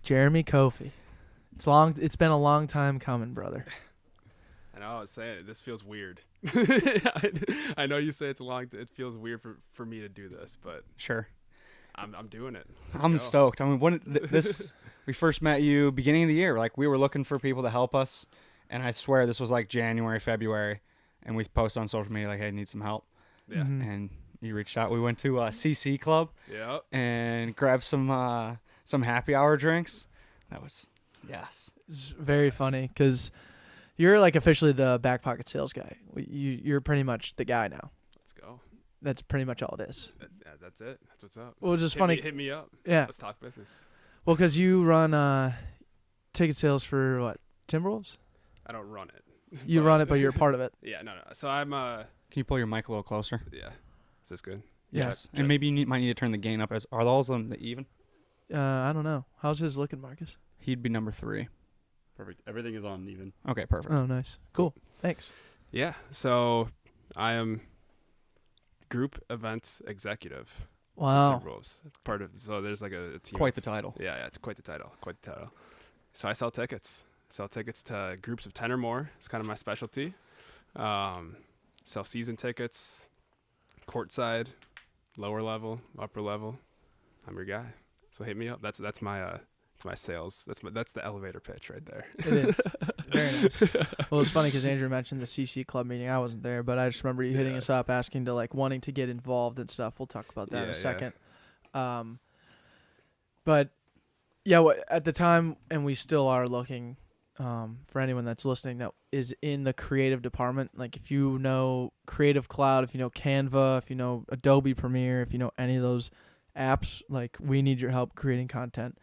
Jeremy Koffi. It's been a long time coming, brother. I know I was saying this feels weird. I know you say it's it feels weird for me to do this, but Sure. I'm doing it. I'm stoked. I mean, we first met you beginning of the year. Like, we were looking for people to help us, and I swear this was like January, February, and we posted on social media like, "Hey, need some help." Yeah. Mhm. And you reached out. We went to CC Club Yeah. and grabbed some happy hour drinks. That was It's very funny because you're like officially the Backpocket sales guy. You're pretty much the guy now. Let's go. That's pretty much all it is. That's it. That's what's up. Well, it's just funny. Hit me up. Yeah. Let's talk business. Well, because you run ticket sales for what? Timberwolves? I don't run it. You run it, but you're a part of it. Yeah. No. So I'm. Can you pull your mic a little closer? Yeah. Is this good? Yes. And maybe you might need to turn the gain up. Are those on the even? I don't know. How's his looking, Marcus? He'd be number 3. Perfect. Everything is on even. Okay, perfect. Oh, nice. Cool. Thanks. Yeah. So I am group events executive. for Wow. Timberwolves. Part of there's like a team. Quite the title. Yeah, it's quite the title. Quite the title. So I sell tickets. Sell tickets to groups of 10 or more. It's kind of my specialty. Sell season tickets, courtside, lower level, upper level. I'm your guy. So hit me up. That's my sales. That's the elevator pitch right there. It is. Very nice. Well, it's funny because Andrew mentioned the CC Club meeting. I wasn't there, but I just remember you hitting us up asking to wanting to get involved and stuff. We'll talk about that in a second. But yeah, at the time, and we still are looking for anyone that's listening that is in the creative department. Like if you know Creative Cloud, if you know Canva, if you know Adobe Premiere, if you know any of those apps, like we need your help creating content.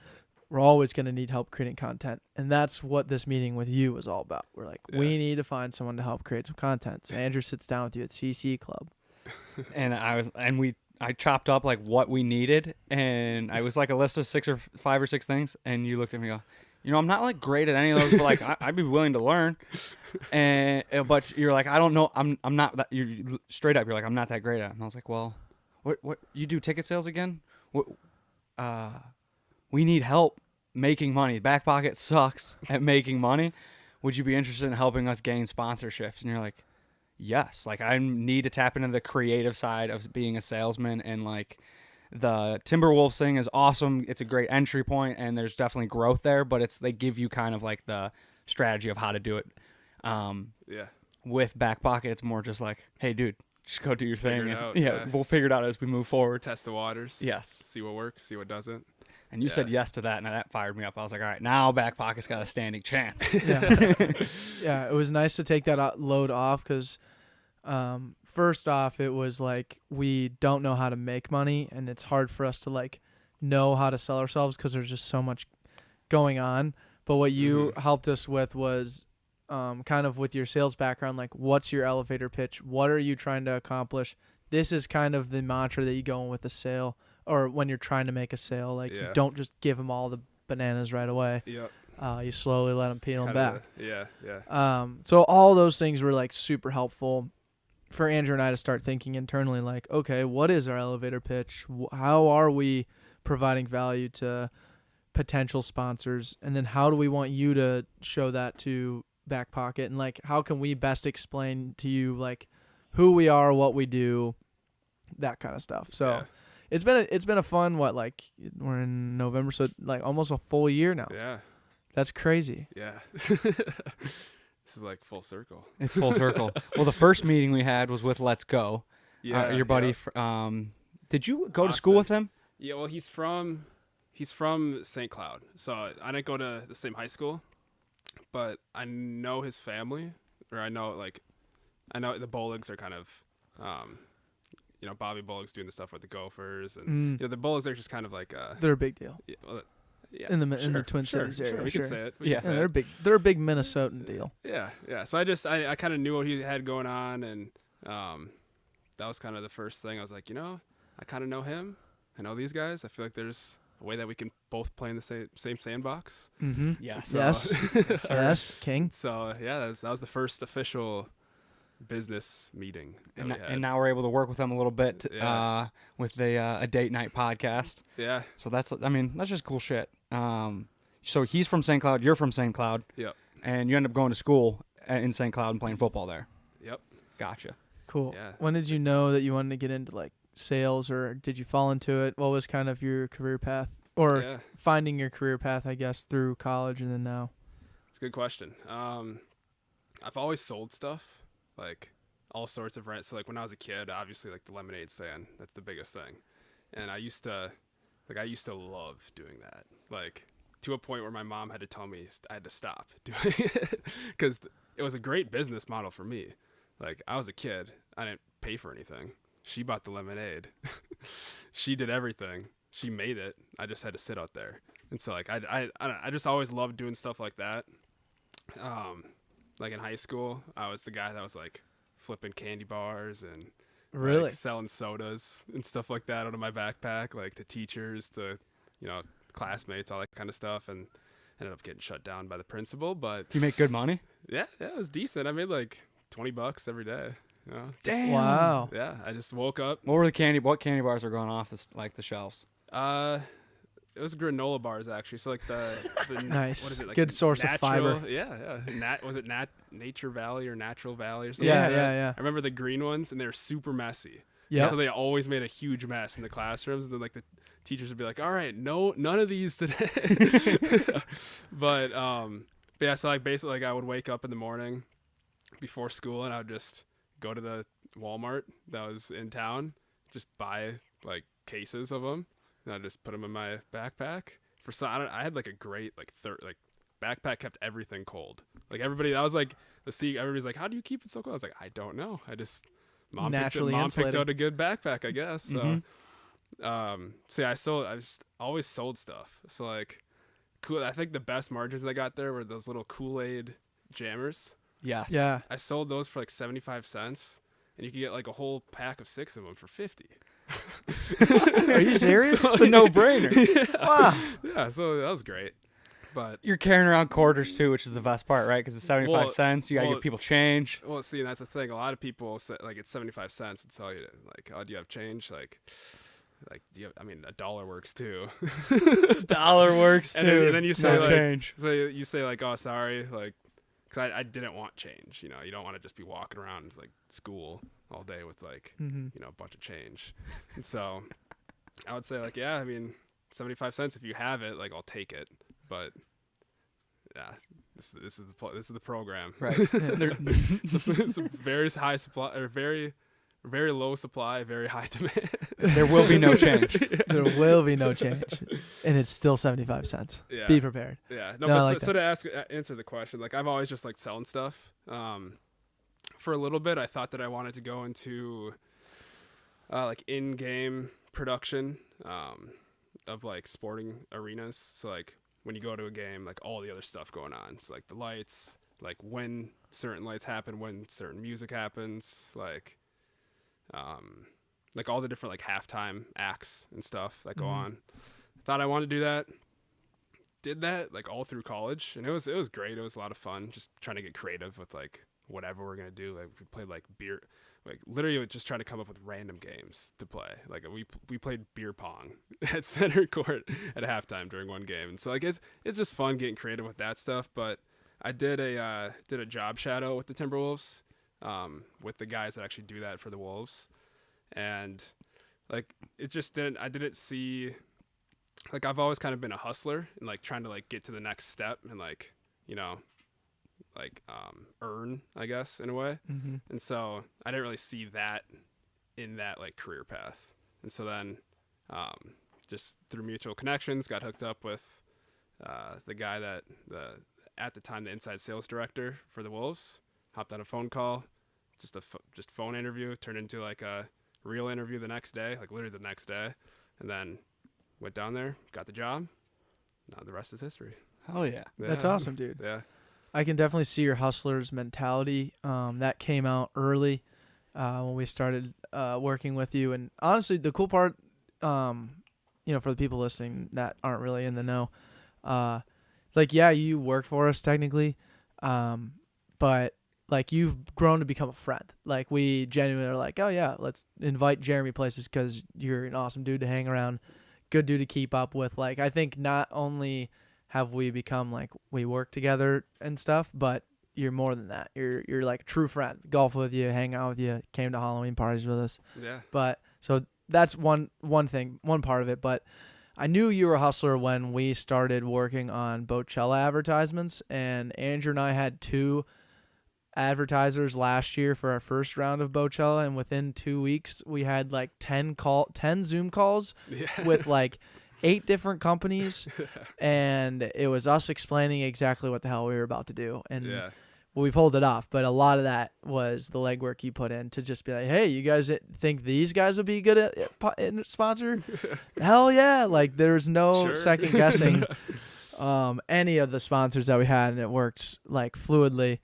We're always going to need help creating content. And that's what this meeting with you is all about. We're like, we need to find someone to help create some content. So Andrew sits down with you at CC Club. And I chopped up like what we needed, and I was like a list of 5 or 6 things, and you looked at me and go, I'm not like great at any of those, but like I'd be willing to learn. And but you're like, I don't know, I'm not that. You're straight up. You're like, I'm not that great at it. And I was like, well, what you do ticket sales again? We need help making money. Backpocket sucks at making money. Would you be interested in helping us gain sponsorships? And you're like, yes. Like I need to tap into the creative side of being a salesman, and like the Timberwolves thing is awesome. It's a great entry point, and there's definitely growth there, but they give you kind of like the strategy of how to do it. With Backpocket, it's more just like, hey, dude, just go do your thing. Figure it out, yeah, we'll figure it out as we move forward. Test the waters. Yes. See what works, see what doesn't. And you said yes to that, and that fired me up. I was like, all right, now Backpocket's got a standing chance. Yeah. Yeah, it was nice to take that load off because first off, it was like we don't know how to make money, and it's hard for us to like know how to sell ourselves because there's just so much going on. But what you helped us with was kind of with your sales background, like what's your elevator pitch? What are you trying to accomplish? This is kind of the mantra that you go in with a sale, or when you're trying to make a sale. Like you don't just give them all the bananas right away. Yep. You slowly let them peel them back. Yeah. So all those things were like super helpful for Andrew and I to start thinking internally, like, okay, what is our elevator pitch? How are we providing value to potential sponsors? And then how do we want you to show that to Backpocket? And like, how can we best explain to you like who we are, what we do, that kind of stuff. So it's been a fun, we're in November, so like almost a full year now. Yeah. That's crazy. Yeah. This is like full circle. It's full circle. Well, the first meeting we had was with Let's Go. Yeah. Your buddy. Did you go to school with him? Yeah. Well, he's from St. Cloud, so I didn't go to the same high school, but I know his family, or I know the Bolligs are kind of, Bobby Bollig's doing the stuff with the Gophers, and the Bolligs are just kind of like they're a big deal. Yeah, well, yeah, in the Twin Cities area. We can say it. They're big. They're a big Minnesotan deal. Yeah. So I kind of knew what he had going on, and that was kind of the first thing. I was like, I kind of know him. I know these guys. I feel like there's a way that we can both play in the same sandbox. Mm-hmm. Yes. Yes. Yes, King. So yeah, that was the first official business meeting. And now we're able to work with them a little bit with a date night podcast. Yeah. So that's just cool shit. So he's from St. Cloud. You're from St. Cloud. Yep. And you end up going to school in St. Cloud and playing football there. Yep. Gotcha. Cool. Yeah. When did you know that you wanted to get into like sales, or did you fall into it? What was kind of your career path, or Yeah. finding your career path, I guess, through college and then now? It's a good question. I've always sold stuff, like all sorts of rent. So like when I was a kid, obviously like the lemonade stand, that's the biggest thing. And I used to love doing that. Like to a point where my mom had to tell me I had to stop doing it because it was a great business model for me. Like I was a kid, I didn't pay for anything. She bought the lemonade. She did everything. She made it. I just had to sit out there. And so like I just always loved doing stuff like that. Like in high school, I was the guy that was like flipping candy bars and Really? like, selling sodas and stuff like that out of my backpack, like to teachers, to classmates, all that kind of stuff, and ended up getting shut down by the principal. But You make good money? yeah, it was decent. I made like $20 every day. Damn. Wow. Yeah, I just woke up. What candy bars are going off the shelves? It was granola bars actually. So like the Nice. What is it, like Good source of fiber. Yeah. Was it Nature Valley or Natural Valley or something? Yeah, like that? yeah. I remember the green ones, and they were super messy. Yeah. So they always made a huge mess in the classrooms, and then like the teachers would be like, "All right, no, none of these today." But yeah. So like basically, like I would wake up in the morning before school, and I would just go to the Walmart that was in town, just buy like cases of them. And I just put them in my backpack. I had like a great backpack, kept everything cold. Like everybody, that was like everybody's like, how do you keep it so cold? I was like, I don't know. I just mom picked out a good backpack, I guess. So so yeah, I just always sold stuff. So like cool. I think the best margins I got there were those little Kool-Aid jammers. Yes. Yeah. I sold those for like 75 cents, and you could get like a whole pack of 6 of them for 50. Are you serious? It's a no-brainer. Yeah. Wow. Yeah, so that was great. But You're carrying around quarters too, which is the best part, right? Because it's 75 cents. You gotta give people change. well, see, that's the thing. A lot of people say like it's 75 cents and tell you like, oh, do you have change? Like do you have, I mean, $1 works too. Dollar works too. And then you say No like, change. so you say like, oh, sorry, like, because I didn't want change. You don't want to just be walking around like school all day with like a bunch of change. And so I would say like, yeah, I mean, 75 cents if you have it, like I'll take it. But yeah, this is the program. Right. it's a very high supply, or very low supply, very high demand. There will be no change. There will be no change, and it's still 75 cents. Yeah. Be prepared. Yeah. No, I like so to answer the question, like I've always just like selling stuff. For a little bit, I thought that I wanted to go into like in-game production of like sporting arenas. So like when you go to a game, like all the other stuff going on. So like the lights, like when certain lights happen, when certain music happens, like all the different like halftime acts and stuff that go on. Thought I wanted to do that. Did that like all through college, and it was great. It was a lot of fun, just trying to get creative with like whatever we're gonna do. Like we played like beer, like literally just trying to come up with random games to play. Like we played beer pong at center court at halftime during one game, and so like it's just fun getting creative with that stuff. But I did a job shadow with the Timberwolves, with the guys that actually do that for the Wolves, and like I didn't see, like I've always kind of been a hustler and like trying to like get to the next step and like earn, I guess, in a way. And so I didn't really see that in that like career path. And so then just through mutual connections got hooked up with the guy that at the time the inside sales director for the Wolves. Hopped on a phone call, just phone interview, turned into like a real interview the next day, like literally the next day, and then went down there, got the job. Now the rest is history. Hell yeah. That's awesome, dude. Yeah. I can definitely see your hustler's mentality. That came out early when we started working with you. And honestly, the cool part, for the people listening that aren't really in the know, you work for us technically, but like you've grown to become a friend. Like we genuinely are like, oh yeah, let's invite Jeremy places because you're an awesome dude to hang around, good dude to keep up with. Like I think not only have we become like we work together and stuff, but you're more than that. You're like a true friend. Golf with you, hang out with you, came to Halloween parties with us. Yeah. But so that's one thing, one part of it. But I knew you were a hustler when we started working on Boatchella advertisements, and Andrew and I had 2 advertisers last year for our first round of Boatchella, and within 2 weeks we had like 10 Zoom calls with like 8 different companies, and it was us explaining exactly what the hell we were about to do, and we pulled it off. But a lot of that was the legwork you put in to just be like, hey, you guys think these guys would be good at sponsor? Hell yeah. Like there's no second guessing any of the sponsors that we had, and it worked like fluidly.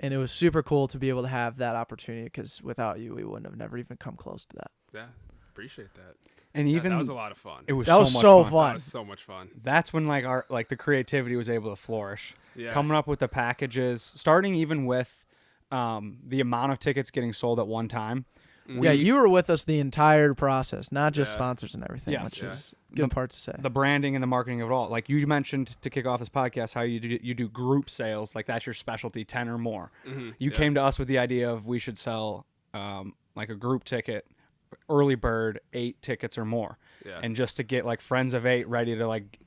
And it was super cool to be able to have that opportunity, because without you, we wouldn't have never even come close to that. Yeah, appreciate that. And even that was a lot of fun. It was that was so fun. That was so much fun. That's when the creativity was able to flourish. Yeah. Coming up with the packages, starting even with the amount of tickets getting sold at one time. Yeah, you were with us the entire process, not just sponsors and everything, Yes. which is a good part to say. The branding and the marketing of it all. Like you mentioned to kick off this podcast, how you do group sales. Like that's your specialty, 10 or more. Mm-hmm. You came to us with the idea of we should sell like a group ticket, early bird, 8 tickets or more. Yeah. And just to get like friends of 8 ready to like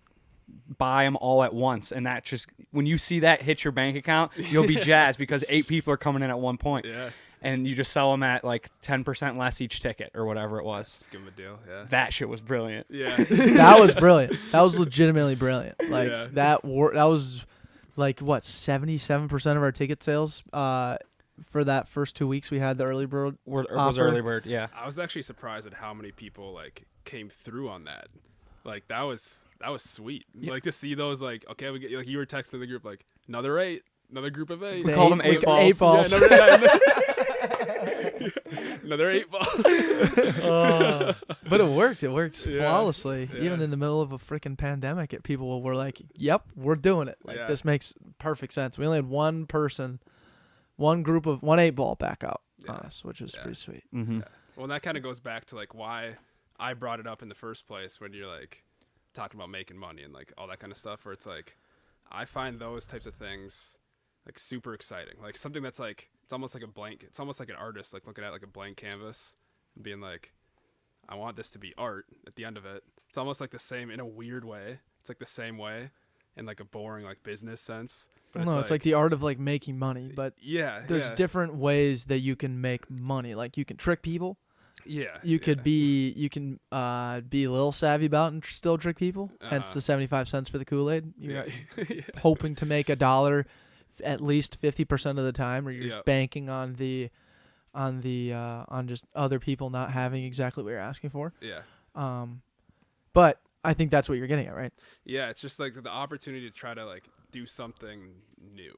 buy them all at once. And that just, when you see that hit your bank account, you'll be jazzed because 8 people are coming in at one point. Yeah. And you just sell them at like 10% less each ticket or whatever it was. Just give them a deal. Yeah. That shit was brilliant. Yeah. That was brilliant. That was legitimately brilliant. Like that was like what 77% of our ticket sales for that first 2 weeks we had the early bird Was early bird, yeah. I was actually surprised at how many people like came through on that. Like that was sweet. Yeah. Like to see those like, okay, we get, like you were texting the group like another group of 8. We call them 8 balls. 8 balls. Another 8 ball. But it worked. It worked flawlessly. Yeah. Even in the middle of a freaking pandemic, people were like, "Yep, we're doing it. Like this makes perfect sense." We only had one person, one group of 1 8-ball back out on us, which was pretty sweet. Mm-hmm. Yeah. Well, that kind of goes back to like why I brought it up in the first place when you're like talking about making money and like all that kind of stuff. Where it's like I find those types of things like super exciting. Like something that's like it's almost like a blank. It's almost like an artist like looking at like a blank canvas and being like, I want this to be art at the end of it. It's almost like the same in a weird way. It's like the same way in like a boring like business sense. But Well, no, it's like the art of like making money, but there's yeah. different ways that you can make money. Like you can trick people. Yeah. You can be a little savvy about and still trick people. Hence the 75 cents for the Kool-Aid. You're hoping to make $1 at least 50% of the time, or you're just banking on just other people not having exactly what you're asking for. Yeah. But I think that's what you're getting at, right? Yeah, it's just like the opportunity to try to like do something new,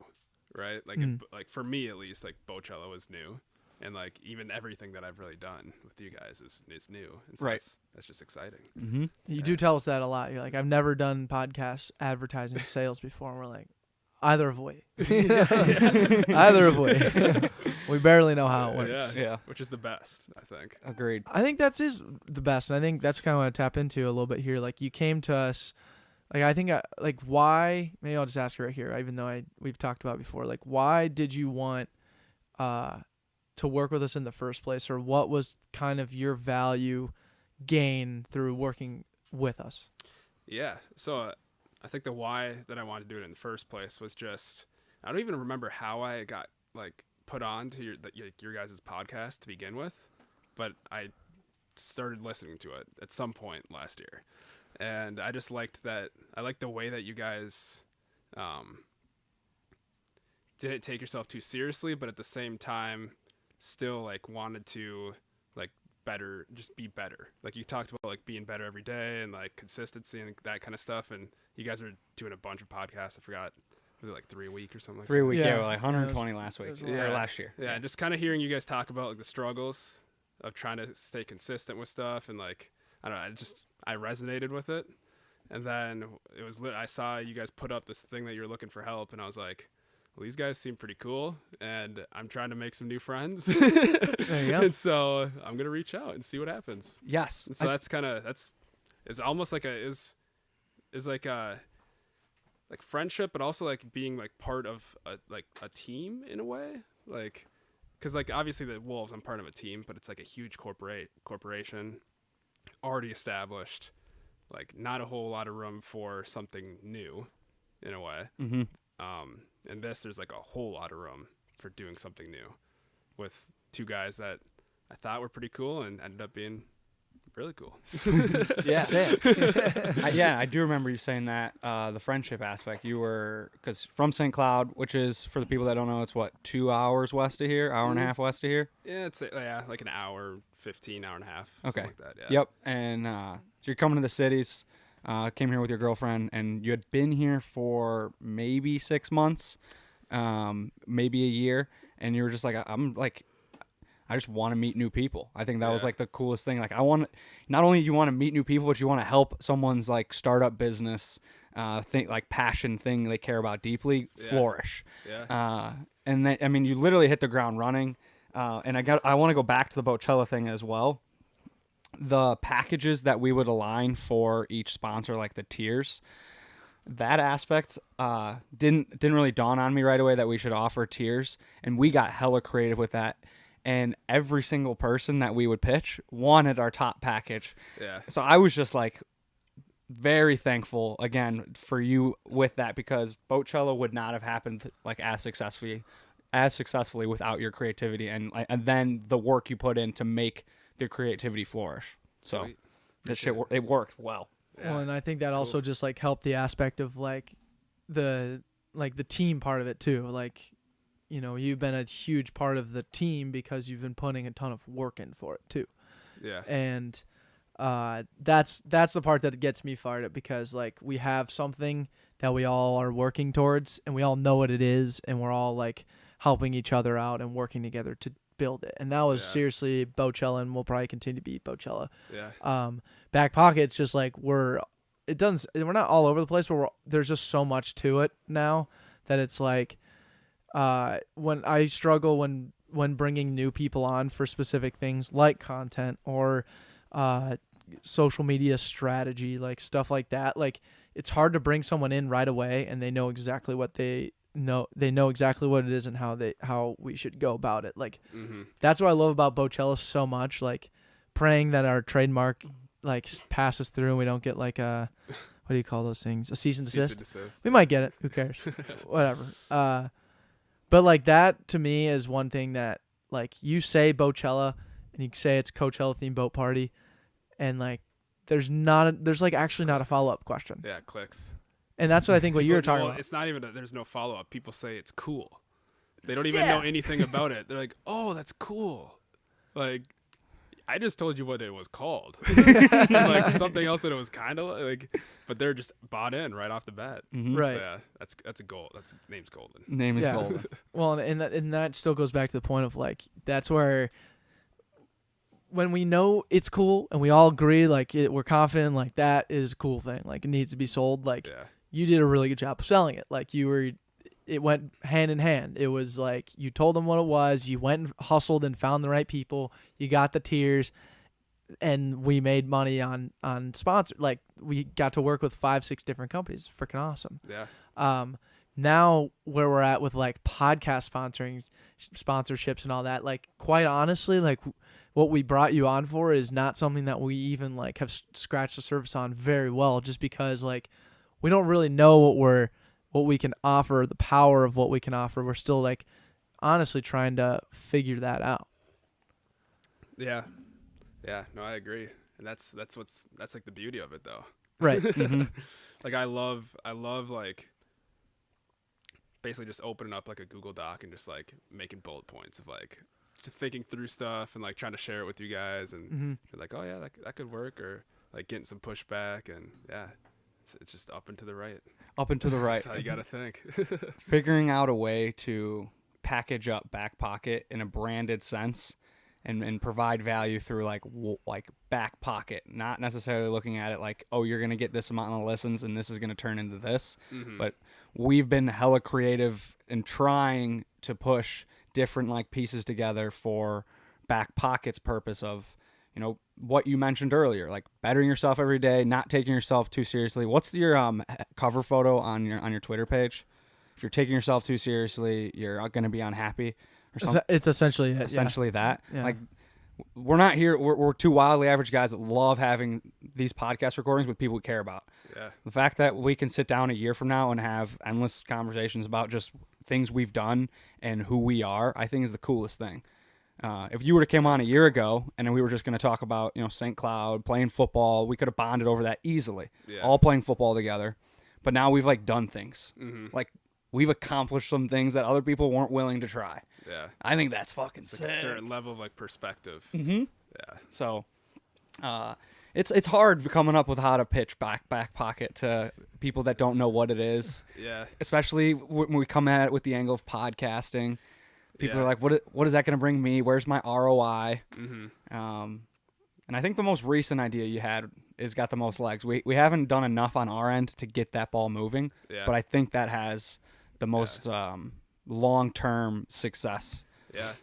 right? Like like for me at least, like Boatchella was new. And like even everything that I've really done with you guys is new. And so that's just exciting. Mm-hmm. You do tell us that a lot. You're like, I've never done podcast advertising sales before. And we're like, either of way. Either of way. We barely know how it works. Yeah. Which is the best, I think. Agreed. I think that is the best. And I think that's kind of what I tap into a little bit here. Like you came to us, like I think like why, maybe I'll just ask you right here, even though we've talked about it before, like why did you want to work with us in the first place, or what was kind of your value gain through working with us? Yeah. So I think the why that I wanted to do it in the first place was just, I don't even remember how I got like put on to your guys' podcast to begin with, but I started listening to it at some point last year. And I just liked that. I liked the way that you guys didn't take yourself too seriously, but at the same time still like wanted to like just be better. Like you talked about like being better every day and like consistency and that kind of stuff. And you guys are doing a bunch of podcasts. I forgot, was it like 3 a week or something like 3 a week, Yeah. like 120 last week or last year. Yeah, and just kind of hearing you guys talk about like the struggles of trying to stay consistent with stuff, and like I don't know, I resonated with it. And then it was I saw you guys put up this thing that you're looking for help, and I was like, well, these guys seem pretty cool, and I'm trying to make some new friends. There you go. And so I'm gonna reach out and see what happens. Yes. And so it's almost like friendship, but also like being like part of a team in a way, like because like obviously the Wolves, I'm part of a team, but it's like a huge corporation already established, like not a whole lot of room for something new in a way. Mm-hmm. And there's like a whole lot of room for doing something new with two guys that I thought were pretty cool and ended up being really cool. Yeah. I do remember you saying that, the friendship aspect. You were, because from St. Cloud, which is, for the people that don't know, it's what, 2 hours west of here, hour and a half west of here? Yeah, it's like an hour, 15, hour and a half. Okay. Something like that, yeah. Yep. And so you're coming to the cities, came here with your girlfriend, and you had been here for maybe 6 months, maybe a year, and you were just like, I just want to meet new people. I think that was like the coolest thing. Like not only do you want to meet new people, but you want to help someone's like startup business, passion thing they care about deeply flourish. Yeah. And then, I mean, you literally hit the ground running. And I want to go back to the Bochella thing as well. The packages that we would align for each sponsor, like the tiers, that aspect didn't really dawn on me right away that we should offer tiers, and we got hella creative with that. And every single person that we would pitch wanted our top package. Yeah. So I was just like very thankful again for you with that, because Bochella would not have happened like as successfully without your creativity and then the work you put in to make the creativity flourish. So Sweet. that shit it worked well. Yeah. Well, and I think that also just like helped the aspect of like the team part of it too. Like, you know, you've been a huge part of the team because you've been putting a ton of work in for it too. Yeah. And that's the part that gets me fired up, because like we have something that we all are working towards and we all know what it is, and we're all like helping each other out and working together to build it. And that was seriously Bochella, and will probably continue to be Bochella. Yeah. Backpocket's just like we're not all over the place, but there's just so much to it now that it's like when I struggle when bringing new people on for specific things like content or social media strategy, like stuff like that. Like it's hard to bring someone in right away and they know exactly what they know exactly what it is and how we should go about it. Like that's what I love about Bochella so much. Like praying that our trademark like passes through and we don't get like a what do you call those things? A cease and desist. We might get it. Who cares? Whatever. But like that to me is one thing that like you say Bochella and you say it's Coachella themed boat party, and like there's like actually not a follow-up question. Yeah, clicks. And that's what I think what you were talking about. It's not even there's no follow-up. People say it's cool. They don't even know anything about it. They're like, "Oh, that's cool." Like I just told you what it was called. Like something else that it was kind of like, but they're just bought in right off the bat. Mm-hmm. Right. So yeah, that's a goal. Name's golden. Name is golden. Well, and that still goes back to the point of like that's where when we know it's cool and we all agree like we're confident like that is a cool thing. Like it needs to be sold. Like you did a really good job of selling it. Like it went hand in hand. It was like you told them what it was. You went and hustled and found the right people. You got the tiers, and we made money on sponsor. Like we got to work with 5-6 different companies. Freaking awesome. Yeah. Now where we're at with like podcast sponsorships and all that. Like quite honestly, like what we brought you on for is not something that we even like have scratched the surface on very well. Just because like we don't really know what we can offer, the power of what we can offer. We're still like honestly trying to figure that out. Yeah. Yeah, no, I agree. And that's like the beauty of it though. Right. Mm-hmm. Like I love like basically just opening up like a Google Doc and just like making bullet points of like just thinking through stuff and like trying to share it with you guys and you're like, "Oh yeah, that could work," or like getting some pushback, and yeah. It's just up and to the right. Up and to the right. That's how you got to think. Figuring out a way to package up Backpocket in a branded sense and provide value through like Backpocket, not necessarily looking at it like, oh, you're going to get this amount of listens and this is going to turn into this. But we've been hella creative in trying to push different like pieces together for Backpocket's purpose of you know, what you mentioned earlier, like bettering yourself every day, not taking yourself too seriously. What's your cover photo on your Twitter page? If you're taking yourself too seriously, you're going to be unhappy or something. It's essentially it, Essentially that. Yeah. Like, we're not here. We're two wildly average guys that love having these podcast recordings with people we care about. Yeah. The fact that we can sit down a year from now and have endless conversations about just things we've done and who we are, I think is the coolest thing. If you were to come on a year ago and then we were just going to talk about, you know, St. Cloud, playing football, we could have bonded over that easily. Yeah. All playing football together. But now we've like done things. Mm-hmm. Like we've accomplished some things that other people weren't willing to try. Yeah. I think that's fucking It's sick. like a certain level of like perspective. Mm-hmm. Yeah. So, it's hard coming up with how to pitch Backpocket to people that don't know what it is. Yeah. Especially when we come at it with the angle of podcasting. People are like, what is that going to bring me? Where's my ROI? Mm-hmm. And I think the most recent idea you had is got the most legs. We haven't done enough on our end to get that ball moving, Yeah. but I think that has the most long-term success. Yeah.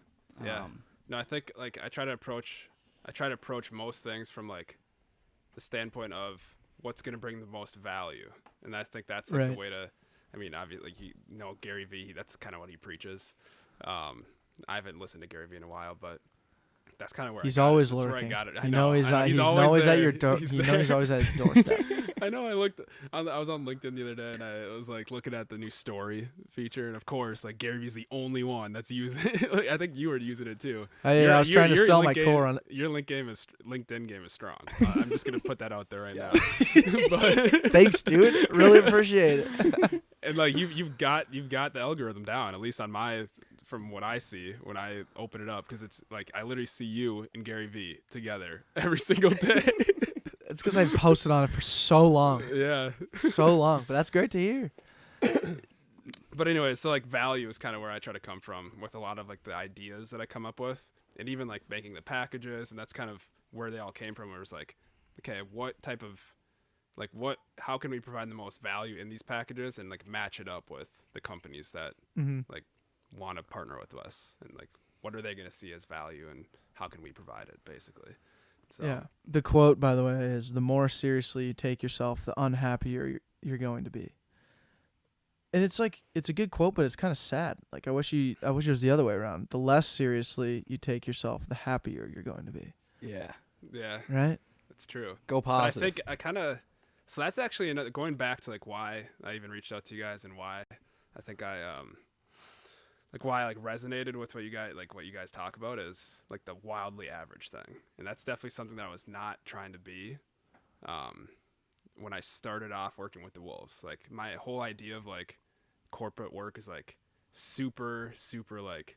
Yeah. Um, No, I think like I try to approach most things from like the standpoint of what's going to bring the most value, and I think that's like Right. the way to. I mean, obviously, like, you know, Gary Vee. That's kind of what he preaches. I haven't listened to Gary Vee in a while, but that's kind of where He's I got always it. That's lurking. Where I got it. I You know. know he's I know. he's always always at there. your door. He's You know there. he's always at his doorstep. I know. I was on LinkedIn the other day, and I was like looking at the new story feature, and of course, like Gary Vee's the only one that's using it. Like, I think you were using it too. I was trying to sell my core on it. Your LinkedIn game is strong. I'm just gonna put that out there right now. But Thanks, dude. Really appreciate it. and like you've got the algorithm down, at least on my. From what I see when I open it up, because it's like I literally see you and Gary Vee together every single day. It's because I've posted on it for so long. Yeah. So long. But that's great to hear. But anyway, so like value is kind of where I try to come from with a lot of like the ideas that I come up with, and even like making the packages, and that's kind of where they all came from. Where it was like, okay, what type of like how can we provide the most value in these packages and like match it up with the companies that Mm-hmm. like want to partner with us, and like what are they going to see as value and how can we provide it basically. So Yeah. The quote, by the way, is the more seriously you take yourself, the unhappier you're going to be. And it's like, it's a good quote, but it's kind of sad. Like I wish it was the other way around. The less seriously you take yourself, the happier you're going to be. yeah. Right? that's true. Go But I positive. think I kind of so that's actually another going back to like why I even reached out to you guys and why I think I like why I like resonated with what you guys talk about is like the wildly average thing, and that's definitely something that I was not trying to be when I started off working with the Wolves. Like my whole idea of like corporate work is like super like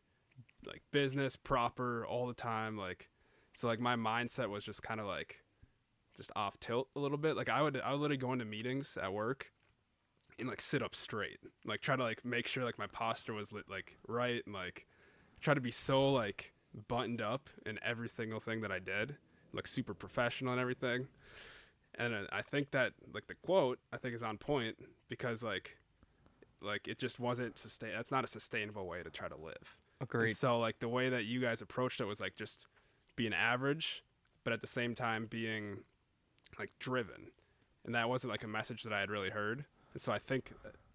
business proper all the time, like so like my mindset was just kind of like just off tilt a little bit. Like I would literally go into meetings at work and like sit up straight, like try to like make sure like my posture was like right, and like try to be so like buttoned up in every single thing that I did, like super professional and everything. And I think that like the quote I think is on point because like it just wasn't that's not a sustainable way to try to live. Agreed. And so like the way that you guys approached it was like just being average, but at the same time being like driven, and that wasn't like a message that I had really heard. And so I think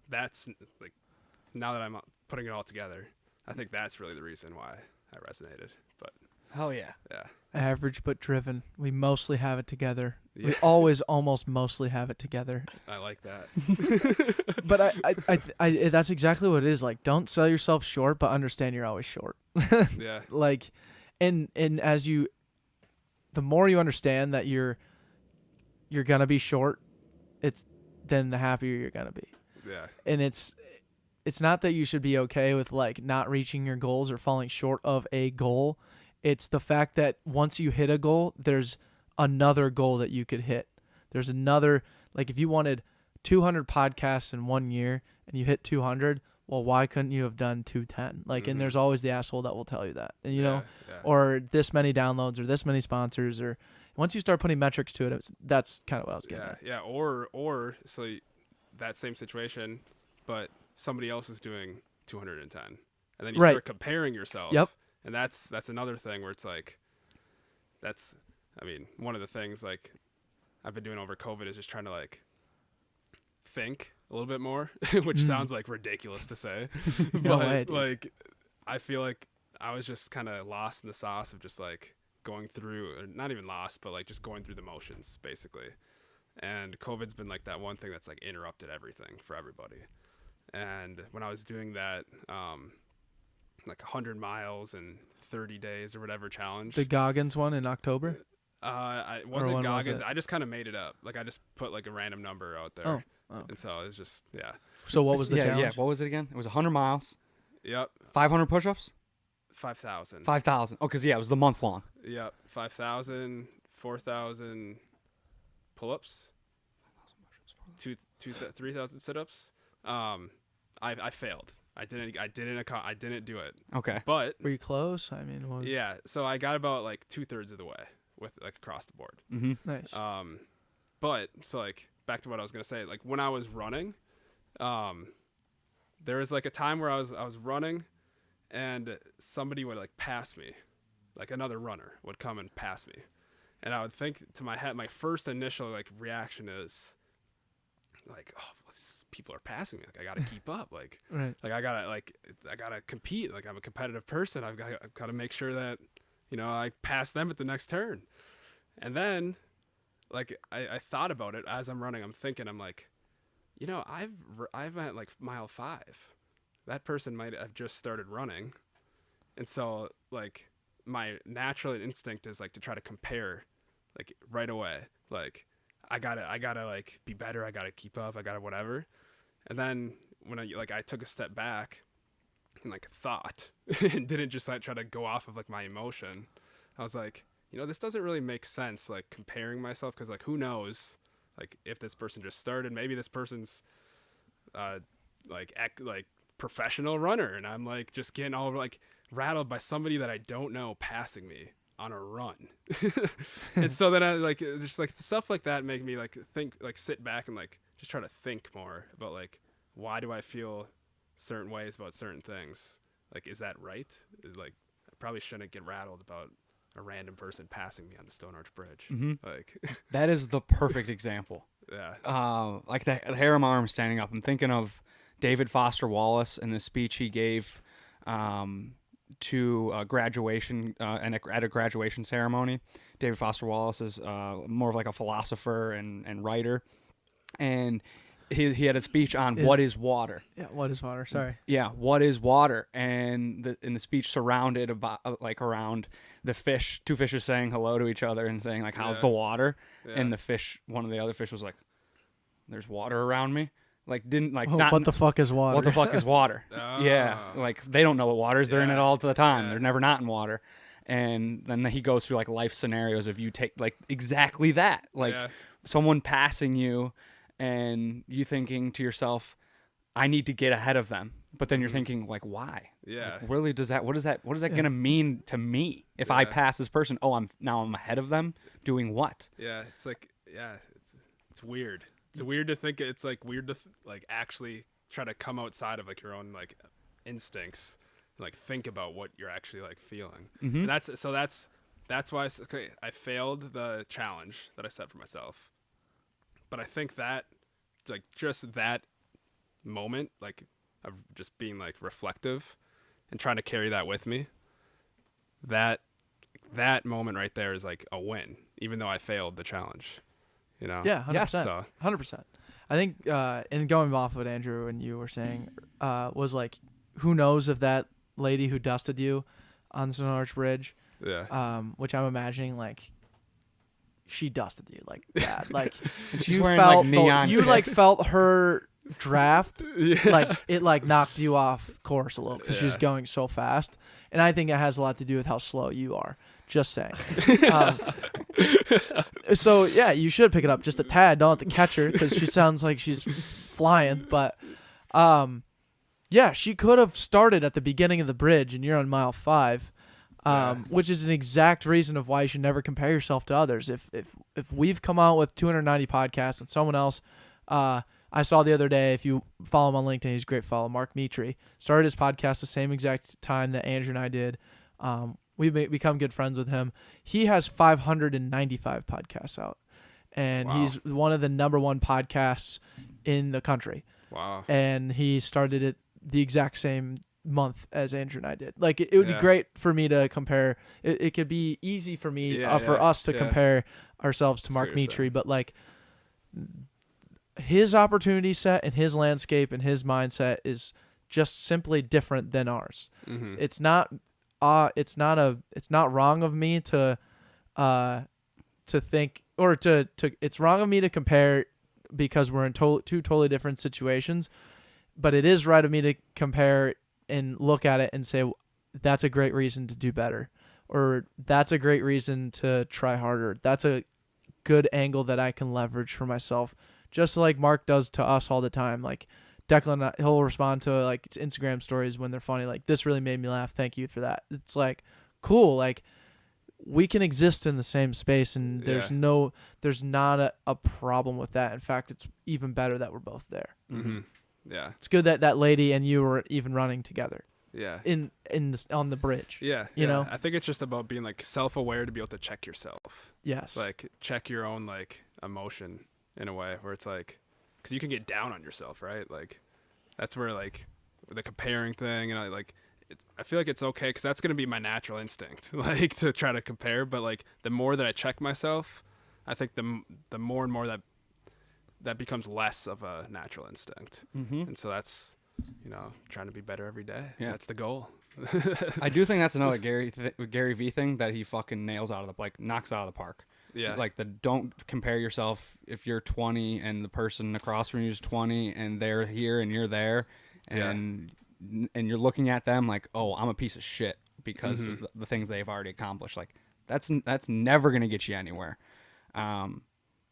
that's like, now that I'm putting it all together, I think that's really the reason why I resonated. But Hell yeah. yeah, Average but driven. We mostly have it together. Yeah. We always almost mostly have it together. I like that. But I that's exactly what it is. Like, don't sell yourself short, but understand you're always short. Yeah, Like, and as you, the more you understand that you're gonna be short, then the happier you're gonna be. yeah, And it's not that you should be okay with like not reaching your goals or falling short of a goal. It's the fact that once you hit a goal, there's another goal that you could hit. There's another, like if you wanted 200 podcasts in 1 year and you hit 200, well, why couldn't you have done 210? Like, and there's always the asshole that will tell you that, and you know, yeah. or this many downloads or this many sponsors, or once you start putting metrics to it, that's kind of what I was getting at. Yeah, or so that same situation, but somebody else is doing 210, and then you Right. start comparing yourself. Yep. And that's another thing where it's like, that's I mean, one of the things like I've been doing over COVID is just trying to like think a little bit more, which sounds like ridiculous to say, No but way, dude. like I feel like I was just kind of lost in the sauce of just like going through, or not even lost, but like just going through the motions basically. And COVID's been like that one thing that's like interrupted everything for everybody. And when I was doing that, like 100 miles in 30 days or whatever challenge, The Goggins one in October. it when wasn't was Goggins. it? I just kind of made it up. Like I just put like a random number out there. Oh, okay. And so it was just, yeah. So what was the yeah, challenge? yeah. What was it again? It was 100 miles, Yep. 500 push-ups, 5,000. 5,000. Oh, because yeah, it was the month long. Yep. 5,000, 4,000 pull-ups, 3,000 sit-ups. I failed. I didn't do it. Okay. But Were you close? I mean, what was yeah, so I got about like 2/3 of the way with like across the board. Mm-hmm. nice. But so like back to what I was gonna say, like when I was running, there was like a time where I was running, and somebody would like pass me, like another runner would come and pass me, and I would think to my head, my first initial like reaction is like, oh, people are passing me, like I gotta keep up, like Right. I gotta compete, like I'm a competitive person, I've got to make sure that I pass them at the next turn. And then like I thought about it as I'm running. I'm thinking, I'm like, I've at like mile 5. That person might have just started running, and so like my natural instinct is like to try to compare, like right away. Like I gotta like be better. I gotta keep up. I gotta whatever. And then when I took a step back and like thought and didn't just like try to go off of like my emotion, I was like, this doesn't really make sense, like comparing myself, because like who knows, like if this person just started, maybe this person's like professional runner, and I'm like just getting all like rattled by somebody that I don't know passing me on a run. And so then I like just like stuff like that make me like think, like sit back and like just try to think more about like, why do I feel certain ways about certain things? Like, is that right? Like, I probably shouldn't get rattled about a random person passing me on the Stone Arch Bridge. Mm-hmm. Like, That is the perfect example. yeah. Like the hair on my arm standing up. I'm thinking of David Foster Wallace and the speech he gave to a graduation and at a graduation ceremony. David Foster Wallace is more of like a philosopher and writer, and he had a speech on what is water. Yeah. What is water? Sorry. Yeah, what is water? And the speech surrounded about like around the fish, two fishes saying hello to each other and saying like, how's Yeah. the water? Yeah. And the fish, one of the other fish was like, there's water around me. Like didn't like Oh, not what the fuck is water? what the fuck is water? Yeah, Oh. like they don't know what water is. They're in it Yeah. all the time. Yeah. They're never not in water. And then he goes through like life scenarios of you take like exactly that, like Yeah. someone passing you and you thinking to yourself, I need to get ahead of them. But then you're Mhm. thinking like, why? Yeah. Like, really, what is that Yeah. gonna mean to me if I Yeah. pass this person? Oh, I'm ahead of them doing what? Yeah. It's like, yeah, it's weird. It's weird to think. It's like weird to like actually try to come outside of like your own like instincts, and, like think about what you're actually like feeling. Mhm. And that's why I failed the challenge that I set for myself. But I think that like just that moment, like of just being like reflective and trying to carry that with me, that moment right there is like a win, even though I failed the challenge. Yeah. 100%. Yes. So 100%. I think, and going off what Andrew and you were saying, was like, who knows if that lady who dusted you on the Stone Arch Bridge, yeah. which I'm imagining like she dusted you like that, like She's you wearing felt like neon. you like felt her draft, Yeah. like it like knocked you off course a little because she was Yeah. going so fast, and I think it has a lot to do with how slow you are. Just saying. So yeah, you should pick it up just a tad. Don't have to catch her because she sounds like she's flying. But yeah, she could have started at the beginning of the bridge, and you're on mile 5, which is an exact reason of why you should never compare yourself to others. If we've come out with 290 podcasts and someone else, I saw the other day, if you follow him on LinkedIn, he's a great follow. Mark Mitri started his podcast the same exact time that Andrew and I did. become good friends with him. He has 595 podcasts out, and Wow. he's one of the #1 podcasts in the country. Wow. And he started it the exact same month as Andrew and I did. Like it would be Yeah. great for me to compare. It could be easy for me Yeah, for yeah, us to yeah. compare ourselves to See Mark what you're Mitri, saying. but like his opportunity set and his landscape and his mindset is just simply different than ours. Mm-hmm. It's not wrong of me to think, or to it's wrong of me to compare because we're in two totally different situations, but it is right of me to compare and look at it and say that's a great reason to do better, or that's a great reason to try harder. That's a good angle that I can leverage for myself, just like Mark does to us all the time. Like Declan, he'll respond to like Instagram stories when they're funny, like, this really made me laugh, thank you for that. It's like, cool, like we can exist in the same space, and there's not a problem with that. In fact, it's even better that we're both there. Mm-hmm. Yeah. It's good that lady and you were even running together Yeah. on the bridge. Yeah. You know? I think it's just about being like self-aware to be able to check yourself. Yes. Like check your own like emotion in a way where it's like, because you can get down on yourself, right? Like that's where like the comparing thing, and I feel like it's okay because that's gonna be my natural instinct, like to try to compare. But like the more that I check myself, I think the more and more that becomes less of a natural instinct. Mm-hmm. And so that's, trying to be better every day. Yeah. That's the goal. I do think that's another Gary V thing that he fucking nails out of knocks out of the park. Yeah. Like don't compare yourself if you're 20 and the person across from you is 20 and they're here and you're there, and you're looking at them like, oh, I'm a piece of shit because of the things they've already accomplished. Like that's never gonna get you anywhere.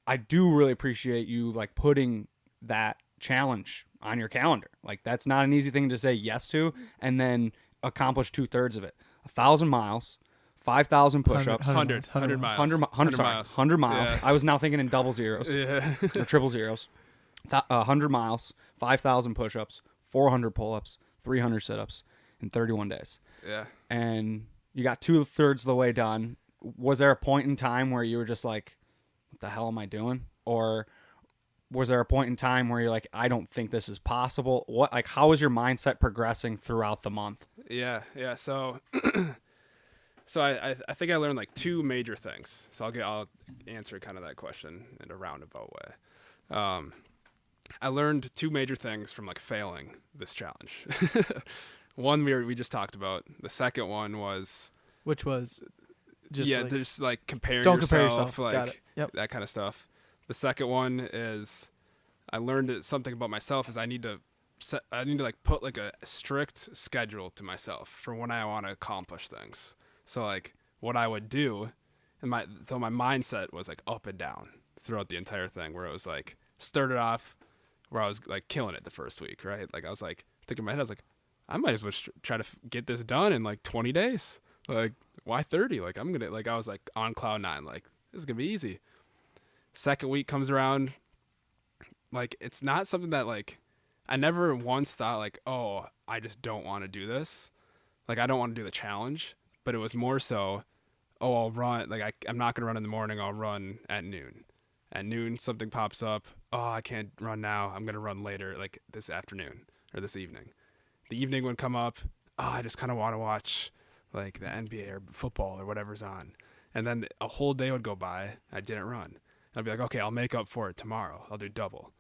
I do really appreciate you like putting that challenge on your calendar. Like that's not an easy thing to say yes to and then accomplish 2/3 of it. 1,000 miles, 5,000 push-ups, 100 miles. 100 miles. Yeah. I was now thinking in double zeros Yeah. or triple zeros. 100 miles, 5,000 push-ups, 400 pull-ups, 300 sit-ups in 31 days. Yeah. And you got 2/3 of the way done. Was there a point in time where you were just like, what the hell am I doing? Or was there a point in time where you're like, I don't think this is possible? How was your mindset progressing throughout the month? Yeah. So I think I learned like two major things. So I'll answer kind of that question in a roundabout way. I learned two major things from like failing this challenge. One we just talked about. The second one was, which was just there's like comparing don't yourself, compare yourself. like Got it. Yep. that kind of stuff. The second one is I learned something about myself is I need to like put like a strict schedule to myself for when I want to accomplish things. So like what I would do, and my mindset was like up and down throughout the entire thing, where it was like started off where I was like killing it the first week, right? Like I was like thinking in my head, I was like, I might as well try to get this done in like 20 days. Like why 30? Like I'm gonna, like I was like on cloud 9, like this is gonna be easy. Second week comes around, like it's not something that like I never once thought like, oh, I just don't want to do this, like I don't want to do the challenge. But it was more so, oh, I'll run, like I'm not gonna run in the morning, I'll run at noon. At noon something pops up, oh, I can't run now, I'm gonna run later, like this afternoon or this evening. The evening would come up, oh, I just kind of want to watch like the NBA or football or whatever's on. And then a whole day would go by, I didn't run. I'd be like, okay, I'll make up for it tomorrow. I'll do double.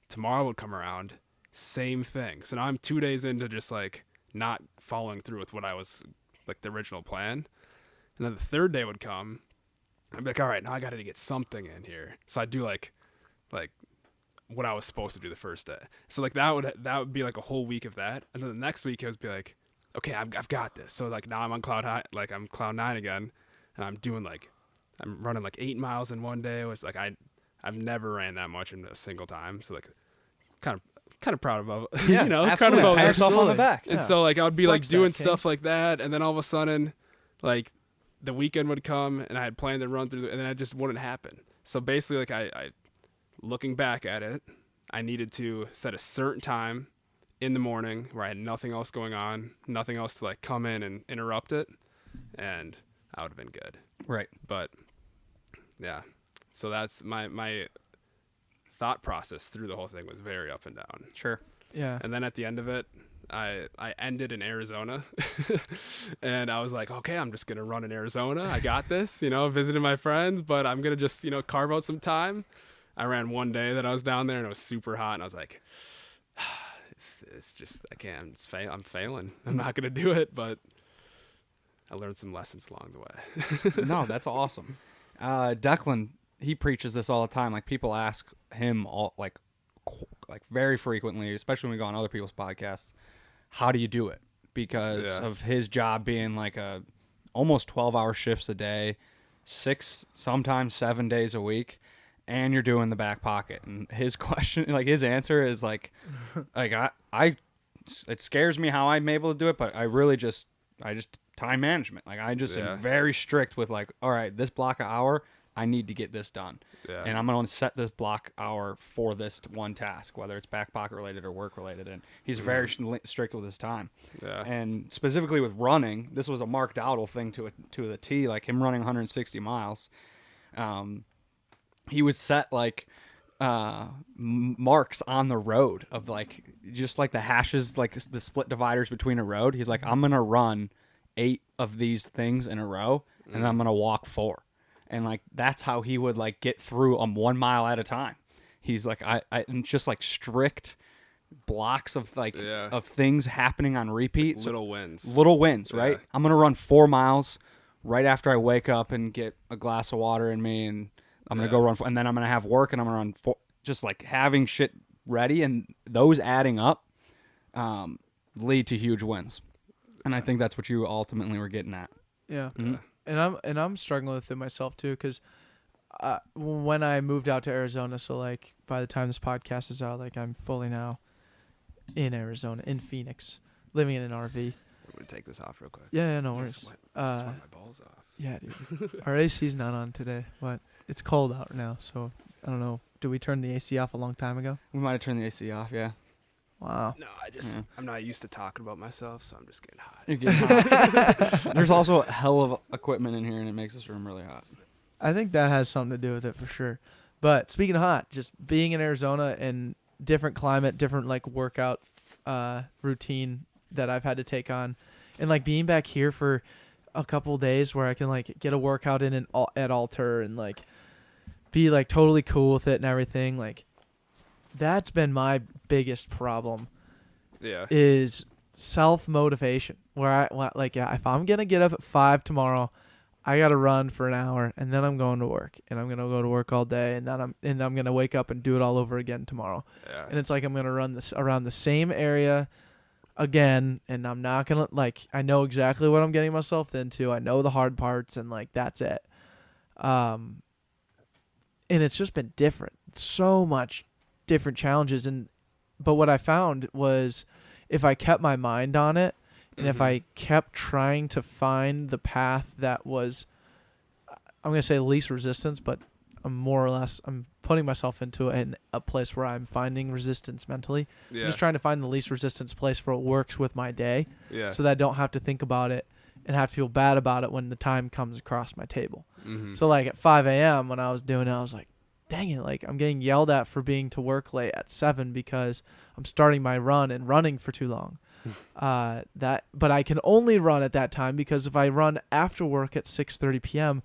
Tomorrow would come around, same thing. So now I'm 2 days into just like not following through with what I was like the original plan. And then the third day would come. I'd be like, all right, now I got to get something in here. So I'd do like what I was supposed to do the first day. So like that would be like a whole week of that. And then the next week it would be like, okay, I've got this. So like now I'm on cloud high, like I'm cloud 9 again, and I'm running like 8 miles in one day, which like I've never ran that much in a single time. So like kind of proud about it. Yeah, Kind of about pat yourself on the back. And so like I would be like Flex that, doing King. stuff like that, and then all of a sudden like the weekend would come and I had planned to run through, and then it just wouldn't happen. So basically like I looking back at it, I needed to set a certain time in the morning where I had nothing else going on, nothing else to like come in and interrupt it. and I would have been good. Right. But yeah, so that's my thought process through the whole thing was very up and down. Sure. Yeah. And then at the end of it, I ended in Arizona and I was like, okay, I'm just going to run in Arizona. I got this, visiting my friends, but I'm going to just, carve out some time. I ran one day that I was down there and it was super hot. And I was like, it's just, I can't, I'm failing. I'm not going to do it, but I learned some lessons along the way. No, that's awesome. Declan, he preaches this all the time. Like people ask him all like very frequently, especially when we go on other people's podcasts, how do you do it? Because of his job being like almost 12-hour shifts a day, 6, sometimes 7 days a week, and you're doing the back pocket. And his question, like his answer is like it scares me how I'm able to do it, but I just time management. Like I just am very strict with like, all right, this block of hour, I need to get this done. Yeah. And I'm going to set this block hour for this one task, whether it's back pocket related or work related. And he's very strict with his time. Yeah. And specifically with running, this was a Mark Dowdle thing to the T, like him running 160 miles. He would set like marks on the road of like, just like the hashes, like the split dividers between a road. He's like, I'm going to run 8 of these things in a row and then I'm going to walk 4. And like that's how he would like get through 1 mile at a time. He's like and it's just like strict blocks of like of things happening on repeat. Like little wins, right? Yeah. I'm gonna run 4 miles right after I wake up and get a glass of water in me, and I'm gonna go run, and then I'm gonna have work, and I'm gonna run 4. Just like having shit ready, and those adding up lead to huge wins. And I think that's what you ultimately were getting at. Yeah. Mm-hmm. And I'm struggling with it myself too, because when I moved out to Arizona, so like by the time this podcast is out, like I'm fully now in Arizona, in Phoenix, living in an RV. I'm gonna take this off real quick. Yeah, no worries. Sweat my balls off. Yeah, dude. Our AC's not on today, but it's cold out now, so I don't know. Did we turn the AC off a long time ago? We might have turned the AC off. Yeah. Wow. No, I'm not used to talking about myself, so I'm just getting hot. You're getting hot. There's also a hell of equipment in here, and it makes this room really hot. I think that has something to do with it for sure. But speaking of hot, just being in Arizona and different climate, different like workout routine that I've had to take on, and like being back here for a couple of days where I can like get a workout in at Alter and like be like totally cool with it and everything, like. That's been my biggest problem. Yeah. Is self-motivation. Where if I'm going to get up at 5 tomorrow, I got to run for an hour and then I'm going to work and I'm going to go to work all day and then I'm going to wake up and do it all over again tomorrow. Yeah. And it's like I'm going to run this around the same area again, and I'm not going to like I know exactly what I'm getting myself into. I know the hard parts, and like that's it. And it's just been different. So much different challenges, but what I found was if I kept my mind on it and if I kept trying to find the path that was, I'm going to say least resistance, but I'm putting myself into a place where I'm finding resistance mentally. I'm just trying to find the least resistance place where it works with my day, so that I don't have to think about it and have to feel bad about it when the time comes across my table. So like at 5 a.m. when I was doing it, I was like, dang it, like I'm getting yelled at for being to work late at 7 because I'm starting my run and running for too long. But I can only run at that time because if I run after work at 6:30 p.m.,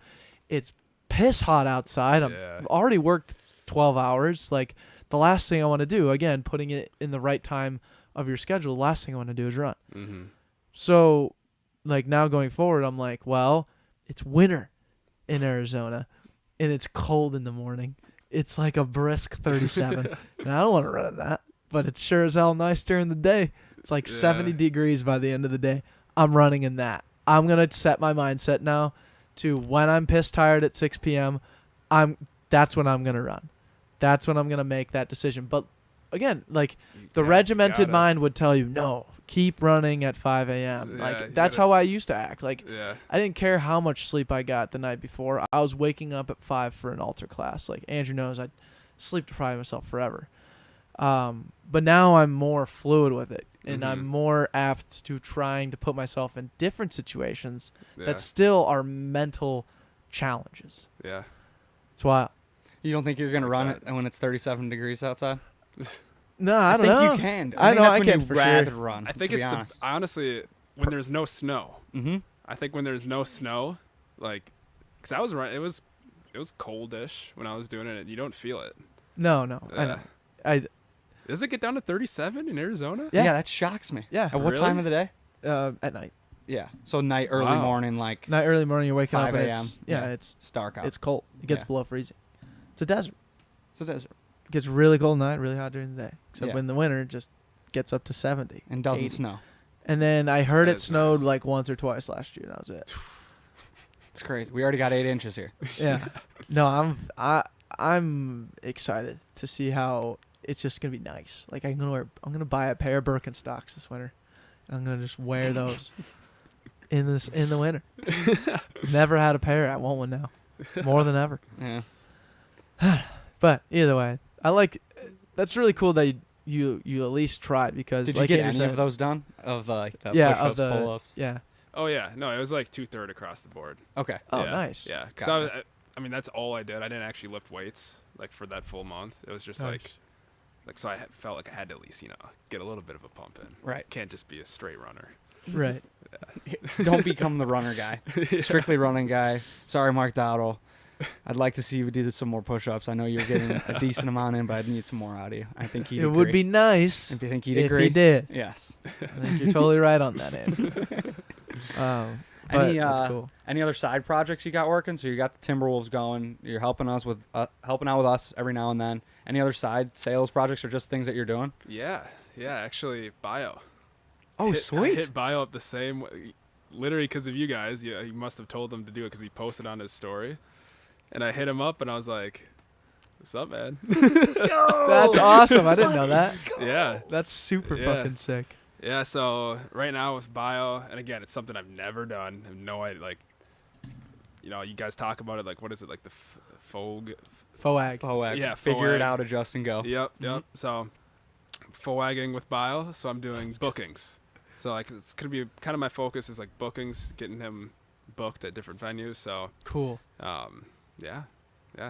it's piss hot outside. I've already worked 12 hours. Like the last thing I want to do, again, putting it in the right time of your schedule, the last thing I want to do is run. So like now going forward, I'm like, well, it's winter in Arizona and it's cold in the morning. It's like a brisk 37, and I don't want to run at that, but it's sure as hell nice during the day. It's like 70 degrees by the end of the day. I'm running in that. I'm going to set my mindset now to when I'm pissed tired at 6 p.m., that's when I'm going to run. That's when I'm going to make that decision. But again, like the regimented mind would tell you, no, keep running at 5 a.m. Like that's how I used to act. Like I didn't care how much sleep I got the night before. I was waking up at 5 for an altar class. Like Andrew knows, I sleep deprive myself forever. But now I'm more fluid with it, and Mhm. I'm more apt to trying to put myself in different situations Yeah. that still are mental challenges. Yeah. It's wild. You don't think you're gonna Like run that. it when it's 37 degrees outside? No, I don't think know. you can. I think know that's I when can you'd for rather sure. run. I think to it's be honest. honestly when there's no snow. Mm-hmm. I think when there's no snow, like, cause I was running, it was coldish when I was doing it. And you don't feel it. No, I know. Does it get down to 37 in Arizona? Yeah. That shocks me. Yeah. At what time Really? of the day? At night, Yeah. So night, early Wow. morning, like night, early morning, you're waking up 5 and a.m. it's Yeah. it's it's dark out. it's cold. It gets Yeah. below freezing. It's a desert. So there's It gets really cold at night, really hot during the day. Except Yeah. in the winter, it just gets up to 70. and doesn't 80. snow. And then I heard That it is snowed nice. like once or twice last year. That was it. It's crazy. We already got 8 inches here. Yeah. No, I'm excited to see how it's just gonna be nice. Like I'm gonna buy a pair of Birkenstocks this winter. I'm gonna just wear those in the winter. Never had a pair. I want one now, more than ever. Yeah. But either way, I like. That's really cool that you at least tried because Did like you get Andrew any said- of those done? Of the like the Yeah, push-ups, of the pull-ups? yeah. Oh yeah. No, it was like 2/3 across the board. Okay. Oh, Yeah. nice. Yeah. Cause Gotcha. I mean, that's all I did. I didn't actually lift weights like for that full month. It was just Nice. like so I felt like I had to at least get a little bit of a pump in. Right. Can't just be a straight runner. Right. Don't become the runner guy. Strictly running guy. Sorry, Mark Dowdle. I'd like to see you do some more push-ups. I know you're getting a decent amount in, but I'd need some more out of you. I think he'd It agree. would be nice If you think he'd if agree. he did. Yes. I think you're totally right on that end. But Any, that's cool. Any other side projects you got working? So you got the Timberwolves going. You're helping out with us every now and then. Any other side sales projects or just things that you're doing? Yeah. Yeah. Actually, bio. Oh, I hit bio up the same way, literally because of you guys. You must have told him to do it because he posted on his story, and I hit him up and I was like, "What's up, man?" That's awesome. I didn't know that. Yeah. That's super Yeah. fucking sick. Yeah, so right now with bio, and again, it's something I've never done. I have no idea, like, you guys talk about it, like, what is it, like the FOG? Foag. FOAG. Yeah, Figure FOAG. it out, adjust, and go. Yep. So, FOAGing with bio, so I'm doing bookings. So, like, it's going to be kind of my focus is, like, bookings, getting him booked at different venues. So, Cool. yeah,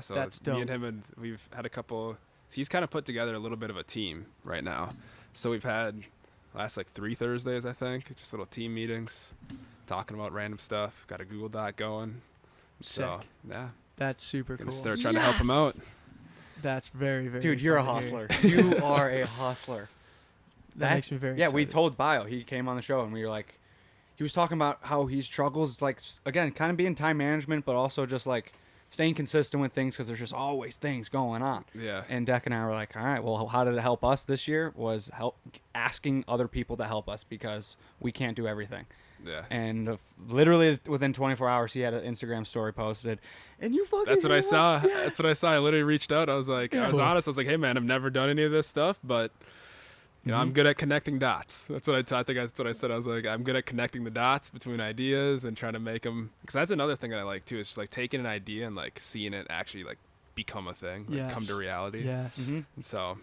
so That's me and dope. him, we've had a couple, he's kind of put together a little bit of a team right now. So, we've had last like 3 Thursdays, I think, just little team meetings, talking about random stuff. Got a Google Doc going. So yeah, That's super gonna cool. start trying to help him out. That's very, very Dude, you're a fun to hear. hustler. You are a hustler. That makes me very Yeah, we excited. told Bio. He came on the show and we were like, he was talking about how he struggles, like, again, kind of being time management, but also just like staying consistent with things because there's just always things going on. Yeah, And Deck and I were like, all right, well, how did it help us this year? Was asking other people to help us because we can't do everything. yeah. And literally within 24 hours, he had an Instagram story posted, and you fucking. That's what I hit him saw. up. Yes. That's what I saw. I literally reached out. I was like, I was Cool. honest. I was like, hey man, I've never done any of this stuff, but I'm good at connecting dots. That's what I think that's what I said. I was like, I'm good at connecting the dots between ideas and trying to make them. Because that's another thing that I like too. Is just like taking an idea and like seeing it actually like become a thing, like come to Yes. reality. Yes. Mm-hmm. And so,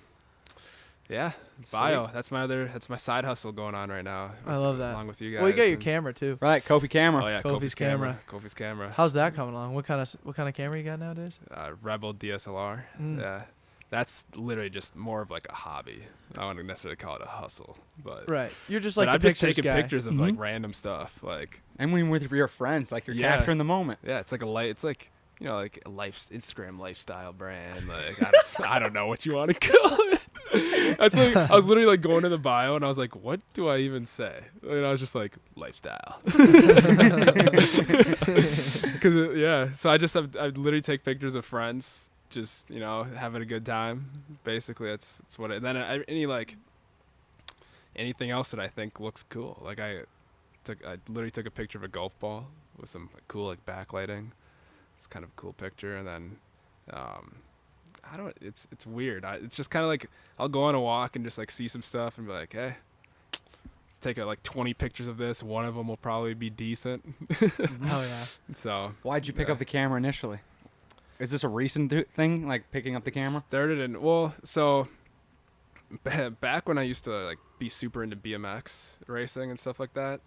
yeah, bio. That's my side hustle going on right now. I love that. Along with you guys. Well, you got your and- camera too. Right, Kofi camera. Oh yeah, Kofi's camera. Kofi's camera. How's that coming along? What kind of camera you got nowadays? Rebel DSLR. Mm. Yeah, that's literally just more of like a hobby. I wouldn't necessarily call it a hustle, but Right. You're just But like I'm the just pictures taking guy. pictures of like random stuff. Like And when with your friends, like you're Yeah. capturing the moment. yeah, it's like like like a Instagram lifestyle brand. Like I don't know what you want to call it. That's like I was literally like going to the bio and I was like, what do I even say? And I was just like lifestyle. Because yeah, so I literally take pictures of friends, just having a good time. Basically, that's what. Then anything else that I think looks cool. Like I literally took a picture of a golf ball with some cool like backlighting. It's kind of a cool picture, and then it's weird. It's just kind of like I'll go on a walk and just like see some stuff and be like, hey, let's take like 20 pictures of this. One of them will probably be decent. Oh yeah. So Why'd you pick Yeah. up the camera initially? Is this a recent thing, like picking up the camera? started in so back when I used to like be super into BMX racing and stuff like that.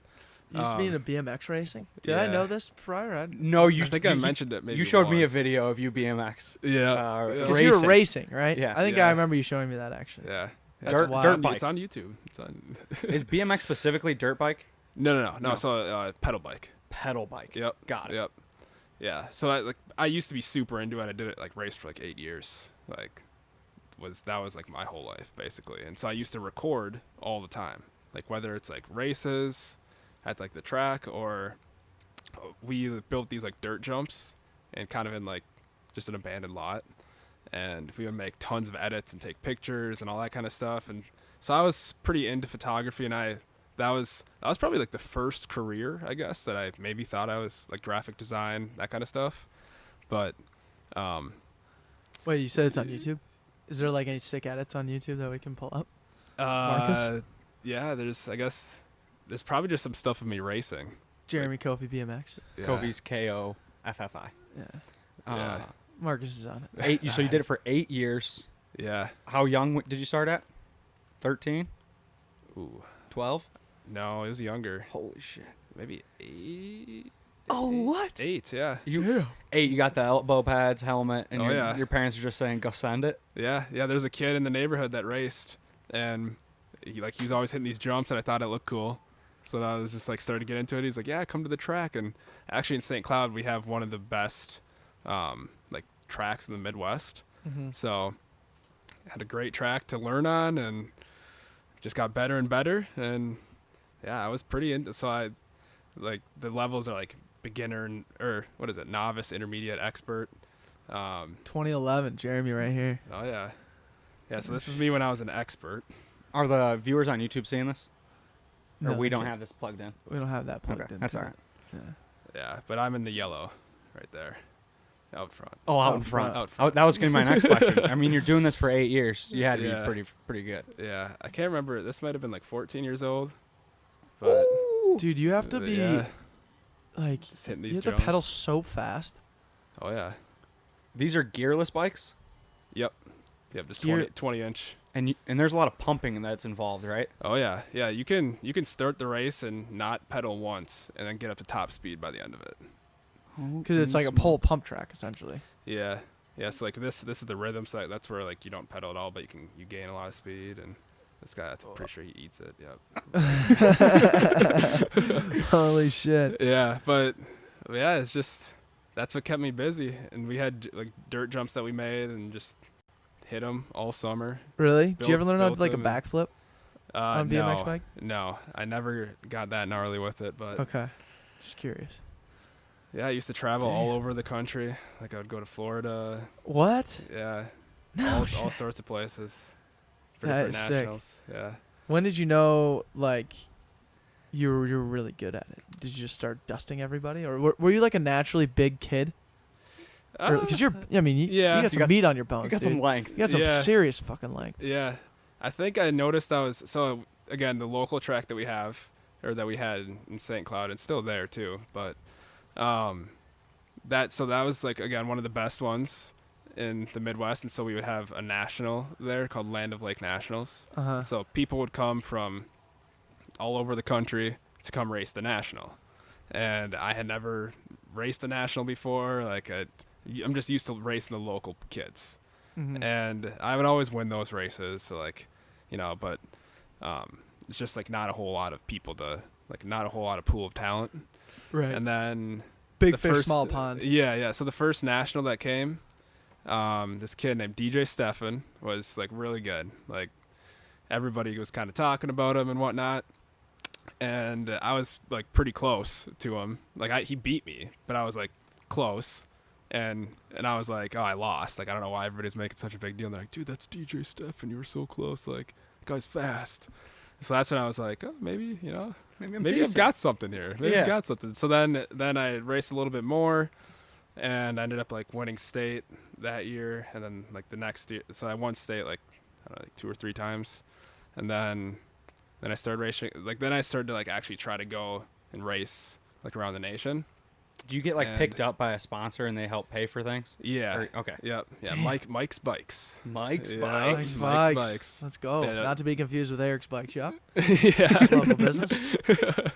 You used to be into BMX racing. Did I yeah. know this prior? No, I think I mentioned it maybe You showed me a once. video of you BMX. Yeah. Because you were racing, right? Yeah. I think Yeah. I remember you showing me that actually. Yeah. That's Dirt wild. bike. It's on YouTube. It's on. Is BMX specifically dirt bike? No. No. So pedal bike. Pedal bike. Yep. Got it. Yep. Yeah. So I used to be super into it. I did it like raced for like 8 years. That was like my whole life basically. And so I used to record all the time. Like whether it's like races at like the track or we built these like dirt jumps and kind of in like just an abandoned lot. And we would make tons of edits and take pictures and all that kind of stuff. And so I was pretty into photography, and that was probably like the first career, I guess, that I maybe thought I was like graphic design, that kind of stuff. But Wait, you said it's on YouTube? Is there like any sick edits on YouTube that we can pull up? Marcus? Yeah, there's probably just some stuff of me racing. Jeremy Koffi BMX. Yeah. Kofi's KOFFI. Yeah. Yeah. Marcus is on it. So you did it for 8 years. Yeah. How young did you start at? 13? Ooh. 12? No, it was younger. Holy shit. Maybe 8. Oh, what? 8, yeah. You 8, you got the elbow pads, helmet, and Oh, yeah. your parents are just saying, go send it? Yeah. There's a kid in the neighborhood that raced, and he was always hitting these jumps, and I thought it looked cool. So then I was just like starting to get into it. He's like, yeah, come to the track. And actually in St. Cloud, we have one of the best like tracks in the Midwest. Mm-hmm. So I had a great track to learn on and just got better and better. And yeah, I was pretty into, so I like the levels are like beginner or what is it? Novice, intermediate, expert. 2011, Jeremy right here. Oh yeah. Yeah. So this is me when I was an expert. Are the viewers on YouTube seeing this? Or No, we don't okay. have this plugged in? We don't have that plugged Okay, in. that's to all it. right. Yeah. Yeah. But I'm in the yellow right there. Out front. Oh, out Out in front. front. Oh, that was going to be my next question. I mean, you're doing this for 8 years. You had to Yeah. be pretty good. Yeah, I can't remember. This might have been like 14 years old. But Dude, you have to be yeah, like just hitting you these have to jumps. pedal so fast. Oh yeah. These are gearless bikes, Yep, just Gear- 20 inch. and there's a lot of pumping that's involved, right? Oh yeah. You can start the race and not pedal once, and then get up to top speed by the end of it. Because it's like a pole pump track essentially. Yeah. So like this is the rhythm side. That's where like you don't pedal at all, but you gain a lot of speed. And this guy, I'm pretty sure he eats it. Yep. Holy shit. Yeah, but yeah, it's just that's what kept me busy. And we had like dirt jumps that we made and just hit them all summer. Really? Did you ever learn how to built do like a them and- backflip on a BMX no, bike? No, I never got that gnarly with it, but Okay. Just curious. yeah, I used to travel all Damn. over the country. Like I would go to Florida. What? Yeah, No. all sorts of places for That different is sick. nationals. Yeah. When did you know like you were really good at it? Did you just start dusting everybody, or were you like a naturally big kid? Because you yeah, got you some got meat on your bones. You got dude. some length. You got some Yeah. serious fucking length. Yeah, I think I noticed I was so again the local track that we have or that we had in St. Cloud, it's still there too, but that was like again one of the best ones in the Midwest, and so we would have a national there called Land of Lake Nationals. Uh-huh. So people would come from all over the country to come race the national, and I had never raced a national before. Like I'm just used to racing the local kids. Mhm. And I would always win those races. So like, but it's just like not a whole lot of people not a whole lot of pool of talent. Right. And then Big the fish, first, small pond. Yeah. So the first national that came, this kid named DJ Stefan was like really good. Like everybody was kind of talking about him and whatnot. And I was like pretty close to him. Like he beat me, but I was like close. And I was like, oh, I lost. Like, I don't know why everybody's making such a big deal. And they're like, dude, that's DJ Stefan. You were so close. Like, that guy's fast. So that's when I was like, oh, maybe, maybe I've got something here. Maybe I've got something. So then I raced a little bit more and I ended up like winning state that year. And then like the next year, so I won state like, I don't know, like 2 or 3 times. And then I started racing. Like, then I started to like actually try to go and race like around the nation. Do you get like And- picked up by a sponsor and they help pay for things? Yeah. Okay. Yep. Yeah. Damn. Mike's Bikes. Mike's Yeah. Bikes. Mike's Bikes. Bikes. Let's go. Yeah, Not to be confused with Eric's Bike Shop. Yeah. Local business.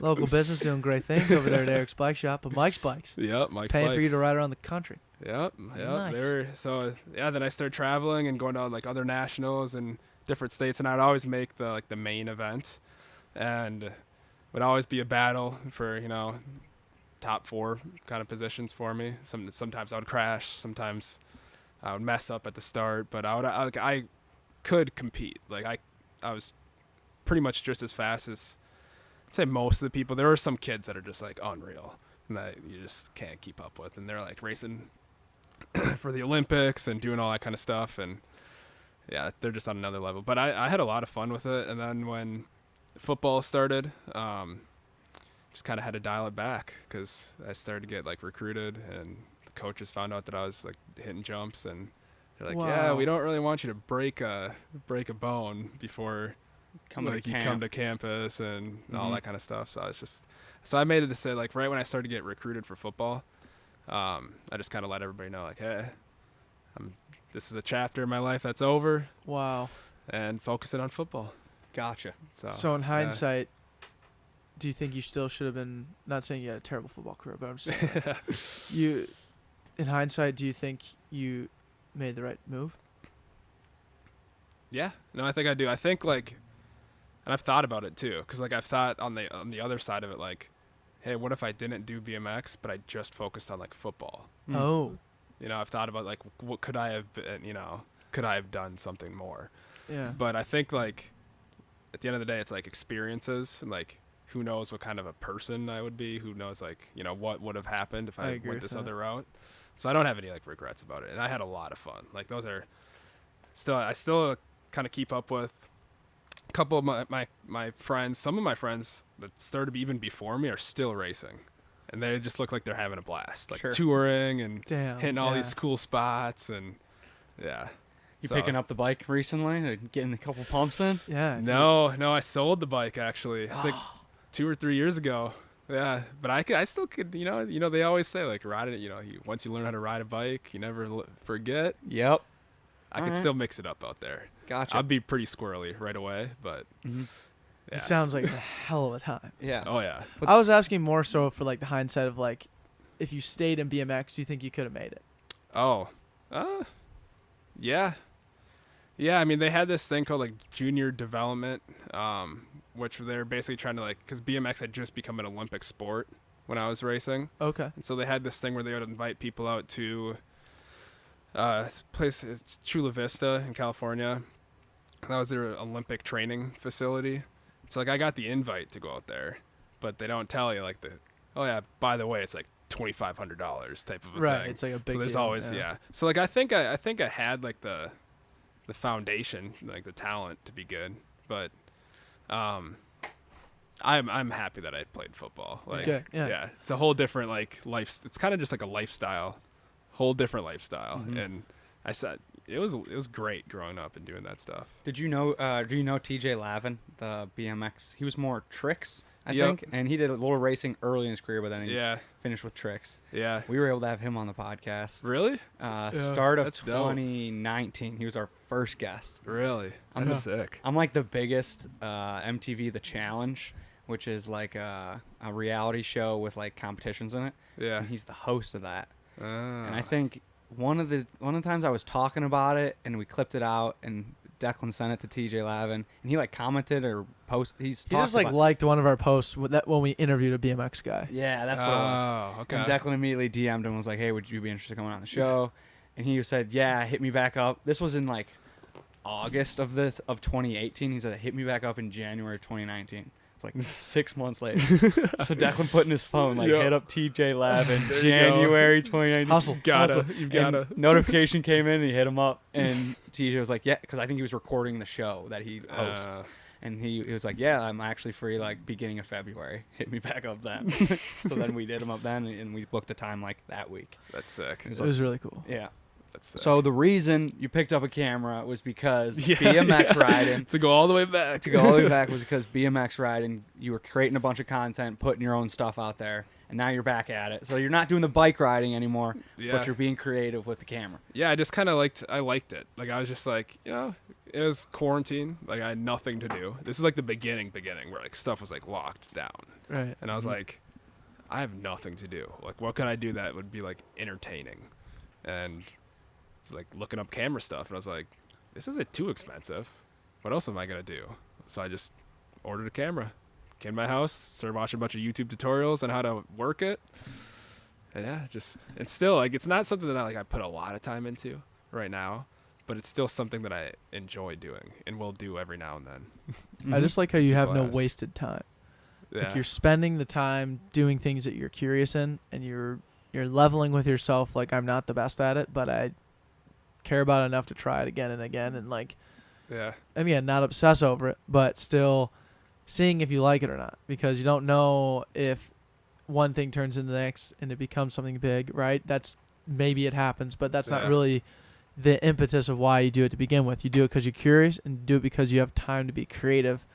Local business doing great things over there at Eric's Bike Shop. But Mike's Bikes. Yep. Mike's Paying Bikes. for you to ride around the country. Yep. Yep. Nice. Then I started traveling and going to like other nationals and different states, and I'd always make the main event, and would always be a battle for top 4 kind of positions for me. Sometimes I would crash, sometimes I would mess up at the start, but I could compete. Like I was pretty much just as fast as I'd say most of the people. There are some kids that are just like unreal and that you just can't keep up with, and they're like racing for the Olympics and doing all that kind of stuff, and yeah, they're just on another level. But I had a lot of fun with it, and then when football started, just kind of had to dial it back because I started to get like recruited, and the coaches found out that I was like hitting jumps, and they're like, "Yeah, Wow. we don't really want you to break a bone before Come like to you camp. come to campus and all Mhm. that kind of stuff." So I made it to say, like, right when I started to get recruited for football, I just kind of let everybody know, like, hey, this is a chapter in my life that's over, Wow. and focusing on football. Gotcha. So in hindsight, do you think you still should have been, not saying you had a terrible football career, but I'm just saying, in hindsight, do you think you made the right move? Yeah, no, I think I do. I think like, and I've thought about it too, because like I've thought on the other side of it, like, hey, what if I didn't do BMX, but I just focused on like football? Mm. Oh, I've thought about like, what could I have been, could I have done something more? yeah. But I think like, at the end of the day, it's like experiences, and like, who knows what kind of a person I would be? Who knows like, what would have happened if I I agree went with this that. other route? So I don't have any like regrets about it, and I had a lot of fun. Like those are I still kind of keep up with a couple of my friends. Some of my friends that started even before me are still racing, and they just look like they're having a blast, like Sure. touring and Damn. hitting all yeah. these cool spots, and yeah. You So- picking up the bike recently? Getting a couple pumps in? Yeah. dude. No, I sold the bike actually. I think 2 or 3 years ago. Yeah, but I still could, they always say like ride it, once you learn how to ride a bike, you never forget. Yep. I could Alright. still mix it up out there. Gotcha. I'd be pretty squirrely right away, but Mhm. yeah. It sounds like a hell of a time. Yeah. Oh yeah. But- I was asking more so for like the hindsight of like, if you stayed in BMX, do you think you could have made it? Oh. Yeah. Yeah, I mean they had this thing called like junior development, which they're basically trying to like, because BMX had just become an Olympic sport when I was racing. Okay. And so they had this thing where they would invite people out to this place, it's Chula Vista in California. That was their Olympic training facility. So like I got the invite to go out there, but they don't tell you like oh yeah, by the way, it's like $2,500 type of a Right. thing. It's like a big So there's deal, always So like I think I had like the foundation, like the talent to be good, but I'm happy that I played football. Like Okay, yeah. it's a whole different like life. It's kind of just like a lifestyle, whole different lifestyle. Mhm. And I said it was great growing up and doing that stuff. Did you know? Do you know TJ Lavin, the BMX? He was more tricks, I Yep. think, and he did a little racing early in his career, but then he Yeah, finished with tricks. yeah. We were able to have him on the podcast. Really, Start of that's dope. 2019, he was our first guest. really. I'm That's the- sick. I'm like the biggest MTV The Challenge, which is like a reality show with like competitions in it. Yeah. And he's the host of that. And I Ah. think one of the times I was talking about it and we clipped it out and Declan sent it to TJ Lavin and he like commented or posted. He just like liked one of our posts when we interviewed a BMX guy. Yeah, that's what it was. Oh, okay. And Declan immediately DM'd him and was like, "Hey, would you be interested in coming on the show?" And he said, "Yeah, hit me back up." This was in like August of 2018. He said, "Hit me back up in January of 2019." It's like 6 months later. So Declan put in his phone like, Yep. "Hit up TJ Lavin, There you go. January 2019." Hustle. You've And gotta. notification came in and he hit him up and TJ was like, "Yeah," because I think he was recording the show that he hosts. And he was like, "Yeah, I'm actually free like beginning of February. Hit me back up then." So then we did him up then and we booked a time like that week. That's sick. It was It was really cool. Yeah. That's sick. So the reason you picked up a camera was because Yeah, BMX yeah. riding. to go all the way back. To go all the way back was because BMX riding, you were creating a bunch of content, putting your own stuff out there, and now you're back at it. So you're not doing the bike riding anymore, Yeah. but you're being creative with the camera. Yeah, I just kind of liked it. Like, I was just like, it was quarantine. Like, I had nothing to do. This is like the beginning where like stuff was like locked down. Right. And I was like, I have nothing to do. Like, what can I do that would be like entertaining? And I was like looking up camera stuff, and I was like, this isn't too expensive. What else am I gonna do? So I just ordered a camera. Came to my house, started watching a bunch of YouTube tutorials on how to work it. And yeah, it's still like, it's not something that I put a lot of time into right now, but it's still something that I enjoy doing and will do every now and then. I just like how you have People no ask. wasted time. Yeah. Like you're spending the time doing things that you're curious in, and you're leveling with yourself. Like, I'm not the best at it, but I care about it enough to try it again and again, and like, Yeah. and again, not obsess over it, but still seeing if you like it or not, because you don't know if one thing turns into the next and it becomes something big, right? That's maybe it happens, but that's not Yeah. really the impetus of why you do it to begin with. You do it because you're curious, and do it because you have time to be creative,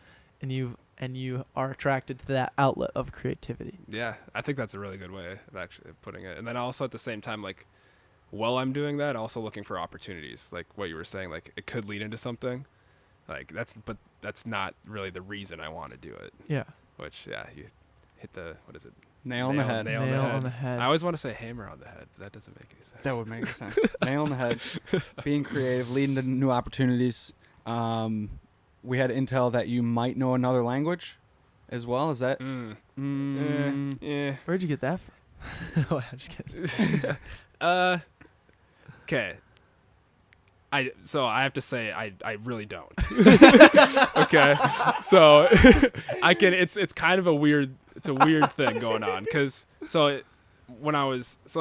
and you are attracted to that outlet of creativity. Yeah, I think that's a really good way of actually putting it. And then also at the same time, like, while I'm doing that, also looking for opportunities, like what you were saying, like it could lead into something. Like that's not really the reason I want to do it. Yeah. Which, yeah, you hit the, what is it? Nail on the head. Nail on the head. I always want to say hammer on the head. But that doesn't make any sense. That would make sense. Nail on the head. Being creative, leading to new opportunities. We had intel that you might know another language as well. Is that? Yeah. Where'd you get that from? Oh, I'm just kidding. Okay. So I have to say I really don't. Okay. So I can, it's kind of a weird thing going on, cuz like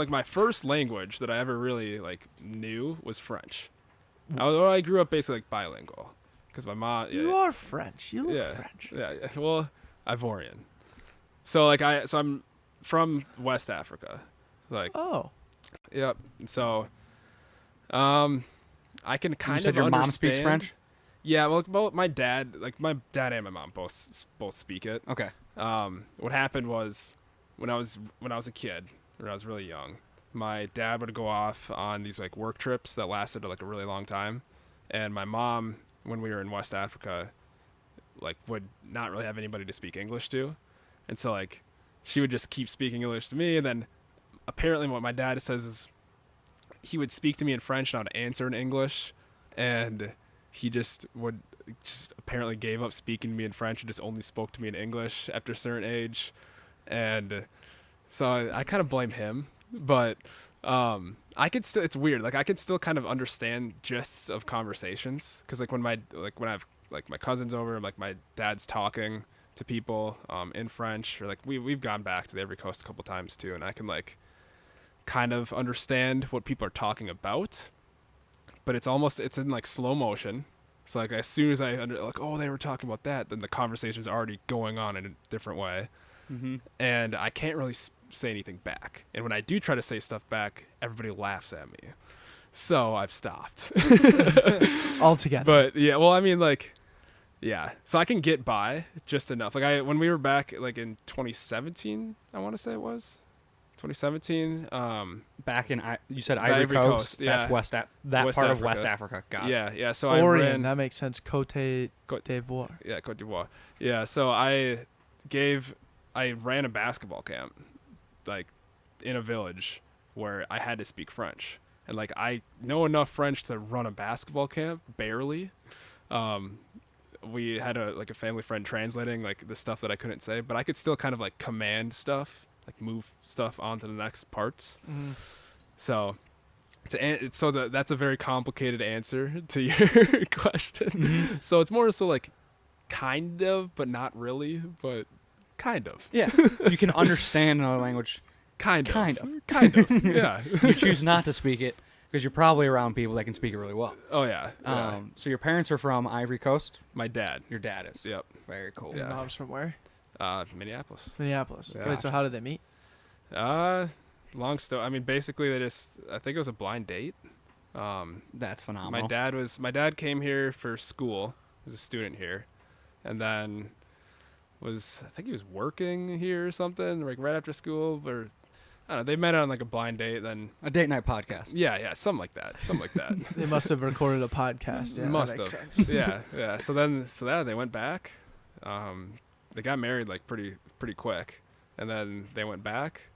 my first language that I ever really like knew was French. I grew up basically like bilingual, cuz my mom, You are French. You look yeah, French. Yeah, well, Ivorian. So like I'm from West Africa. Like, Oh. yep. So I can kind You said of your understand. mom speaks French? Yeah, well, my dad and my mom both speak it. Okay. What happened was when I was a kid, when I was really young, my dad would go off on these like work trips that lasted like a really long time, and my mom, when we were in West Africa, like would not really have anybody to speak English to, and so like she would just keep speaking English to me, and then apparently what my dad says is he would speak to me in French and I would answer in English, and he just apparently gave up speaking to me in French and just only spoke to me in English after a certain age. And so I kind of blame him, but I could still, it's weird, like I could still kind of understand gists of conversations, because like when I have like my cousins over and like my dad's talking to people in French, or like we've gone back to the Ivory Coast a couple times too, and I can like kind of understand what people are talking about, but it's in like slow motion. So like as soon as I they were talking about that, then the conversation's already going on in a different way. Mm-hmm. And I can't really say anything back. And when I do try to say stuff back, everybody laughs at me. So I've stopped. Altogether. But yeah, well, I mean, like, yeah. So I can get by just enough. Like when we were back, like in 2017, I want to say it was 2017. Back in, you said The Ivory Ivory Coast. Coast, yeah. That's West West part of Africa. West Africa. Got it. Yeah. So Orient, I that makes sense. Côte d'Ivoire. Yeah, Côte d'Ivoire. Yeah, so I ran a basketball camp, like, in a village where I had to speak French. And, like, I know enough French to run a basketball camp, barely. We had a family friend translating, like, the stuff that I couldn't say, but I could still kind of, like, command stuff, like, move stuff onto the next parts. Mm-hmm. So... that's a very complicated answer to your question. Mm-hmm. So it's more so like kind of, but not really, but kind of. Yeah. You can understand another language. Kind of. Kind of. Yeah. You choose not to speak it because you're probably around people that can speak it really well. Oh yeah. So your parents are from Ivory Coast? My dad. Your dad is. Yep. Very cool. Yeah. Your mom's from where? Minneapolis. Minneapolis. Yeah. Wait, so how did they meet? Long story. I mean, basically I think it was a blind date. That's phenomenal. My dad came here for school. He was a student here. And then I think he was working here or something, like right after school, or I don't know. They met on like a blind date, then A date night podcast. yeah, something like that. They must have recorded a podcast. Yeah, Must that makes have. sense. Yeah. So they went back. They got married like pretty quick, and then they went back.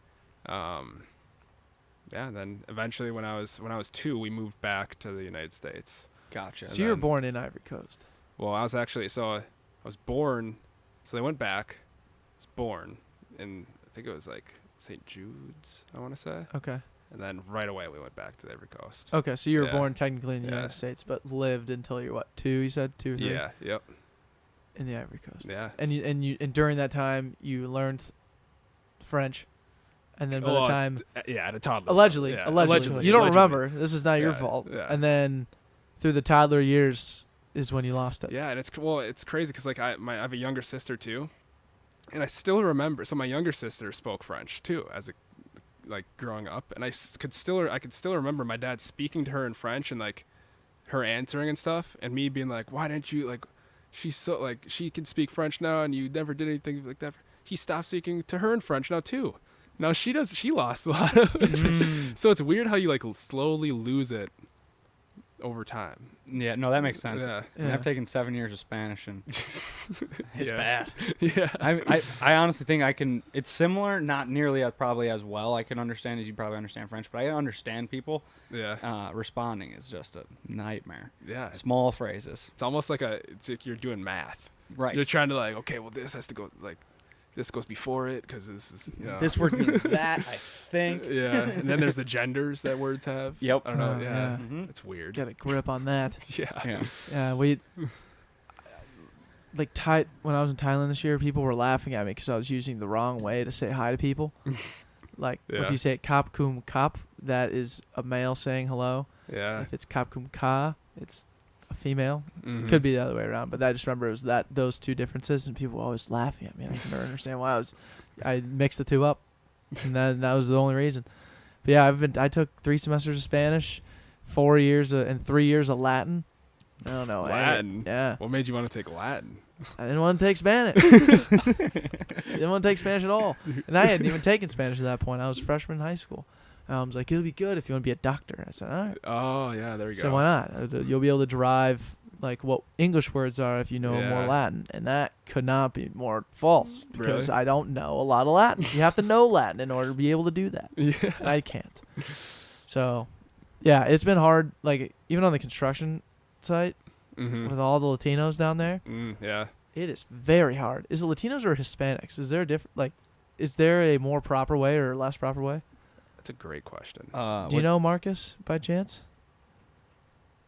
Yeah. Then eventually, when I was 2, we moved back to the United States. Gotcha. So you were born in Ivory Coast. Well, I was born. So they went back. I was born in, I think it was like St. Jude's, I want to say. Okay. And then right away we went back to the Ivory Coast. Okay, so you were Yeah. born technically in the Yeah. United States, but lived until you're what, 2? You said 2, 3. Yeah. Yep. In the Ivory Coast. Yeah. And during that time you learned French, and then by the time at a toddler. allegedly, Yeah, you don't allegedly. remember. This is not your Yeah, fault. yeah. And then through the toddler years is when you lost it. Yeah, and it's crazy because like I have a younger sister too, and I still remember. So my younger sister spoke French too as a like growing up, and I could still remember my dad speaking to her in French and like her answering and stuff, and me being like, why didn't you like? She's so like she can speak French now, and you never did anything like that. He stopped speaking to her in French now too. Now she lost a lot of it. So it's weird how you like slowly lose it over time. Yeah, no, that makes sense. Yeah. And I've taken 7 years of Spanish, and it's Yeah. bad. Yeah. I honestly think I can. It's similar, not nearly as probably as well. I can understand as you probably understand French, but I understand people. Yeah. Responding is just a nightmare. Yeah. Small phrases. It's almost like you're doing math. Right. You're trying to like, okay, well this has to go like, this goes before it because this is This word means that, I think. Yeah, and then there's the genders that words have. Yep. I don't know. Oh, Yeah, yeah. Mhm. it's weird. Get a grip on that. Yeah. Yeah. Yeah, when I was in Thailand this year, people were laughing at me because I was using the wrong way to say hi to people. Like Yeah. if you say kap kum kap, that is a male saying hello. Yeah. If it's kap kum ka, it's a female. Mhm. Could be the other way around, but I just remember it was those two differences, and people were always laughing at me. And I can never understand why. I mixed the two up, and that was the only reason. But yeah, I took 3 semesters of Spanish, 4 years and 3 years of Latin. I don't know. Latin? Yeah. What made you want to take Latin? I didn't want to take Spanish. Didn't want to take Spanish at all. And I hadn't even taken Spanish at that point. I was a freshman in high school. I was like, it'll be good if you want to be a doctor. I said, all right. Oh yeah, there you So go. why not? You'll be able to derive like what English words are if you know more Yeah. Latin. And that could not be more false because Really? I don't know a lot of Latin. You have to know Latin in order to be able to do that. Yeah. And I can't. So, yeah, it's been hard. Like even on the construction site Mhm. with all the Latinos down there. Yeah. It is very hard. Is it Latinos or Hispanics? Is there a is there a more proper way or less proper way? That's a great question. Do you know Marcus by chance?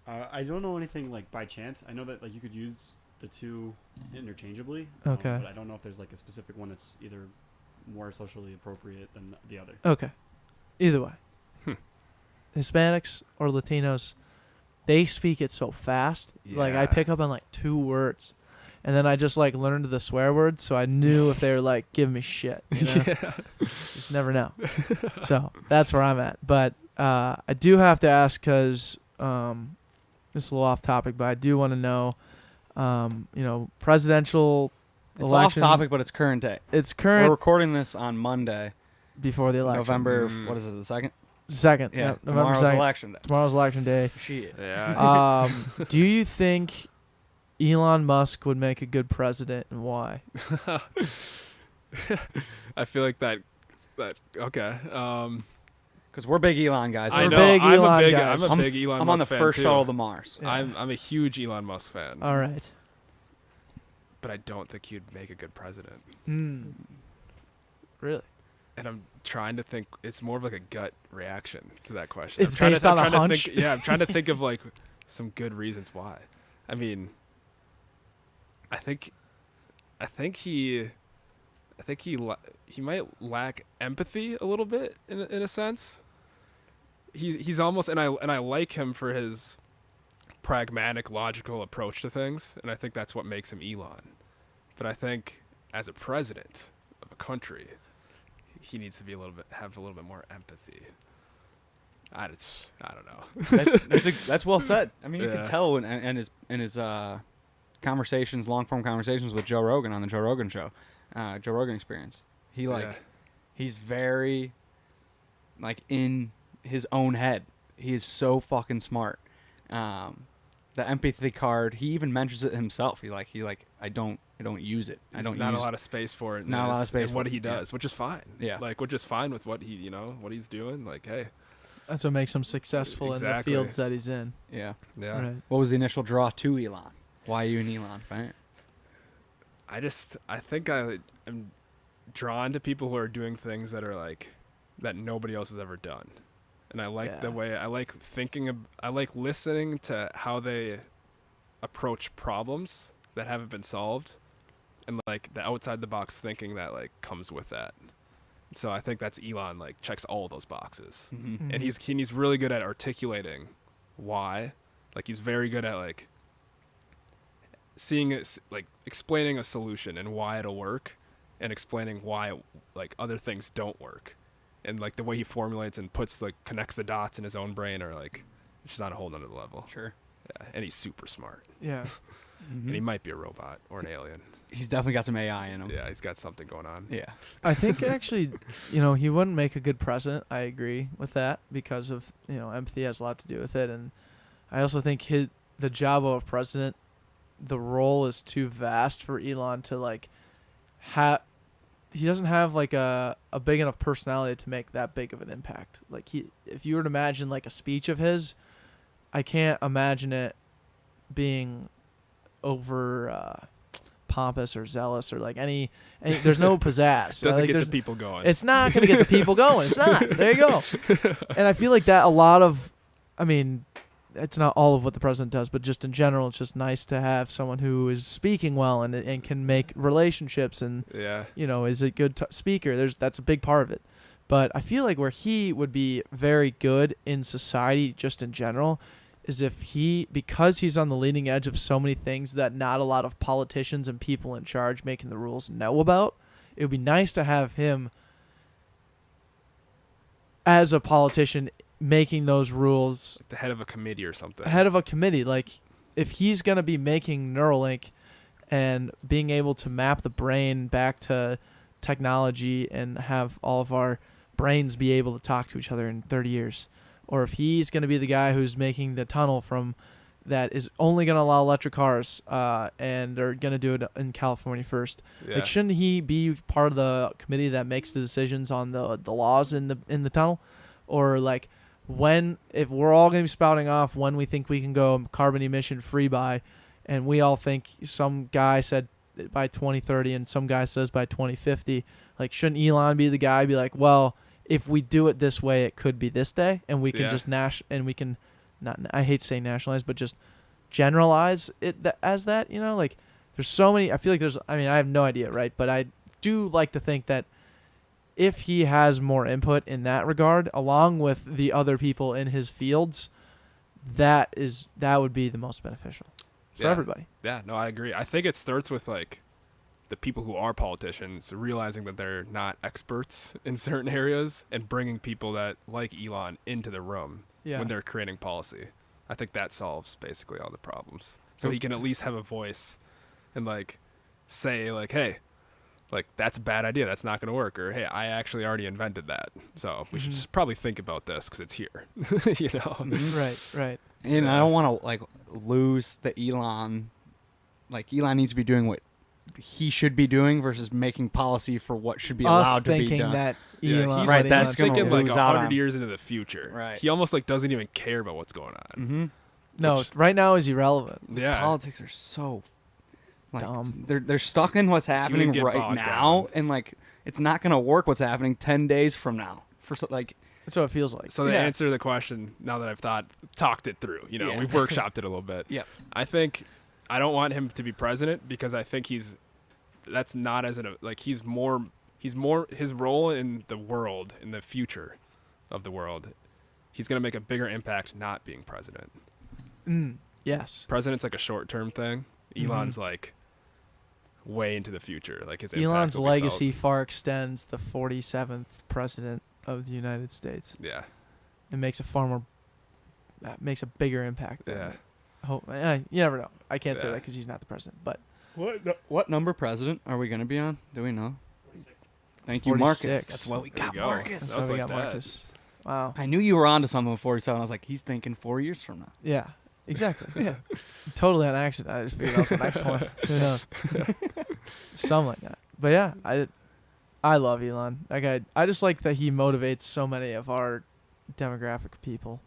I don't know anything like by chance. I know that like you could use the two interchangeably. Okay. But I don't know if there's like a specific one that's either more socially appropriate than the other. Okay. Either way. Hispanics or Latinos, they speak it so fast. Like I Yeah. pick up on like 2 words. And then I just like learned the swear words, so I knew if they were like giving me shit. You know? Yeah. Just never know. So that's where I'm at. But I do have to ask because this is a little off topic, but I do want to know, presidential It's election. off topic, but it's current day. It's We're current recording this on Monday, before the election. November. Mm. What is it? The 2nd? 2nd. Yeah. Yep, November Tomorrow's 2nd. election day. Tomorrow's election day. Shit. Yeah. Do you think Elon Musk would make a good president, and why? I feel like that. Okay. Because we're big Elon guys. I We're know. big I'm Elon a big. guys. I'm a big Elon. I'm on the Musk fan first too. shuttle to Mars. Yeah. I'm a huge Elon Musk fan. All right. But I don't think he'd make a good president. Really? And I'm trying to think. It's more of like a gut reaction to that question. It's based on a I'm trying to hunch? think, yeah, I'm trying to think of like some good reasons why. I mean, I think he might lack empathy a little bit in a sense. He's almost and I like him for his pragmatic, logical approach to things, and I think that's what makes him Elon. But I think as a president of a country, he needs to have a little bit more empathy. I don't know. That's well said. I mean, you Yeah. can tell in his conversations, long form conversations with Joe Rogan on the Joe Rogan show, Joe Rogan Experience. He's very like in his own head. He is so fucking smart. The empathy card, he even mentions it himself. He I don't use it. There's not a lot of space for it. Not a lot of space for what for it, he does, which is fine. Yeah. Like, which is fine with what what he's doing. Like, hey. That's what makes him successful in the fields that he's in. Yeah. Yeah. Right. What was the initial draw to Elon? Why are you an Elon fan? I think I am drawn to people who are doing things that are like that nobody else has ever done. And I like the way I like I like listening to how they approach problems that haven't been solved, and like the outside the box thinking that like comes with that. So I think that's Elon, like checks all of those boxes. Mm-hmm. And he's really good at articulating why. Like he's very good at like seeing it, like explaining a solution and why it'll work, and explaining why like other things don't work. And like the way he formulates and connects the dots in his own brain are like, it's just on a whole nother level. Sure. Yeah, and he's super smart. Yeah. And he might be a robot or an alien. He's definitely got some AI in him. Yeah, he's got something going on. Yeah. I think actually, he wouldn't make a good president. I agree with that because of, empathy has a lot to do with it. And I also think the job of a president, the role is too vast for Elon to like he doesn't have like a big enough personality to make that big of an impact. Like if you were to imagine like a speech of his, I can't imagine it being over pompous or zealous or like any there's no pizzazz. Doesn't like, get the people going. It's not going to get the people going. It's not. There you go. And I feel like that a lot of, it's not all of what the president does, but just in general, it's just nice to have someone who is speaking well and can make relationships and, is a good speaker. That's a big part of it. But I feel like where he would be very good in society just in general is because he's on the leading edge of so many things that not a lot of politicians and people in charge making the rules know about. It would be nice to have him as a politician making those rules. Like the head of a committee or something. Head of a committee. Like, if he's going to be making Neuralink and being able to map the brain back to technology and have all of our brains be able to talk to each other in 30 years, or if he's going to be the guy who's making the tunnel that is only going to allow electric cars and are going to do it in California first. Yeah. Like, shouldn't he be part of the committee that makes the decisions on the laws in the tunnel? Or like, if we're all going to be spouting off when we think we can go carbon emission free by, and we all think some guy said by 2030 and some guy says by 2050, like, shouldn't Elon be the guy be like, well, if we do it this way, it could be this day, and we can just I hate saying nationalize, but just generalize it as that, like, there's so many, I feel like I have no idea, right? But I do like to think that if he has more input in that regard, along with the other people in his fields, that would be the most beneficial for everybody. Yeah, no, I agree. I think it starts with like the people who are politicians realizing that they're not experts in certain areas and bringing people that like Elon into the room when they're creating policy. I think that solves basically all the problems. So he can at least have a voice and like say like, hey, like, that's a bad idea. That's not going to work. Or, hey, I actually already invented that. So we should just probably think about this because it's here. Right. And I don't want to, like, lose the Elon. Like, Elon needs to be doing what he should be doing versus making policy for what should be allowed to be done. That Elon, he's that's thinking like lose out 100 on. years into the future. Right. He almost like doesn't even care about what's going on. Mm-hmm. No, right now is irrelevant. Yeah. Politics are so dumb. They're stuck in what's happening right now, down. and like it's not gonna work. What's happening 10 days from now? That's what it feels like. So to answer the question, now that I've talked it through, we've workshopped it a little bit. Yeah. I think I don't want him to be president because I think that's not as he's more his role in the world, in the future of the world. He's gonna make a bigger impact not being president. Yes. President's like a short-term thing. Elon's like way into the future. Like his Elon's impact will be legacy felt. far extends the 47th president of the United States. Yeah. It makes makes a bigger impact. Yeah. You never know. I can't say Yeah. that because he's not the president. But What number president are we going to be on? Do we know? Thank you, 46. Marcus. That's what we There you got, go. Marcus. that's That was why we like got that. Marcus. Wow. I knew you were onto something with 47. I was like, he's thinking 4 years from now. Yeah. Exactly. Yeah. Totally on accident. I just figured that was the next one. Who knows? Something like that. But yeah, I love Elon. Like I just like that he motivates so many of our demographic people,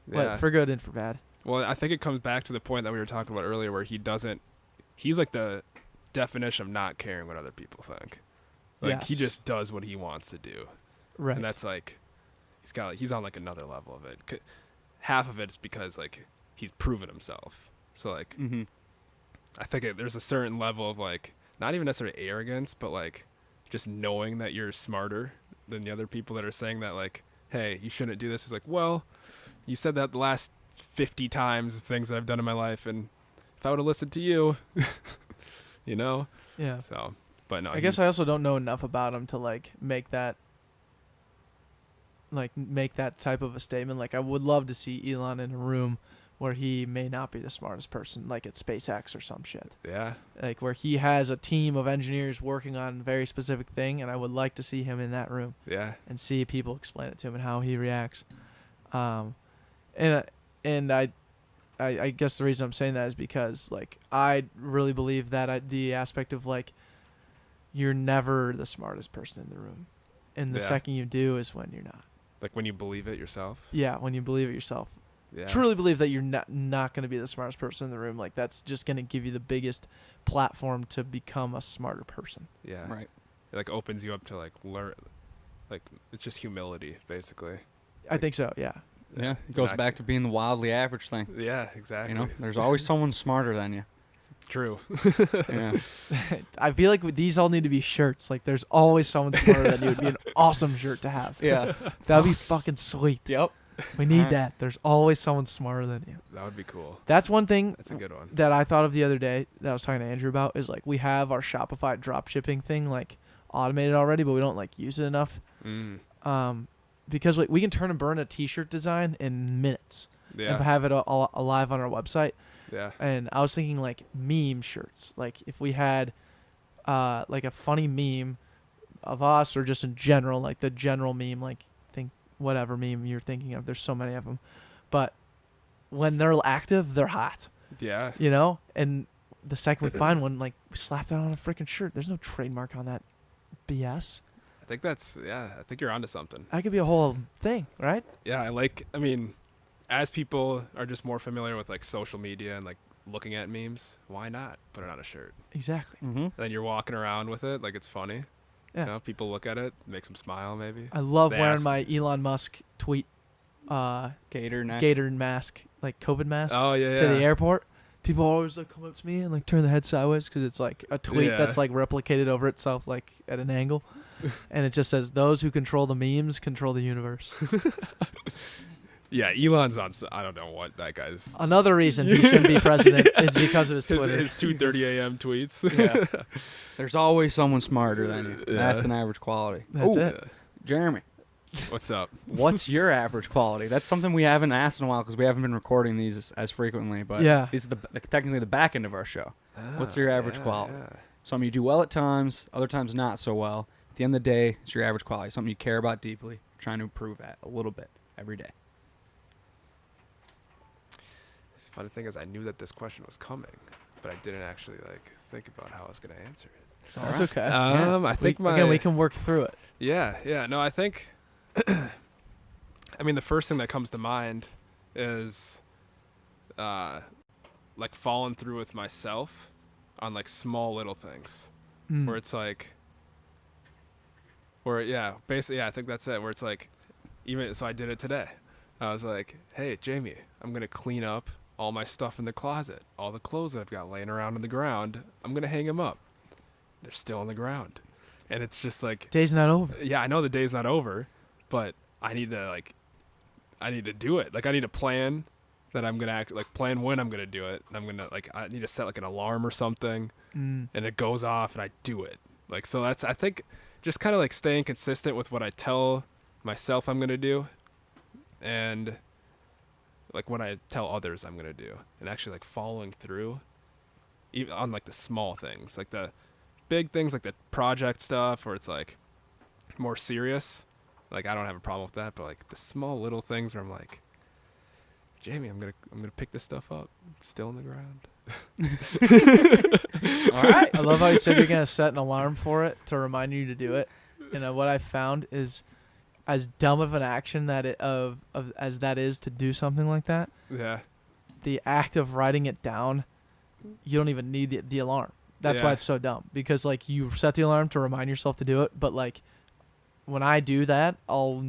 Yeah. but for good and for bad. Well, I think it comes back to the point that we were talking about earlier, where he's like the definition of not caring what other people think. Like he Yes. just does what he wants to do, Right. and that's like he's on like another level of it. Half of it's because like he's proven himself. So like Mm-hmm. I think there's a certain level of like not even necessarily arrogance, but like just knowing that you're smarter than the other people that are saying that like, hey, you shouldn't do this. It's like, well, you said that the last 50 times of things that I've done in my life, and if I would have listened to you, you know. Yeah. So, but no, I guess I also don't know enough about him to like make that type of a statement. Like I would love to see Elon in a room where he may not be the smartest person, like at SpaceX or some shit. Yeah. Like where he has a team of engineers working on a very specific thing, and I would like to see him in that room Yeah. and see people explain it to him and how he reacts. And I guess the reason I'm saying that is because like I really believe that the aspect of like you're never the smartest person in the room, and the Yeah. second you do is when you're not. Like when you believe it yourself. Yeah, when you believe it yourself. Yeah. Truly believe that you're not going to be the smartest person in the room. Like that's just going to give you the biggest platform to become a smarter person. Yeah. Right. It like opens you up to like learn, like it's just humility basically. I think so. Yeah. Yeah. It goes Not- back to being the wildly average thing. Yeah, exactly. You know, there's always someone smarter than you. True. Yeah. I feel like these all need to be shirts. Like there's always someone smarter than you. It'd be an awesome shirt to have. Yeah. That'd be fucking sweet. Yep. We need Alright. that. There's always someone smarter than you. That would be cool. That's one thing That's a good one. that I thought of the other day that I was talking to Andrew about is like we have our Shopify drop shipping thing like automated already, but we don't like use it enough. Because like we can turn and burn a t-shirt design in minutes and Yeah. have it all alive on our website. Yeah. And I was thinking like meme shirts. Like if we had like a funny meme of us or just in general, like the general meme, like think whatever meme you're thinking of. There's so many of them. But when they're active, they're hot, Yeah. you know? And the second we find one, like we slap that on a freaking shirt. There's no trademark on that BS. I think you're onto something. That could be a whole thing, right? Yeah, I mean, as people are just more familiar with like social media and like looking at memes, why not put it on a shirt? Exactly. Mm-hmm. And then you're walking around with it like it's funny. Yeah. You know, people look at it, makes them smile maybe. I love They wearing ask- my Elon Musk tweet Gator neck. gator mask, like COVID mask. Oh yeah, to the yeah. airport. People always like come up to me and like turn their head sideways because it's like a tweet Yeah. that's like replicated over itself like at an angle, and it just says those who control the memes control the universe. Yeah, Elon's on. I don't know what that guy's. Another reason he shouldn't be president is because of his Twitter. His 2:30 a.m. tweets. Yeah. There's always someone smarter than you. Yeah. That's an average quality. That's Ooh, it. Jeremy, What's up? what's your average quality? That's something we haven't asked in a while because we haven't been recording these as frequently. But Yeah. this is technically the back end of our show. What's your average Yeah, quality? yeah. Some you do well at times, other times not so well. At the end of the day, it's your average quality. Something you care about deeply, trying to improve at a little bit every day. The funny thing is, I knew that this question was coming, but I didn't actually like think about how I was gonna answer it. It's all That's right. okay. I think we can work through it. Yeah. No, I think. I mean, the first thing that comes to mind is, like falling through with myself on like small little things, where it's like, basically, I think that's it. Where it's like, so I did it today. I was like, hey, Jamie, I'm gonna clean up all my stuff in the closet, all the clothes that I've got laying around on the ground. I'm gonna hang them up. They're still on the ground, and it's just like, Day's not over. yeah, I know the day's not over, but I need to do it. Like I need to plan that I'm gonna plan when I'm gonna do it. And I'm gonna I need to set like an alarm or something, and it goes off and I do it. Like so that's I think just kind of like staying consistent with what I tell myself I'm gonna do, and like when I tell others I'm gonna do, and actually like following through, even on like the small things, like the big things, like the project stuff, where it's like more serious. Like I don't have a problem with that, but like the small little things where I'm like, Jamie, I'm gonna pick this stuff up. It's still in the ground. All right. I love how you said you're gonna set an alarm for it to remind you to do it. And what I found is, as dumb of an action as that is to do something like that, Yeah. the act of writing it down, you don't even need the alarm. That's why Yeah. it's so dumb. Because like you set the alarm to remind yourself to do it, but like when I do that, I'll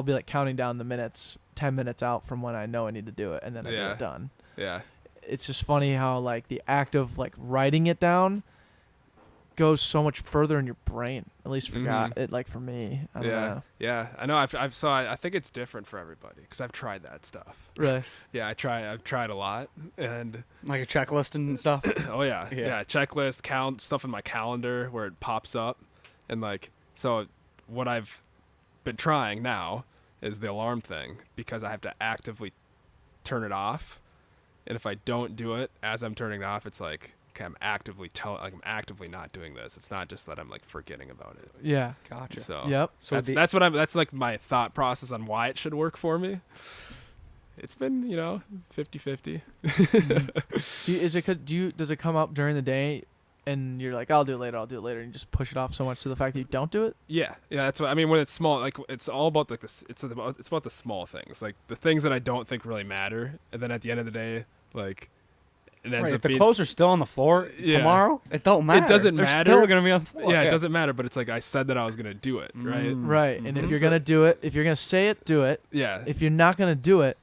be like counting down the minutes, 10 minutes out from when I know I need to do it, and then I get it done. Yeah. It's just funny how like the act of like writing it down goes so much further in your brain. At least it like for me. I don't know. Yeah. I know. I think it's different for everybody because I've tried that stuff. Really? Yeah, I've tried a lot, and Like a checklist and stuff. oh yeah, checklist, count stuff in my calendar where it pops up, and like so, what I've been trying now is the alarm thing because I have to actively turn it off, and if I don't do it as I'm turning it off, it's like okay, I'm actively not doing this. It's not just that I'm like forgetting about it. Yeah. Gotcha. So Yep. So that's like my thought process on why it should work for me. It's been 50-50. Does it come up during the day, and you're like, I'll do it later, and you just push it off so much to the fact that you don't do it? Yeah, that's what I mean. When it's small, like it's all about like this. It's about the small things, like the things that I don't think really matter, and then at the end of the day, like it ends Right, up if the being clothes are still on the floor Yeah. tomorrow, it don't matter. It doesn't They're matter. still gonna be on the floor. Yeah, it doesn't matter. But it's like I said that I was gonna do it, right? Right. And if Mhm. you're gonna do it, if you're gonna say it, do it. Yeah. If you're not gonna do it,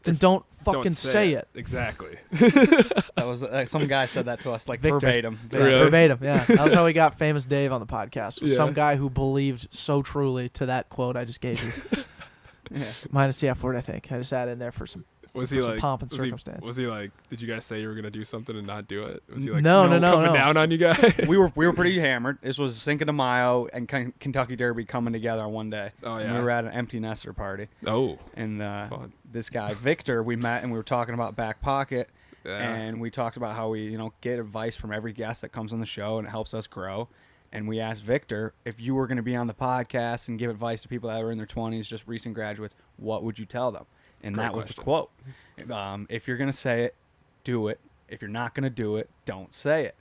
then don't fucking Don't say it. Exactly. That was some guy said that to us, like Victor. verbatim. Yeah, Really? verbatim. Yeah, that was how we got Famous Dave on the podcast. Was Yeah. some guy who believed so truly to that quote I just gave you, Yeah. minus the F word. I think I just added in there for some. Was For he some like pomp and was he- circumstance. Was he like? Did you guys say you were gonna do something and not do it? Was he like No, no, coming no. down on you guys? we were pretty hammered. This was Cinco de Mayo and Kentucky Derby coming together on one day. Oh And yeah. we were at an empty nester party, Oh, and fun. this guy Victor, we met and we were talking about Backpocket, Yeah. and we talked about how we get advice from every guest that comes on the show, and it helps us grow. And we asked Victor, if you were going to be on the podcast and give advice to people that were in their 20s, just recent graduates, what would you tell them? And Great that was the question. quote. If you're going to say it, do it. If you're not going to do it, don't say it.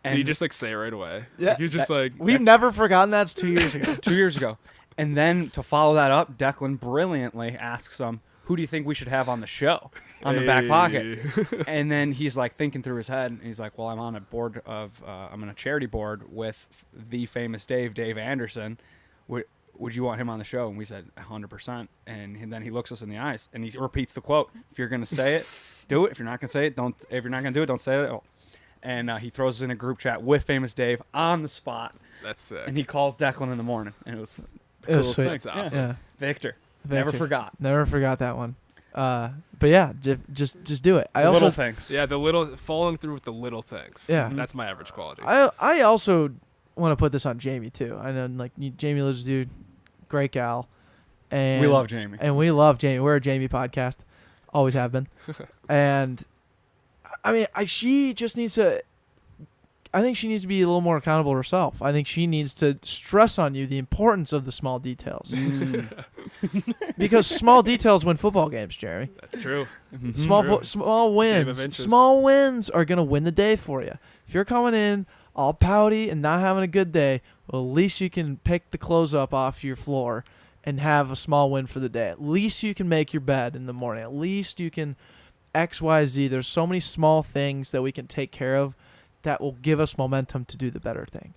Did you just like say it right away? Yeah, Like, you just like We've never forgotten that's 2 years ago. 2 years ago. And then to follow that up, Declan brilliantly asks him, who do you think we should have on the show on the back pocket? Hey. And then he's like thinking through his head, and he's like, well, I'm on a board of, I'm on a charity board with the famous Dave Anderson. Would you want him on the show? And we said 100%. And then he looks us in the eyes and he repeats the quote. If you're going to say it, do it. If you're not going to say it, don't. If you're not going to do it, don't say it at all. And he throws us in a group chat with famous Dave on the spot. That's sick. And he calls Declan in the morning. And it was the It was coolest sweet. thing. That's awesome. Yeah. Victor. Never Victor. forgot. Never forgot that one. But yeah, just do it. I The also little things. Yeah, the little following through with the little things. Yeah. That's my average quality. I also want to put this on Jamie too. I know like Jamie lives, dude, great gal, and We love Jamie. and we love Jamie. We're a Jamie podcast, always have been, and I mean, she just needs to. I think she needs to be a little more accountable herself. I think she needs to stress on you the importance of the small details, because small details win football games, Jeremy. That's true. Small True. small It's a game of wins. inches. Small wins are gonna win the day for you. If you're coming in all pouty and not having a good day, well, at least you can pick the clothes up off your floor and have a small win for the day. At least you can make your bed in the morning. At least you can XYZ. There's so many small things that we can take care of that will give us momentum to do the better thing.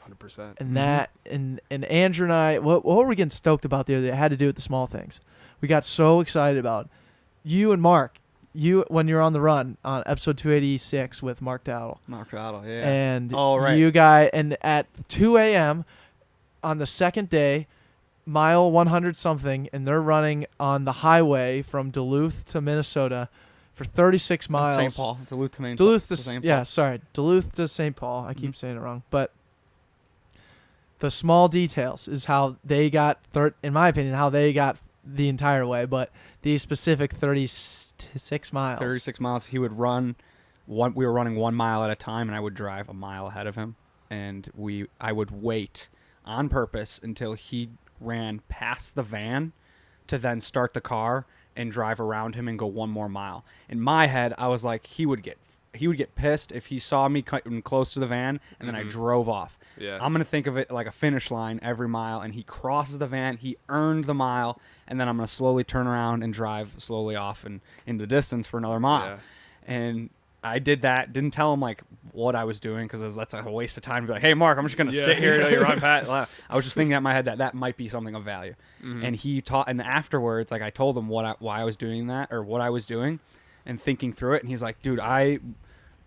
100%. And that and Andrew and I, what were we getting stoked about the other day? It had to do with the small things. We got so excited about you and Mark. You when you're on the run on episode 286 with Mark Dowdle. Mark Otto, yeah. And Oh, right. you guy, and at 2 a.m. on the second day, mile 100 something, and they're running on the highway from Duluth to Minnesota for 36 miles. St. Paul. Duluth to Maine. Duluth to St. yeah, Paul. sorry, Duluth to St. Paul. I keep Mhm. saying it wrong, but the small details is how they got in my opinion, how they got the entire way, but the specific 36 miles. 36 miles. He would run we were running 1 mile at a time, and I would drive a mile ahead of him, and I would wait on purpose until he ran past the van to then start the car and drive around him and go 1 more mile. In my head, I was like, he would get pissed if he saw me cutting close to the van and then I drove off. Yeah. I'm going to think of it like a finish line every mile, and he crosses the van, he earned the mile, and then I'm going to slowly turn around and drive slowly off and into the distance for another mile. Yeah. And I did that, didn't tell him like what I was doing, because that's a waste of time to be like, hey, Mark, I'm just going to sit here until you run past. I was just thinking in my head that might be something of value. And he taught, and afterwards, like I told him why I was doing that, or what I was doing and thinking through it. And he's like, dude, I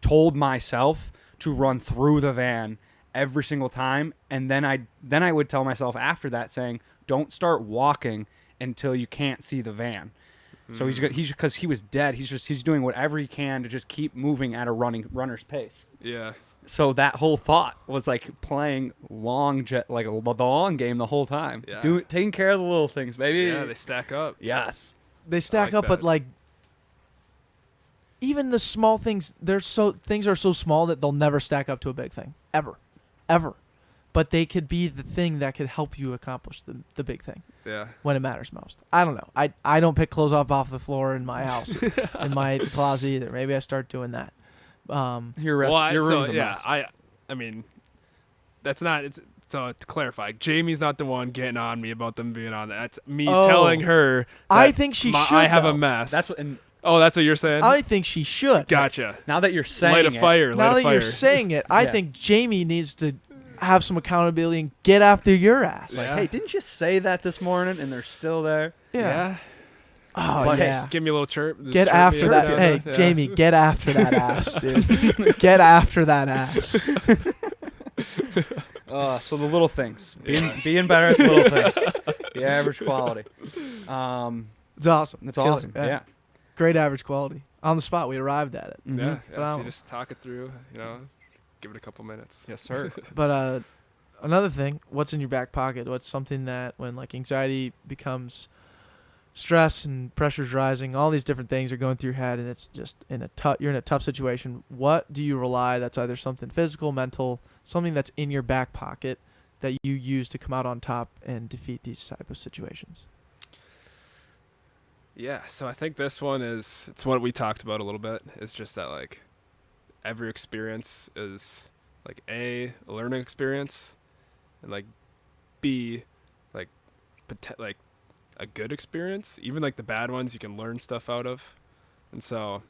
told myself to run through the van every single time, and then I would tell myself after that, saying, don't start walking until you can't see the van. So he's because he was dead. He's doing whatever he can to just keep moving at a runner's pace. Yeah. So that whole thought was like playing the long game the whole time. Yeah. Taking care of the little things, baby. Yeah, they stack up. Yes. They stack up, that. but like even the small things, things are so small that they'll never stack up to a big thing ever. But they could be the thing that could help you accomplish the big thing. Yeah. When it matters most. I don't know. I don't pick clothes off the floor in my house, in my closet either. Maybe I start doing that. Your room's a yeah, mess. I mean, that's not. So to clarify, Jamie's not the one getting on me about them being on that. That's me telling her. I think she should. I have though. a mess. That's what. And that's what you're saying. I think she should. Gotcha. now that you're saying Light a fire. Now light a that fire. you're saying it, I Yeah. think Jamie needs to have some accountability and get after your ass. like, Yeah. hey, didn't you say that this morning? And they're still there. Yeah. Oh, But yeah. Just give me a little chirp. Just Get chirp me after every that. now and Hey, then. Yeah. Jamie, get after that ass, dude. Get after that ass. So the little things, being better at the little things, the average quality. It's awesome. That's Killer. awesome. Yeah. Great average quality. On the spot, we arrived at it. Mhm. Yeah. So Phenomenal. you just talk it through. Give it a couple minutes. Yes, sir. But another thing, what's in your back pocket? What's something that when like anxiety becomes stress and pressure's rising, all these different things are going through your head, and it's just you're in a tough situation. What do you rely? That's either something physical, mental, something that's in your back pocket that you use to come out on top and defeat these type of situations. Yeah, so I think this one it's what we talked about a little bit. It's just that like every experience is like a learning experience, and like B like like a good experience. Even like the bad ones you can learn stuff out of. And so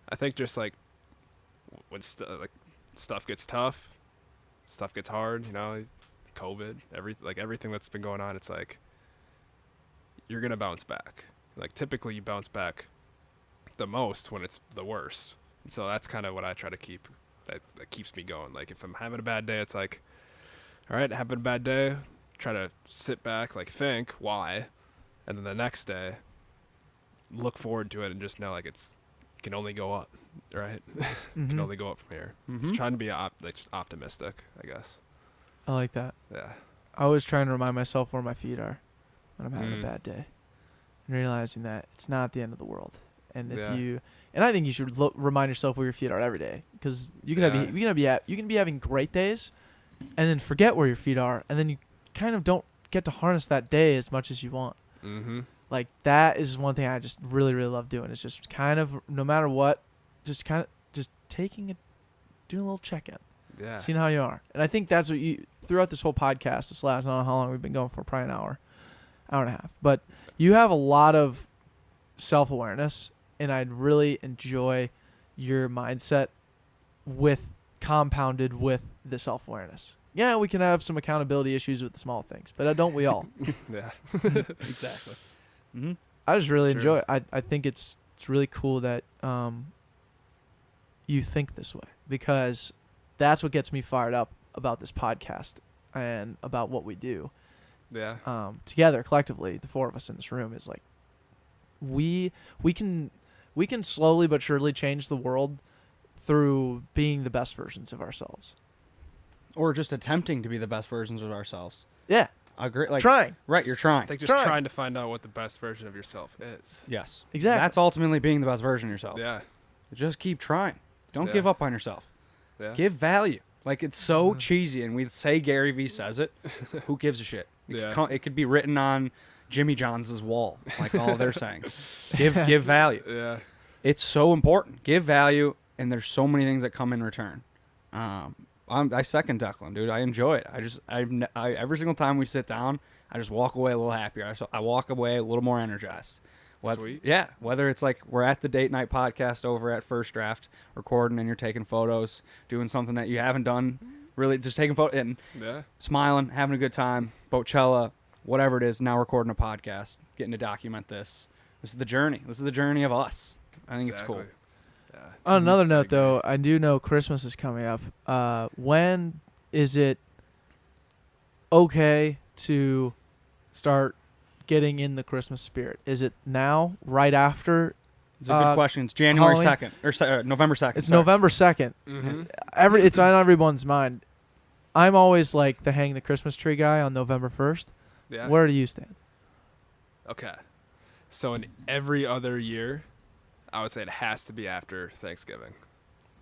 I think just like when stuff gets tough, stuff gets hard, COVID, everything that's been going on, it's like you're going to bounce back. Like typically you bounce back the most when it's the worst. And so that's kind of what I try to keep that keeps me going. Like if I'm having a bad day, it's like, all right, having a bad day, try to sit back, like think why, and then the next day look forward to it and just know like it can only go up, right? Can only go up from here. Just trying to be optimistic, I guess. I like that. Yeah. I always trying to remind myself where my feet are when I'm having a bad day, and realizing that it's not the end of the world. And I think you should remind yourself where your feet are every day, because you can be having great days, and then forget where your feet are, and then you kind of don't get to harness that day as much as you want. Mm-hmm. Like that is one thing I just really, really love doing. It's just kind of no matter what, just doing a little check-in. Yeah. Seeing how you are. And I think that's what you, throughout this whole podcast, I don't know how long we've been going for, probably an hour and a half. But you have a lot of self-awareness, and I'd really enjoy your mindset compounded with the self-awareness. Yeah, we can have some accountability issues with the small things, but don't we all? Yeah. Exactly. Mm-hmm. I just really It's enjoy true. it. I think it's really cool that you think this way, because that's what gets me fired up about this podcast and about what we do. Yeah. Together, collectively, the four of us in this room is like we can slowly but surely change the world through being the best versions of ourselves. Or just attempting to be the best versions of ourselves. Yeah. Agree. Like Trying. right, you're I trying. think just Trying. trying to find out what the best version of yourself is. Yes, Exactly. That's ultimately being the best version of yourself. Yeah. Just keep trying. Don't Yeah. give up on yourself. Yeah. Give value. Like it's so cheesy, and we say Gary Vee says it. Who gives a shit? Yeah. It could be written on Jimmy John's wall, like all their sayings. Give value. Yeah. It's so important. Give value, and there's so many things that come in return. I second Declan, dude. I enjoy it. Every single time we sit down, I just walk away a little happier. I walk away a little more energized. Sweet. Yeah. Whether it's like we're at the date night podcast over at First Draft, recording, and you're taking photos, doing something that you haven't done, really just taking photos and Yeah. smiling, having a good time, Boatchella, whatever it is. Now recording a podcast, getting to document this. This is the journey. This is the journey of us. I think it's cool. Exactly. Yeah. On another I note, agree. though, I do know Christmas is coming up. When is it okay to start getting in the Christmas spirit? Is it now, right after? It's a good question. It's January Halloween? 2nd or November 2nd. It's sorry. November 2nd. Mhm. It's on everyone's mind. I'm always like the hang the Christmas tree guy on November 1st. Yeah. Where do you stand? Okay. So in every other year, I would say it has to be after Thanksgiving.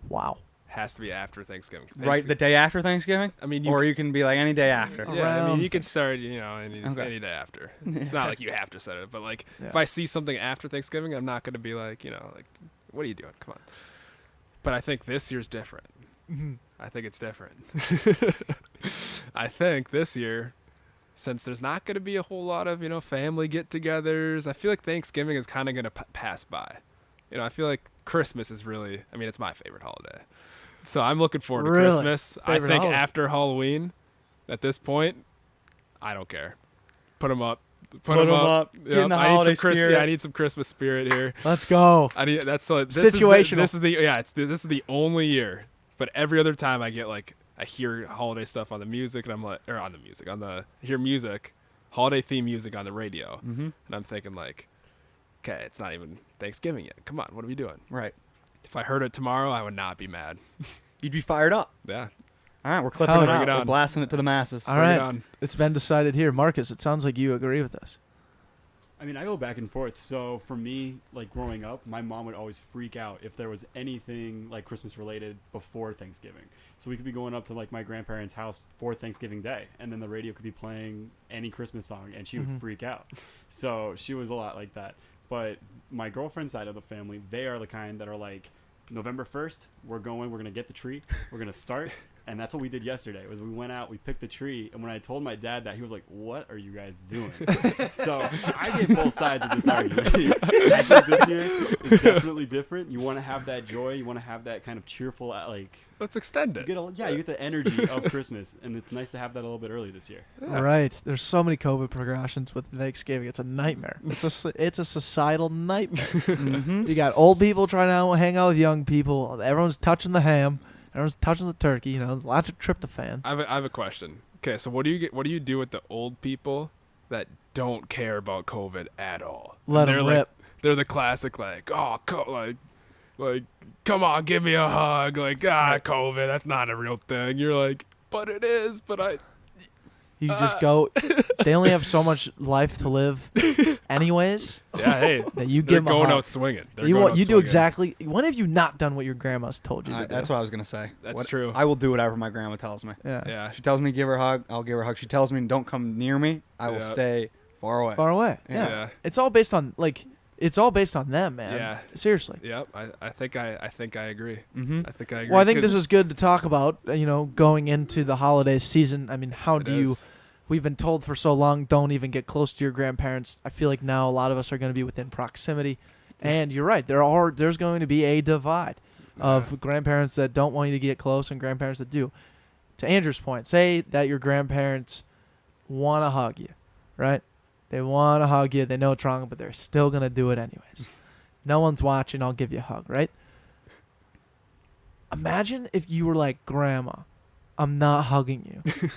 Wow. Has to be after Thanksgiving. Right the day after Thanksgiving? I mean, Or you can be like any day after. yeah, I mean, around you can start, any Okay. any day after. It's not like you have to set it, but like Yeah. if I see something after Thanksgiving, I'm not going to be like, like, what are you doing? Come on. But I think this year's different. I think it's different. I think this year, since there's not going to be a whole lot of, family get-togethers, I feel like Thanksgiving is kind of going to pass by. I feel like Christmas is really, it's my favorite holiday. So I'm looking forward to Really? Christmas. I Favorite think holiday. after Halloween, at this point, I don't care. Put them up. Put 'em up. Get in the I need holiday some spirit. Yeah, I need some Christmas spirit here. Let's go. I need this Situational. This is the only year. But every other time I get I hear holiday stuff on the music, and I'm like, or on the music, I hear music, holiday theme music on the radio, and I'm thinking okay, it's not even Thanksgiving yet. Come on, what are we doing? Right. If I heard it tomorrow, I would not be mad. You'd be fired up. Yeah. All right, we're clipping Hell it yeah. out. Bring it We're on. blasting it to the masses. All Bring it right. on. It's been decided here. Marcus, it sounds like you agree with us. I mean, I go back and forth. So for me, like growing up, my mom would always freak out if there was anything like Christmas related before Thanksgiving. So we could be going up to like my grandparents' house for Thanksgiving Day, and then the radio could be playing any Christmas song, and she would freak out. So she was a lot like that. But my girlfriend's side of the family, they are the kind that are like, November 1st, we're going to get the tree, we're going to start. And that's what we did yesterday. Was we went out, we picked the tree, and when I told my dad that, he was like, "What are you guys doing?" So I get both sides of this argument. I think this year is definitely different. You want to have that joy, you want to have that kind of cheerful, Let's extend you it. get the energy of Christmas, and it's nice to have that a little bit early this year. Right. There's so many COVID precautions with Thanksgiving. It's a nightmare. It's a societal nightmare. You got old people trying to hang out with young people. Everyone's touching the ham. Everyone's touching the turkey. Lots of tryptophan. I have a question. Okay, so what do you do with the old people that don't care about COVID at all? Let And 'em they're rip. They're the classic like come on, give me a hug. COVID, that's not a real thing. You're like, but it is. But You just go. They only have so much life to live, anyways. yeah, hey, That you they're give 'em a going hug. out swinging. They're You going out do swinging. exactly. When have you not done what your grandma's told you to do? That's what I was going to say. That's true. I will do whatever my grandma tells me. Yeah. Yeah, She tells me to give her a hug, I'll give her a hug. She tells me don't come near me, I will Yeah. stay far away. Far away. Yeah. Yeah. It's all based on It's all based on them, man. Yeah. Seriously. Yep. I think I agree. Mm-hmm. I think I agree. Well, I think 'cause this is good to talk about. Going into the holiday season. I mean, how it do you? is. We've been told for so long, don't even get close to your grandparents. I feel like now a lot of us are going to be within proximity, and you're right. There's going to be a divide of grandparents that don't want you to get close and grandparents that do. To Andrew's point, say that your grandparents want to hug you, right? They want to hug you. They know it's wrong, but they're still going to do it anyways. No one's watching. I'll give you a hug, right? Imagine if you were like, Grandma, I'm not hugging you.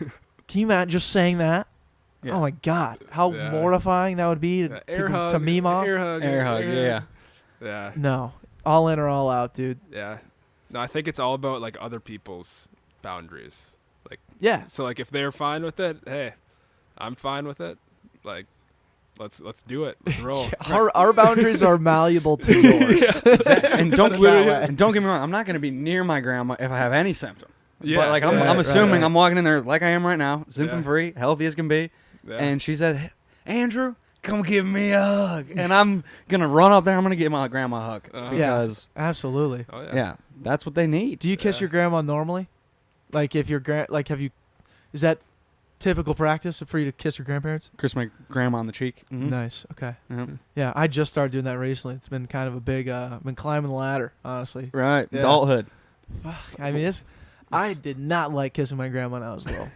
Can you imagine just saying that? Yeah. Oh, my God. How Yeah. mortifying that would be Yeah, air to hug, me, Mom. air hug, Air hug, yeah. Yeah. No. All in or all out, dude. Yeah. No, I think it's all about other people's boundaries. Yeah. So if they're fine with it, hey, I'm fine with it. Like, let's do it. Let's roll. Our boundaries are malleable to yours. And don't Put it that way. and don't get me wrong, I'm not going to be near my grandma if I have any symptom. Yeah, But like I'm right, assuming right. I'm walking in there like I am right now, symptom Yeah. free, healthy as can be. Yeah. And she said, "Andrew, come give me a hug." And I'm gonna run up there. I'm gonna give my grandma a hug Uh-huh. because Absolutely. oh yeah. that's what they need. Do you kiss Yeah. your grandma normally? Like if your is that typical practice for you to kiss your grandparents? Kiss my grandma on the cheek. Mhm. Nice. Okay. Yep. Yeah, I just started doing that recently. It's been kind of a big been climbing the ladder, honestly. Right, Yeah. adulthood. I mean, I did not like kissing my grandma when I was little.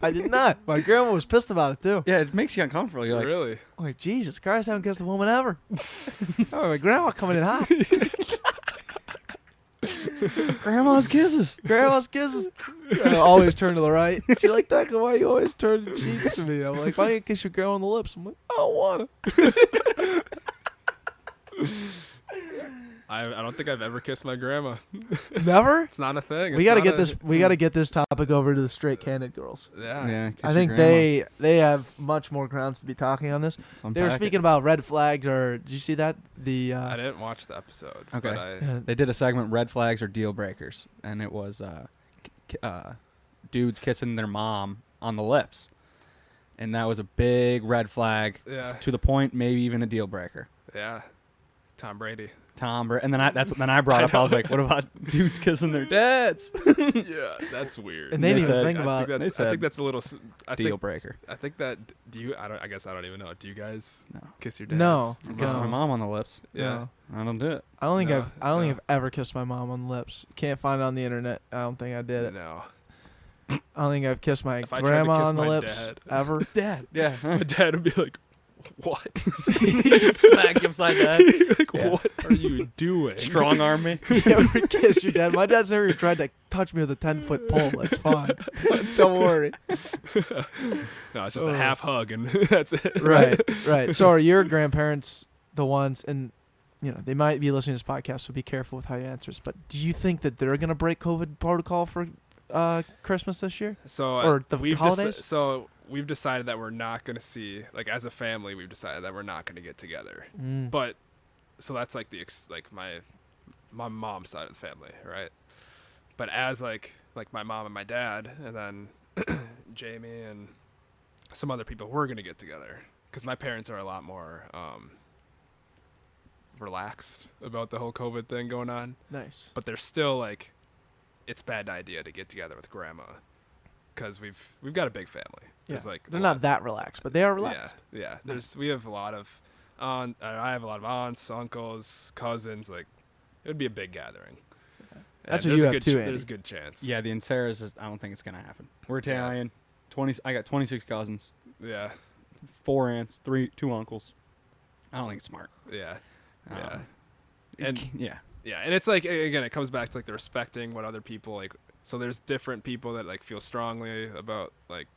I did not. My grandma was pissed about it too. Yeah, it makes you uncomfortable. You're like, really? I'm like, Jesus Christ, I haven't kissed a woman ever. Oh, my grandma coming in hot. grandma's kisses. Grandma's kisses. I always turn to the right. She like that? Why you always turn your cheeks to me? I'm like, why don't you kiss your grandma on the lips? I'm like, I don't want to. I don't think I've ever kissed my grandma. Never? It's not a thing. We It's gotta not get a- this. We gotta get this topic over to the straight candid girls. Yeah. Yeah, kiss I your think grandmas. they have much more grounds to be talking on this. Let's They were unpack it. speaking about red flags, or did you see that? The I didn't watch the episode. Okay. But I, They did a segment, red flags or deal breakers, and it was dudes kissing their mom on the lips, and that was a big red flag. Yeah. To the point, maybe even a deal breaker. yeah. Tom Brady. And then I brought up. I was like, what about dudes kissing their dads? Yeah, that's weird. And they They didn't even said- think I about think it. that's, They I think said that's a little. I Deal think, breaker. I think that. Do you? I guess I don't even know. Do you guys No. kiss your dads? No. I kiss my No. mom on the lips. Yeah. No. I don't do it. I don't think No, I don't think no. I've ever kissed my mom on the lips. Can't find it on the internet. I don't think I did it. No. I don't think I've kissed my If I tried to grandma kiss on the my lips dad- ever. Dad. Yeah. My dad would be like, "What? Smack him upside the head. like, Yeah. what are you doing?" Strong arm me. You ever kiss your dad? My dad's never even tried to touch me with a 10-foot pole. That's fine. Don't worry. No, it's just a Ugh. half hug and that's it. Right, right. So are your grandparents the ones, and they might be listening to this podcast, so be careful with how you answer this. But do you think that they're gonna break COVID protocol for Christmas this year? So Or the we've holidays? so we've decided that we're not going to see, like, as a family, we've decided that we're not going to get together. But so that's like my mom's side of the family, right? But as like my mom and my dad, and then Jamie and some other people, we're going to get together because my parents are a lot more relaxed about the whole COVID thing going on. Nice. But they're still like, it's a bad idea to get together with grandma because we've got a big family. There's like They're a not lot- that relaxed, but they are relaxed. Yeah. We have a lot of I have a lot of aunts, uncles, cousins. Like, it would be a big gathering. That's And what you there's a have good too, There's Andy. a good chance. Yeah, the Inceras, I don't think it's gonna happen. We're Italian. I got 26 cousins, Yeah. 4 aunts, 2 uncles. I don't think it's smart. Yeah. Um, Yeah. And yeah, yeah, and it's like, again, it comes back to like the respecting what other people like. So there's different people that like feel strongly about like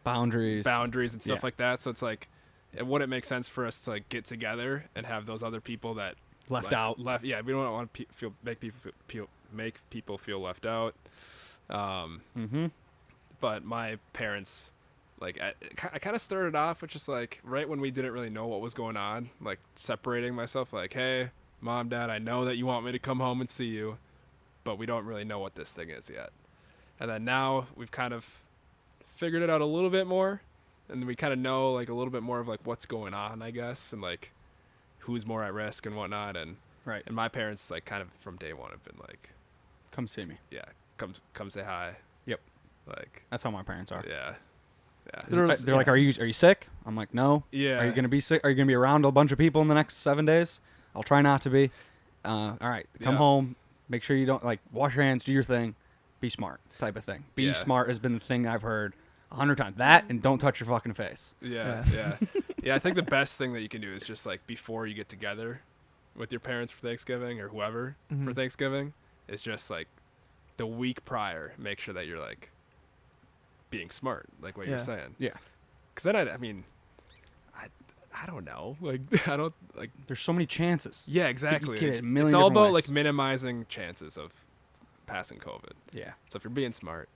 boundaries. boundaries and stuff Yeah. like that. So it's like, it wouldn't make sense for us to like get together and have those other people that Left like, out. Yeah, we don't want to make people feel left out. Mm-hmm. But my parents, like, I kind of started off with just like right when we didn't really know what was going on, like separating myself, like, hey, mom, dad, I know that you want me to come home and see you, but we don't really know what this thing is yet. And then now we've kind of figured it out a little bit more, and we kind of know like a little bit more of like what's going on, I guess, and like who's more at risk and whatnot. And Right. and my parents, like, kind of from day one have been like, Come see me. yeah, come say hi. Yep. Like, That's how my parents are. yeah. They're like, are you sick? I'm like, no. Yeah. Are you gonna be sick? Are you gonna be around a bunch of people in the next 7 days? I'll try not to be. All right, come Yeah. home. Make sure you don't wash your hands, do your thing, be smart, type of thing. Be Yeah. smart has been the thing I've heard 100 times. That and don't touch your fucking face. Yeah. Yeah. I think the best thing that you can do is just like before you get together with your parents for Thanksgiving or whoever for Thanksgiving is just like the week prior, make sure that you're like being smart, like what you're saying. Yeah. Because then I don't know. Like, I don't like. There's so many chances. Yeah, exactly. get it a million It's all different about ways. like minimizing chances of passing COVID. Yeah. So if you're being smart,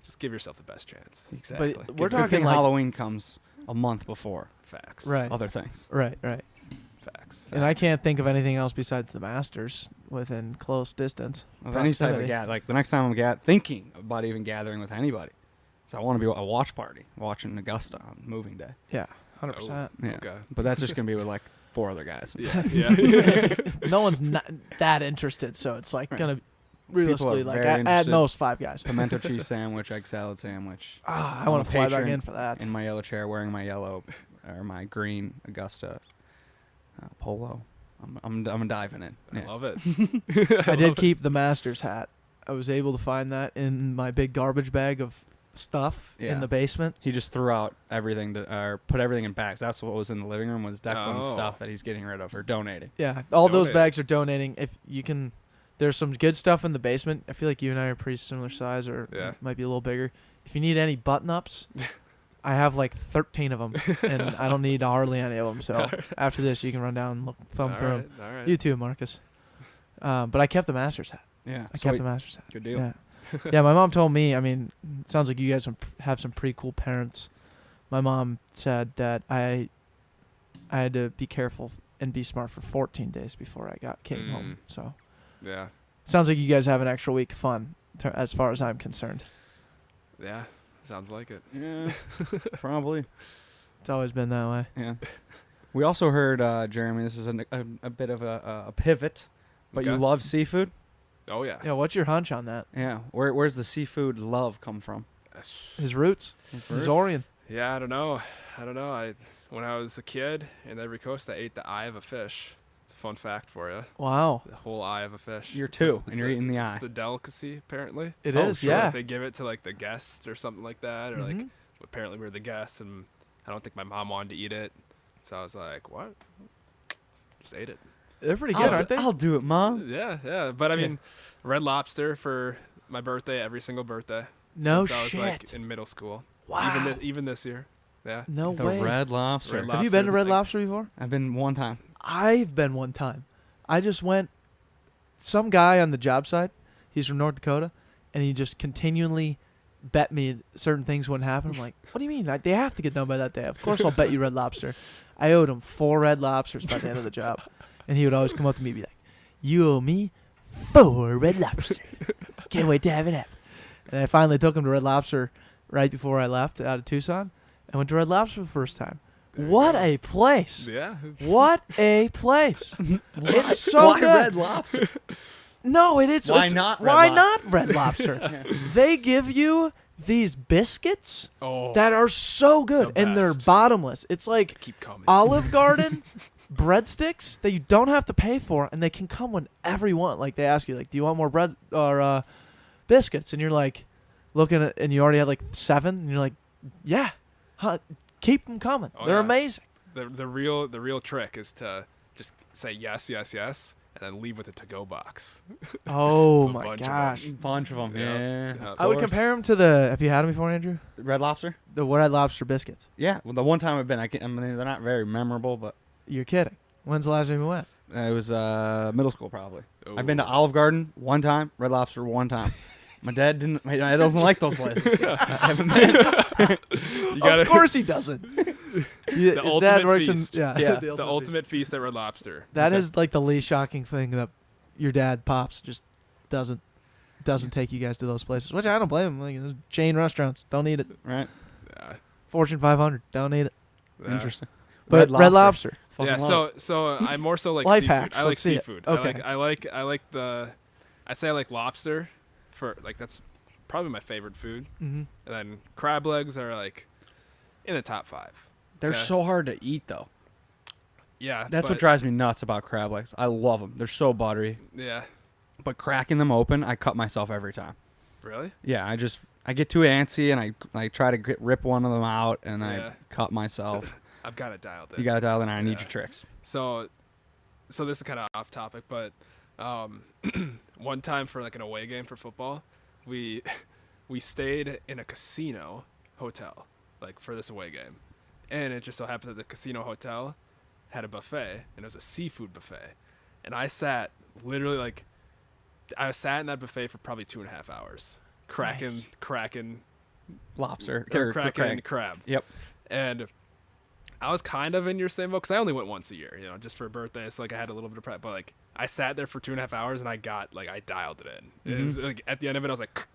just give yourself the best chance. Exactly. we're Good talking thing like- Halloween comes a month before Facts. Right. other things. Right. Facts. And I can't think of anything else besides the Masters within close distance. Of any type of Proximity. like the next time I'm thinking about even gathering with anybody, so I want to be a watch party watching Augusta on moving day. Yeah, 100%. Yeah, Okay. but that's just gonna be with like 4 other guys. Yeah. No one's not that interested, so it's like Right. gonna People realistically are like very at interested. most 5 guys. Pimento cheese sandwich, egg salad sandwich. I I'm want a to fly back patron in for that. in my yellow chair, wearing my yellow or my green Augusta polo. I'm diving in. I Yeah. love it. I did keep the Masters hat. I was able to find that in my big garbage bag of stuff Yeah. in the basement. He just threw out everything or put everything in bags. That's what was in the living room was Declan's Oh. stuff that he's getting rid of or donating. Yeah, all those Donate. bags are donating. If you can, there's some good stuff in the basement. I feel like you and I are pretty similar size, or Yeah. might be a little bigger. If you need any button-ups, I have like 13 of them, and I don't need hardly any of them. So after this, you can run down and thumb through them. All right. You too, Marcus. But I kept the Masters hat. Yeah. I kept the Masters hat. Good deal. Yeah. Yeah, my mom told me, I mean, it sounds like you guys have some pretty cool parents. My mom said that I had to be careful and be smart for 14 days before I came home. So Yeah. sounds like you guys have an extra week of fun as far as I'm concerned. Yeah. Sounds like it. Yeah. Probably. It's always been that way. Yeah. We also heard, Jeremy, this is a bit of a pivot, but you Okay. love seafood? Oh yeah. Yeah, what's your hunch on that? Yeah. Where's the seafood love come from? His roots? His Orion. Yeah, I don't know. When I was a kid in Ivory Coast, I ate the eye of a fish. It's a fun fact for you. Wow. The whole eye of a fish. You're It's two, a- and you're eating the eye. It's the delicacy, apparently. It Oh, is, sure. yeah. Like, they give it to like the guest or something like that, or like Mhm. apparently we were the guests, and I don't think my mom wanted to eat it, so I was like, what? Just ate it. They're pretty good, aren't they? I'll do it, Mom. Yeah. But I Yeah. mean, Red Lobster for my birthday, every single birthday. No since I was like shit. in middle school. Wow. Even this year. Yeah. No The way. Red Lobster. Red Have you been to Lobster, Red like- Lobster before? I've been one time. I've been one time. I just went. Some guy on the job site, he's from North Dakota, and he just continually bet me certain things wouldn't happen. I'm like, what do you mean? They have to get done by that day. Of course I'll bet you Red Lobster. I owed him 4 Red Lobsters by the end of the job. And he would always come up to me and be like, you owe me 4 Red Lobster. Can't wait to have it happen. And I finally took him to Red Lobster right before I left out of Tucson. I went to Red Lobster for the first time. There you What go. a place. Yeah. What a place. It's so Why good. Red Lobster? No, it's Why it's- not Red why Lobster? not Red Lobster? They give you these biscuits Oh, that are so good, The and they're best. bottomless. It's like keep coming. Olive Garden breadsticks that you don't have to pay for, and they can come whenever you want. Like they ask you, like, do you want more bread or biscuits? And you're like, looking at, and you already had like 7, and you're like, yeah, keep them coming. Oh, They're yeah. amazing. The real trick is to just say yes, yes, yes, and then leave with a to-go box. Oh A my bunch of gosh. Bunch of them. Yeah. Yeah. Yeah. of I would course. compare them to the. Have you had them before, Andrew? Red Lobster. The Red Lobster biscuits. Yeah. Well, the one time I've been, I mean, they're not very memorable, but You're kidding. When's the last time you went? it was middle school probably. I've been to Ooh. Olive Garden one time, Red Lobster one time. My dad didn't. My dad doesn't like those places. I haven't been. You gotta, Of course he doesn't. His dad ultimate works feast. in Yeah. the ultimate feast at Red Lobster. That is like the least shocking thing that your dad pops just doesn't take you guys to those places, which I don't blame him. Like those chain restaurants, don't need it. Right. Yeah. Fortune 500, don't need it. Yeah. Interesting. But Red Lobster. Fucking Yeah, love it. so I more so like Life seafood. hacks, I like let's see it. seafood. Okay. I like lobster for like that's probably my favorite food. Mm-hmm. And then crab legs are like in the top 5. They're Okay. so hard to eat though. Yeah. That's what but- drives me nuts about crab legs. I love them. They're so buttery. Yeah. But cracking them open, I cut myself every time. Really? Yeah, I get too antsy and I try to rip one of them out and Yeah. I cut myself. I've got it dialed in. You got to dial in. I need Yeah. your tricks. So this is kind of off topic, but one time for like an away game for football, we stayed in a casino hotel like for this away game, and it just so happened that the casino hotel had a buffet, and it was a seafood buffet, and I sat literally I sat in that buffet for probably 2.5 hours, cracking lobster or or Kraken crab. Yep. And I was kind of in your same boat because I only went once a year, you know, just for a birthday. So like I had a little bit of prep, but like I sat there for 2.5 hours and I dialed it in. It was, like at the end of it, I was like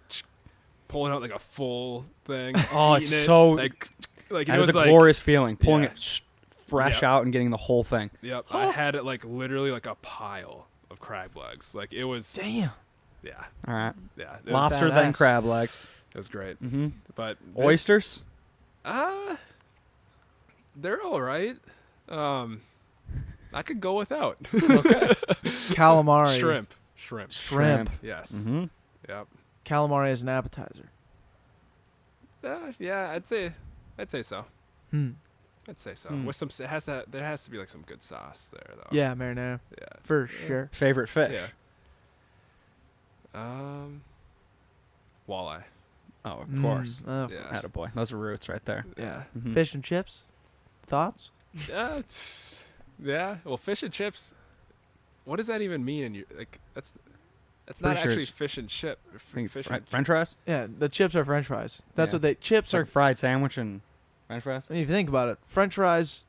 pulling out like a full thing. Oh, it's eating so like it it was a like, glorious feeling, pulling yeah. it fresh Yep. out and getting the whole thing. Yep, I had it like literally like a pile of crab legs. Like it was. Damn. Yeah, All right. yeah. It was, Lobster, then badass. crab legs. it was great. Mm-hmm. But this- Oysters? they're all right. I could go without. Calamari. Shrimp. Yes. Mm-hmm. Yep. Calamari as an appetizer. Yeah, I'd say so. Hmm. I'd say so. Hmm. With some, there has to be like some good sauce there though. Yeah, marinara. Yeah. For sure. Favorite fish? Yeah. Walleye. Oh, of course. Oh, Yeah. Attaboy. Those are roots right there. Yeah. Mhm. Fish and chips. Thoughts? Yeah. Well, fish and chips. What does that even mean? And you like that's not Pretty sure actually it's- fish and chip. I think Fish fri- and French fries? Yeah, the chips are French fries. That's Yeah. what they. Chips It's like are. a fried sandwich and French fries? I mean, if you think about it, French fries.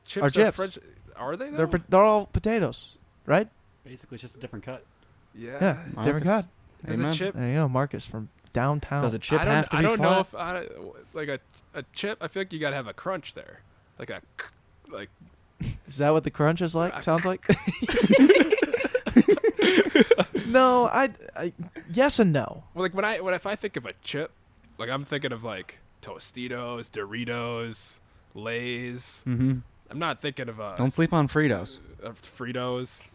chips are chips. French. Are they? They're Though? they're all potatoes, right? Basically, it's just a different cut. Yeah. Yeah, different Marcus. cut. Does Amen. a chip? There you go, Marcus from downtown. Does a chip I don't, have to I be don't flat? know if like a chip. I feel like you gotta have a crunch there, like a like. Is that what the crunch is like? Sounds like. No, I yes and no. Well, like if I think of a chip, like I'm thinking of like Tostitos, Doritos, Lay's. Mm-hmm. I'm not thinking of Don't sleep on Fritos. Fritos.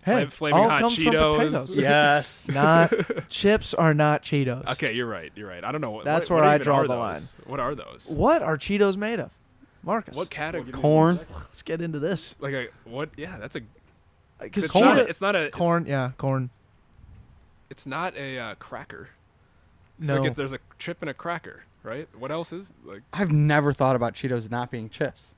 Hey, Flaming all hot comes Cheetos. from potatoes. Yes. Not chips are not Cheetos. Okay, you're right. I don't know what. That's what where I even draw are the those? What are those? What are Cheetos made of, Marcus? What category? Corn. Let's get into this. Like a what? Yeah, that's a. Because It's corn, not. It's not a corn, yeah, corn. It's not a cracker. No, Like if there's a chip and a cracker, right? What else is like? I've never thought about Cheetos not being chips.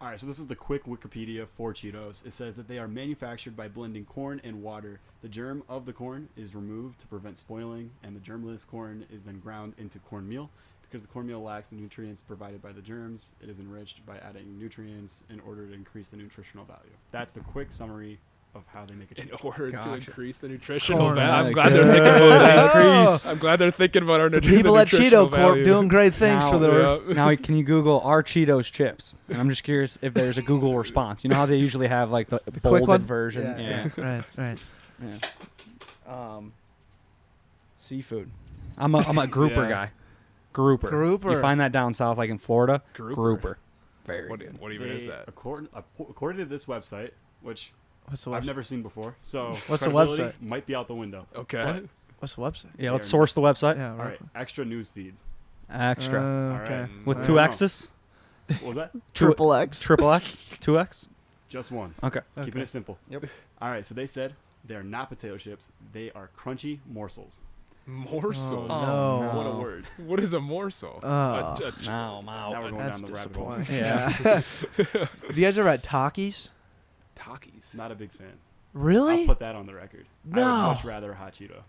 All right, so this is the quick Wikipedia for Cheetos. It says that they are manufactured by blending corn and water. The germ of the corn is removed to prevent spoiling, and the germless corn is then ground into cornmeal. Because the cornmeal lacks the nutrients provided by the germs, it is enriched by adding nutrients in order to increase the nutritional value. That's the quick summary of how they make a In Cheeto. order to Gotcha. increase the nutritional Corn value. I'm like glad that. they're thinking about Oh. increase. I'm glad they're thinking about our the people at nutritional Cheeto Corp value. doing great things for the Now- earth. Now, can you Google "Are Cheetos chips?" And I'm just curious if there's a Google response. You know how they usually have like the quick bolded one? version. Yeah. Right. Yeah. Seafood. I'm a grouper Yeah. guy. Grouper. Grouper. You find that down south, like in Florida. Grouper. Very. What even is They- that? According to this website, which What's the I've website? never seen before, so What's the credibility website? might be out the window. Okay. What's the website? Yeah. Let's source the website. Yeah. All right, extra news feed. Extra. Okay. Alright. With I two don't know. X's. What was that? Triple X. Triple X. 2X. Just one. Okay. Keeping it simple. Yep. All right, so they said they're not potato chips. They are crunchy morsels. Morsels. Oh, no. What a word. What is a morsel? Oh. A Now, Now we're going That's down the rabbit hole. disappointing. Yeah. Have you guys ever had Takis? Takis. Not a big fan. Really? I'll put that on the record. I No. would much rather a hot Cheeto.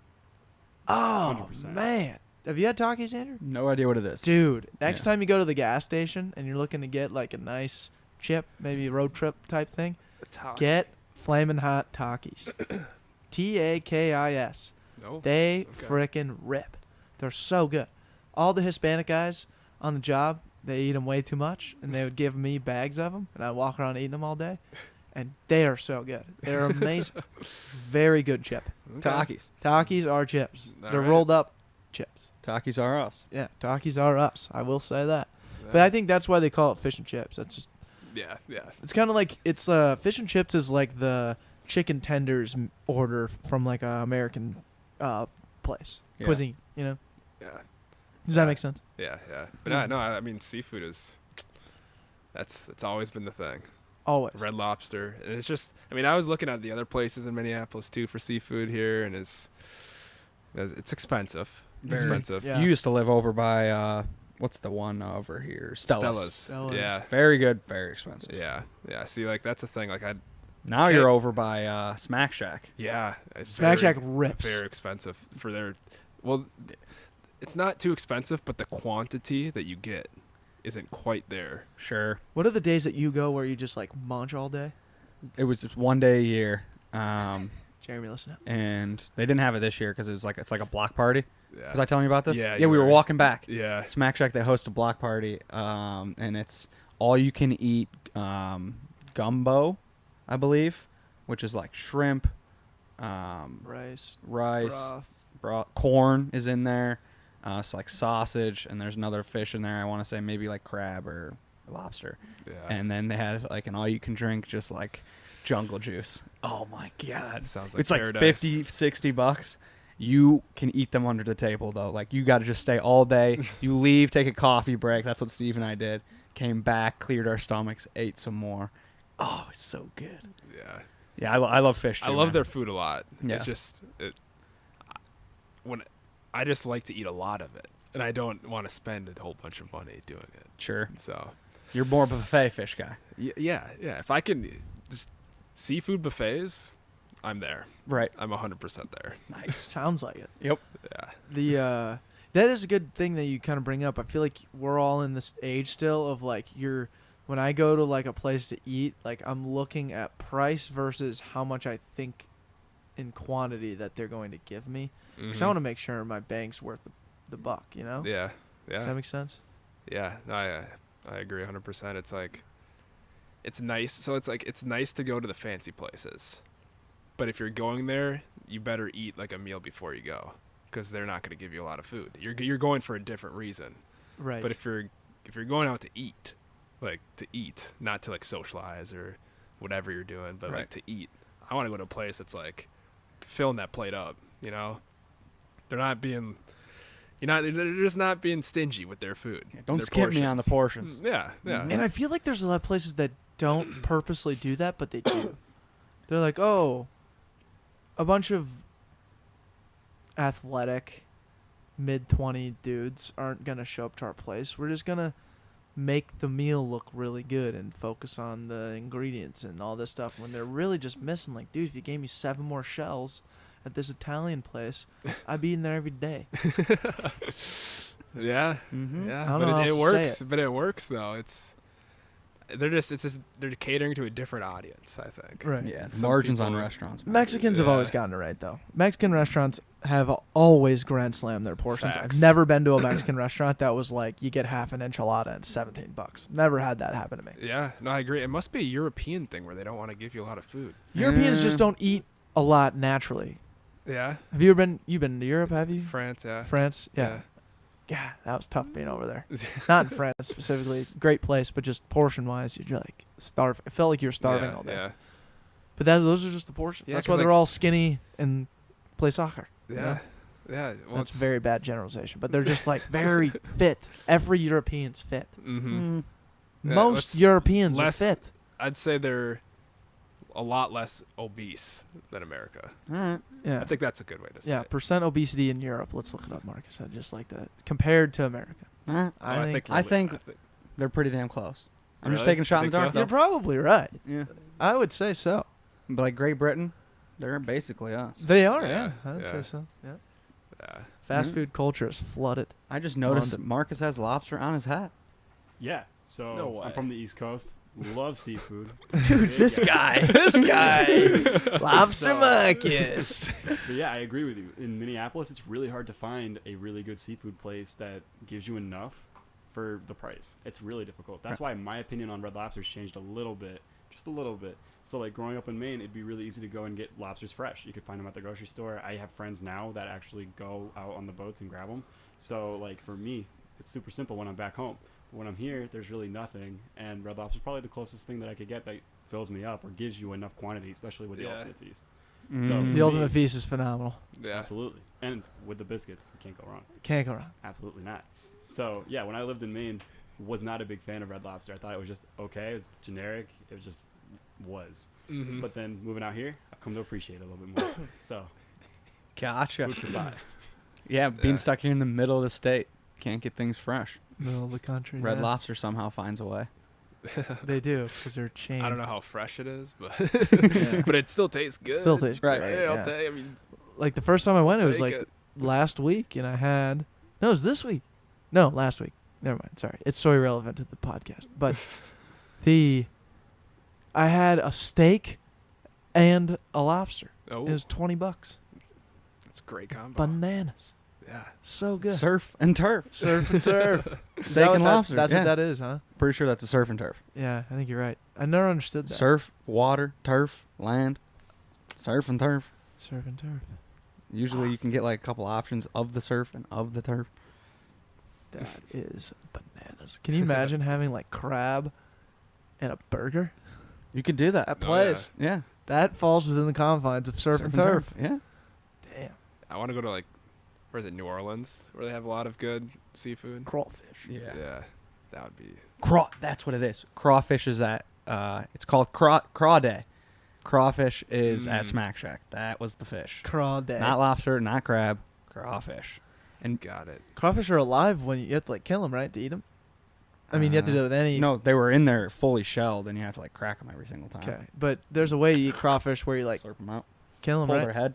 Oh 100%. man, have you had Takis, Andrew? no idea what it is. Dude, next Yeah. time you go to the gas station and you're looking to get like a nice chip, maybe a road trip type thing, get Flamin' Hot Takis. Takis. No. They Okay. frickin' rip. They're so good. All the Hispanic guys on the job, they eat them way too much, and they would give me bags of them, and I'd walk around eating them all day. And they are so good. They're amazing. Very good chip. Okay. Takis. Takis are chips. All They're right. rolled up chips. Takis are us. Yeah, Takis are us. I will say that. Yeah. But I think that's why they call it fish and chips. That's just. Yeah. It's kind of like it's fish and chips is like the chicken tenders order from like a American place Yeah. cuisine. You know? Yeah. Does that make sense? Yeah. But no, I mean seafood is. That's always been the thing. Always. Red Lobster, and it's just. I mean, I was looking at the other places in Minneapolis too for seafood here, and it's expensive. It's Very. expensive. Yeah. You used to live over by what's the one over here? Stella's. Stella's. Yeah. Very good, very expensive. Yeah. See, like that's the thing. Like Now Okay. you're over by Smack Shack. yeah. It's Smack very, Shack rips. Very expensive for their. Well, it's not too expensive, but the quantity that you get isn't quite there. Sure. What are the days that you go where you just like munch all day? It was just one day a year. Jeremy, listen up. And they didn't have it this year because it's like a block party. Yeah. Was I telling you about this? Yeah, Yeah, you we were were. walking back. Yeah. Smack Shack, they host a block party, and it's all you can eat gumbo, I believe, which is like shrimp, Rice, rice, broth. corn is in there. It's like sausage, and there's another fish in there. I want to say maybe like crab or lobster. Yeah. And then they had like an all-you-can-drink, just like jungle juice. Oh my god, Sounds like it's like paradise. $50-$60. You can eat them under the table though. Like you got to just stay all day. You leave, take a coffee break. That's what Steve and I did. Came back, cleared our stomachs, ate some more. Oh, it's so good. Yeah. Yeah, I love fish too. I love man. their food a lot. Yeah. It's just when I just like to eat a lot of it, and I don't want to spend a whole bunch of money doing it. Sure. So, You're more of a buffet fish guy. yeah. If I can just seafood buffets, I'm there. Right. I'm 100% there. Nice. Sounds like it. Yep. Yeah. The that is a good thing that you kind of bring up. I feel like we're all in this age still of like when I go to like a place to eat, like I'm looking at price versus how much I think in quantity that they're going to give me. Because I want to make sure my bank's worth the buck, you know? Mm-hmm. Yeah. Does that Yeah. make sense? Yeah. No, I agree 100%. It's like, it's nice. So it's like, it's nice to go to the fancy places. But if you're going there, you better eat like a meal before you go, because they're not going to give you a lot of food. You're going for a different reason. Right. But if you're going out to eat, not to like socialize or whatever you're doing, but Right. like to eat, I want to go to a place that's like filling that plate up. You know, they're just not being stingy with their food. Yeah, don't their skip me on the portions. Yeah. And I feel like there's a lot of places that don't purposely do that, but they do. They're like, oh, a bunch of athletic mid-20 dudes aren't going to show up to our place. We're just going to make the meal look really good and focus on the ingredients and all this stuff when they're really just missing. Like, dude, if you gave me 7 more shells at this Italian place, I'd be in there every day. Yeah. Mm-hmm. Yeah. I don't But know how it else to works. say it. But it works though. They're catering to a different audience, I think. Right. Yeah, the Some margins on people- restaurants. man. Mexicans have always Yeah. gotten it right, though. Mexican restaurants have always grand slammed their portions. Facts. I've never been to a Mexican restaurant that was like, you get half an enchilada and $17. Never had that happen to me. Yeah. No, I agree. It must be a European thing where they don't want to give you a lot of food. Europeans just don't eat a lot naturally. Yeah. Have you ever been? You've been to Europe, have you? France. Yeah. France? Yeah. Yeah, that was tough being over there. Not in France specifically. Great place, but just portion-wise, you're like starve. It felt like you were starving Yeah, all day. Yeah. But those are just the portions. Yeah, That's 'cause, why they're like- all skinny and play soccer. you know? Yeah. Yeah. Well, That's very bad generalization, but they're just like very fit. Every European's fit. Mm-hmm. Yeah, Most let's- Europeans are less- fit. I'd say they're a lot less obese than America. All right. Yeah. I think that's a good way to say Yeah, it. percent obesity in Europe. Let's look it up, Marcus. I just like that. Compared to America. All right. Oh, I think I think they're pretty damn close. I'm just Really? taking a shot in the Think dark, so? You're though. probably right. Yeah. I would say so. But like Great Britain, they're basically us. They are, Yeah, yeah. I'd yeah. say so. Yeah. Yeah. Fast Mhm. food culture is flooded. I just noticed London. that Marcus has lobster on his hat. Yeah. So No way. I'm from the East Coast. Love seafood. Dude, Big this guy. This guy. Lobster So- Marcus. But yeah, I agree with you. In Minneapolis, it's really hard to find a really good seafood place that gives you enough for the price. It's really difficult. That's why my opinion on Red Lobster's changed a little bit, just a little bit. So like growing up in Maine, it'd be really easy to go and get lobsters fresh. You could find them at the grocery store. I have friends now that actually go out on the boats and grab them. So like for me, it's super simple when I'm back home. But when I'm here, there's really nothing, and Red Lobster's probably the closest thing that I could get that fills me up or gives you enough quantity, especially with the Yeah. Ultimate Feast. Mm. So- The Ultimate Feast is phenomenal. Yeah. Absolutely. And with the biscuits, you can't go wrong. Can't go wrong. Absolutely not. So yeah, when I lived in Maine, was not a big fan of Red Lobster. I thought it was just okay. It was generic. It was just was. Mm-hmm. But then moving out here, I've come to appreciate it a little bit more. So Gotcha. food for thought. Yeah, being Yeah. stuck here in the middle of the state, can't get things fresh. Middle of the country. Red yeah. Lobster somehow finds a way. They do, because they're chained. I don't know how fresh it is, but Yeah. but it still tastes good. Still tastes Right. great. Yeah, I'll yeah. tell you. I mean, Like the first time I went, it was take like it. last week, and I had No, it was this week. No, last week. Never mind. Sorry. It's so irrelevant to the podcast. But I had a steak and a lobster. Oh, It was $20. that's a great combo. Bananas. Yeah. So good. Surf and turf. Surf and turf. Is Steak that what and lobster. That's yeah. what that is, huh? Pretty sure that's a surf and turf. Yeah, I think you're right. I never understood that. Surf, water, turf, land. Surf and turf. Surf and turf. Usually you can get like a couple options of the surf and of the turf. That is bananas. Can you imagine having like crab and a burger? You could do that. That Oh, plays. Yeah. That falls within the confines of surf and turf. Yeah. Damn. I want to go to like, where is it, New Orleans, where they have a lot of good seafood. Crawfish. Yeah, that would be. That's what it is. Crawfish is at, it's called craw day. Crawfish is at Mm. Smack Shack. That was the fish. Craw day. Not lobster, not crab, crawfish. And Got it. Crawfish are alive when you have to like kill them, right, to eat them? I mean, you have to do it with any. No, they were in there fully shelled, and you have to like crack them every single time. Okay, but there's a way you eat crawfish where you like Slurp them out. kill them, Hold right? their head.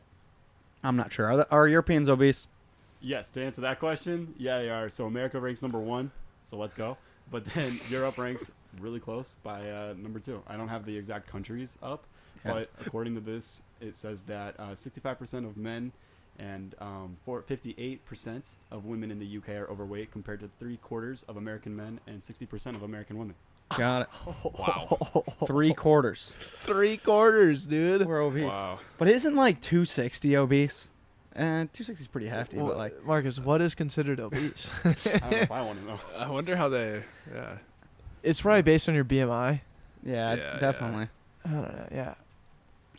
I'm not sure. Are Europeans obese? Yes, to answer that question, yeah, they are. So America ranks number 1, so let's go. But then Europe ranks really close by number 2. I don't have the exact countries up, Yeah. but according to this, it says that 65% of men and 58% of women in the UK are overweight, compared to 3/4 of American men and 60% of American women. Got it. Wow. 3/4. 3/4, dude. We're obese. Wow. But isn't like 260 obese? 260 is pretty hefty, but like Marcus, what is considered obese? I don't know if I want to know. I wonder how they. Yeah. It's probably based on your BMI. yeah, Yeah, definitely. I don't know. Yeah.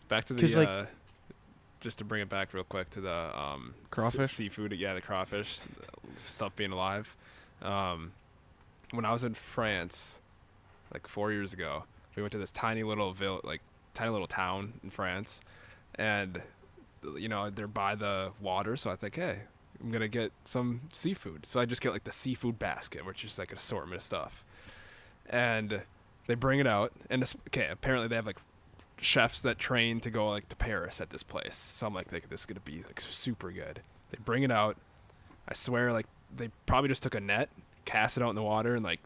Back to 'Cause, the. like- Just to bring it back real quick to the Crawfish? seafood. Yeah, the crawfish stuff being alive. When I was in France, like 4 years ago, we went to this tiny little tiny little town in France, and they're by the water, so I think, hey, I'm gonna get some seafood. So I just get like the seafood basket, which is like an assortment of stuff, and they bring it out, and apparently they have like chefs that train to go like to Paris at this place. So I'm like, this is gonna be like super good. They bring it out. I swear, like they probably just took a net, cast it out in the water, and like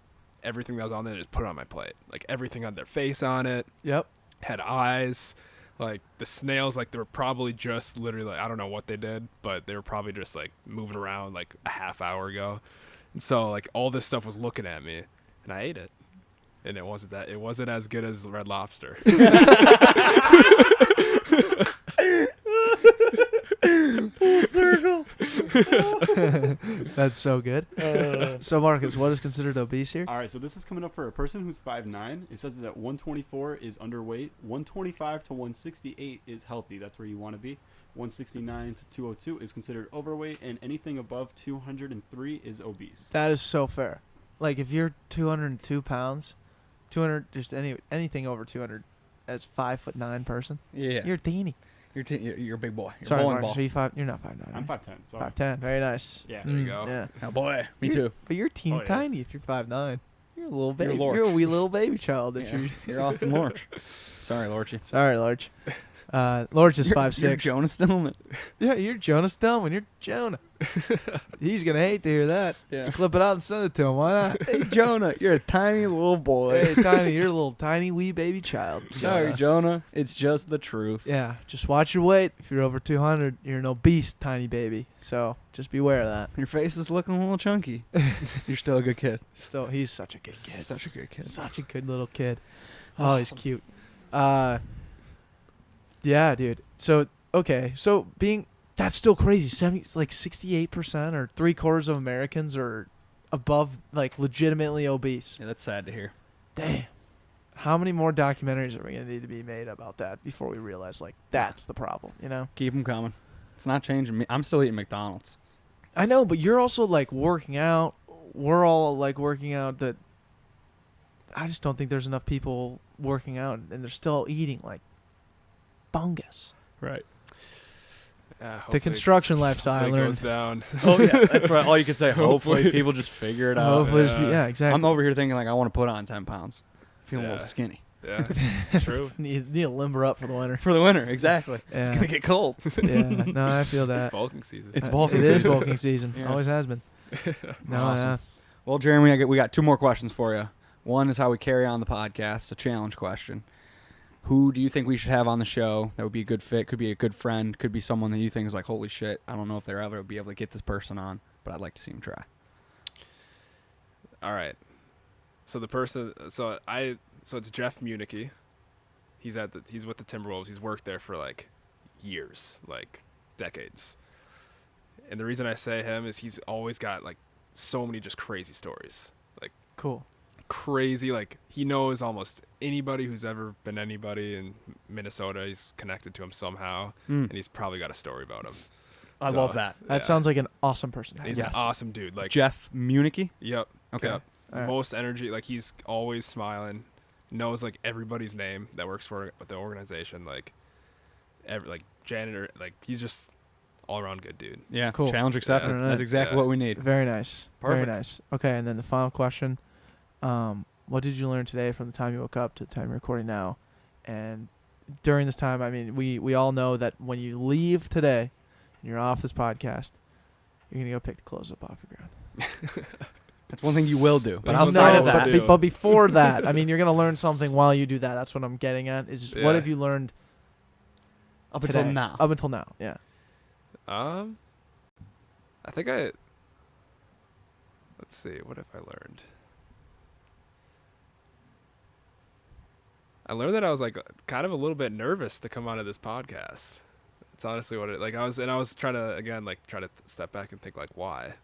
everything that was on there, just put it on my plate. Like everything had their face on it, Yep. had eyes. Like the snails, like they were probably just literally like, I don't know what they did, but they were probably just like moving around like a half hour ago. And so like all this stuff was looking at me, and I ate it. And it wasn't as good as Red Lobster. Full circle. That's so good. So Marcus, what is considered obese here? All right, so this is coming up for a person who's 5'9". It says that 124 is underweight, 125 to 168 is healthy. That's where you want to be. 169 to 202 is considered overweight, and anything above 203 is obese. That is so fair. Like if you're 202 pounds, 200, just anything over 200, as 5'9" person, Yeah. you're teeny. You're a big boy. You're Sorry, bowling Marcus, ball. are you five? You're not 5'9". I'm right? 5'10", so 5'10". Very nice. Yeah. There you go. Yeah. Oh boy. Me too. But you're teeny Oh, yeah. tiny if you're 5'9". You're a little You're baby. Lorch. You're a wee little baby child if Yeah. You're Austin Lorch. Sorry, Lorchy. Sorry, Lorch. Lorch is You're 5'6". Jonas Stillman. Yeah, you're Jonas Stillman. You're Jonah. He's gonna hate to hear that. Yeah. Let's clip it out and send it to him. Why not? Hey Jonah, you're a tiny little boy. Hey, tiny. You're a little tiny wee baby child. Sorry, Jonah. It's just the truth. Yeah, just watch your weight. If you're over 200, you're an obese tiny baby. So just beware of that. Your face is looking a little chunky. You're still a good kid. Still, he's such a good kid. Such a good kid. Such a good little kid. Oh, he's cute. Yeah, dude. So okay, so that's still crazy. 68% or 3/4 of Americans are above, like, legitimately obese. Yeah, that's sad to hear. Damn. How many more documentaries are we gonna need to be made about that before we realize, like, that's the problem? You know. Keep them coming. It's not changing me. I'm still eating McDonald's. I know, but you're also like working out. We're all like working out. That I just don't think there's enough people working out, and they're still eating like bungus. Right. Yeah, The hopefully- construction lifestyle I hopefully it learned. goes down. Oh yeah, that's right. All you can say. Hopefully, Hopefully. people just figure it out. Hopefully, yeah. exactly. I'm over here thinking like I want to put on 10 pounds. Feeling a Yeah. little skinny Yeah, true. need to limber up for the winter. for the winter. Exactly. It's Yeah. gonna get cold. Yeah, no, I feel It's that. bulking season. It's bulking It is season. bulking season. Yeah. Always has been. No, Awesome. yeah. Well, Jeremy, we got 2 more questions for you. One is how we carry on the podcast, a challenge question. Who do you think we should have on the show that would be a good fit? Could be a good friend. Could be someone that you think is like, holy shit, I don't know if they're ever be able to get this person on, but I'd like to see him try. All right. So the person, so it's Jeff Municky. He's with the Timberwolves. He's worked there for like years, like decades. And the reason I say him is he's always got like so many just crazy stories. Like Cool. crazy, like he knows almost anybody who's ever been anybody in Minnesota. He's connected to him somehow, and he's probably got a story about him. I So, love that. That yeah. sounds like an awesome person. to And he's have. an awesome dude. Like Jeff Municky? Yep. Okay. Yep. All right. Most energy. Like he's always smiling. Knows like everybody's name that works for the organization. Like like janitor. Like he's just all around good dude. Yeah, Cool. challenge accepted. Yeah. That's exactly Yeah. what we need. Very nice. Perfect. Very nice. Okay, and then the final question. What did you learn today from the time you woke up to the time you're recording now? And during this time, I mean, we all know that when you leave today and you're off this podcast, you're going to go pick the clothes up off the ground. That's one thing you will do. But That's outside what of I that, will do. But before that, I mean, you're going to learn something while you do that. That's what I'm getting at. Is just what Yeah. have you learned up today? until now. Up until now, yeah. I think let's see, what have I learned? I learned that I was like kind of a little bit nervous to come onto this podcast. It's honestly what I was trying to step back and think like why.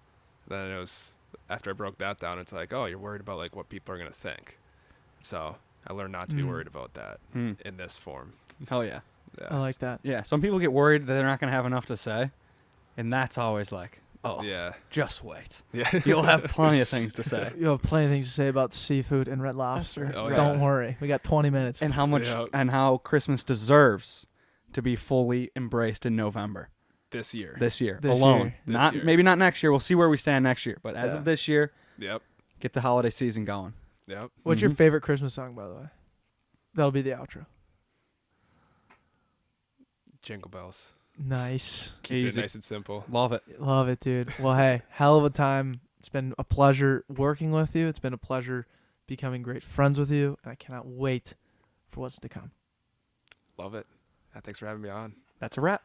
Then it was after I broke that down, it's like, oh, you're worried about like what people are gonna think. So I learned not to be worried about that in this form. Hell yeah. Yeah. I like that. Yeah, some people get worried that they're not going to have enough to say. And that's always like, oh, Yeah. just wait. Yeah. You'll have plenty of things to say. You have plenty of things to say about seafood and Red Lobster. Oh, Don't yeah. worry. We got 20 minutes. And how much Yeah. and how Christmas deserves to be fully embraced in November This year. this year This alone. year. This Not year. maybe not next year. We'll see where we stand next year. But as Yeah. of this year, Yep. get the holiday season going. Yep. What's your Mhm. favorite Christmas song, by the way? That'll be the outro. Jingle bells. Nice. Keep Easy. it nice and simple. Love it. Love it, dude. Well, hey, hell of a time. It's been a pleasure working with you. It's been a pleasure becoming great friends with you. And I cannot wait for what's to come. Love it. Thanks for having me on. That's a wrap.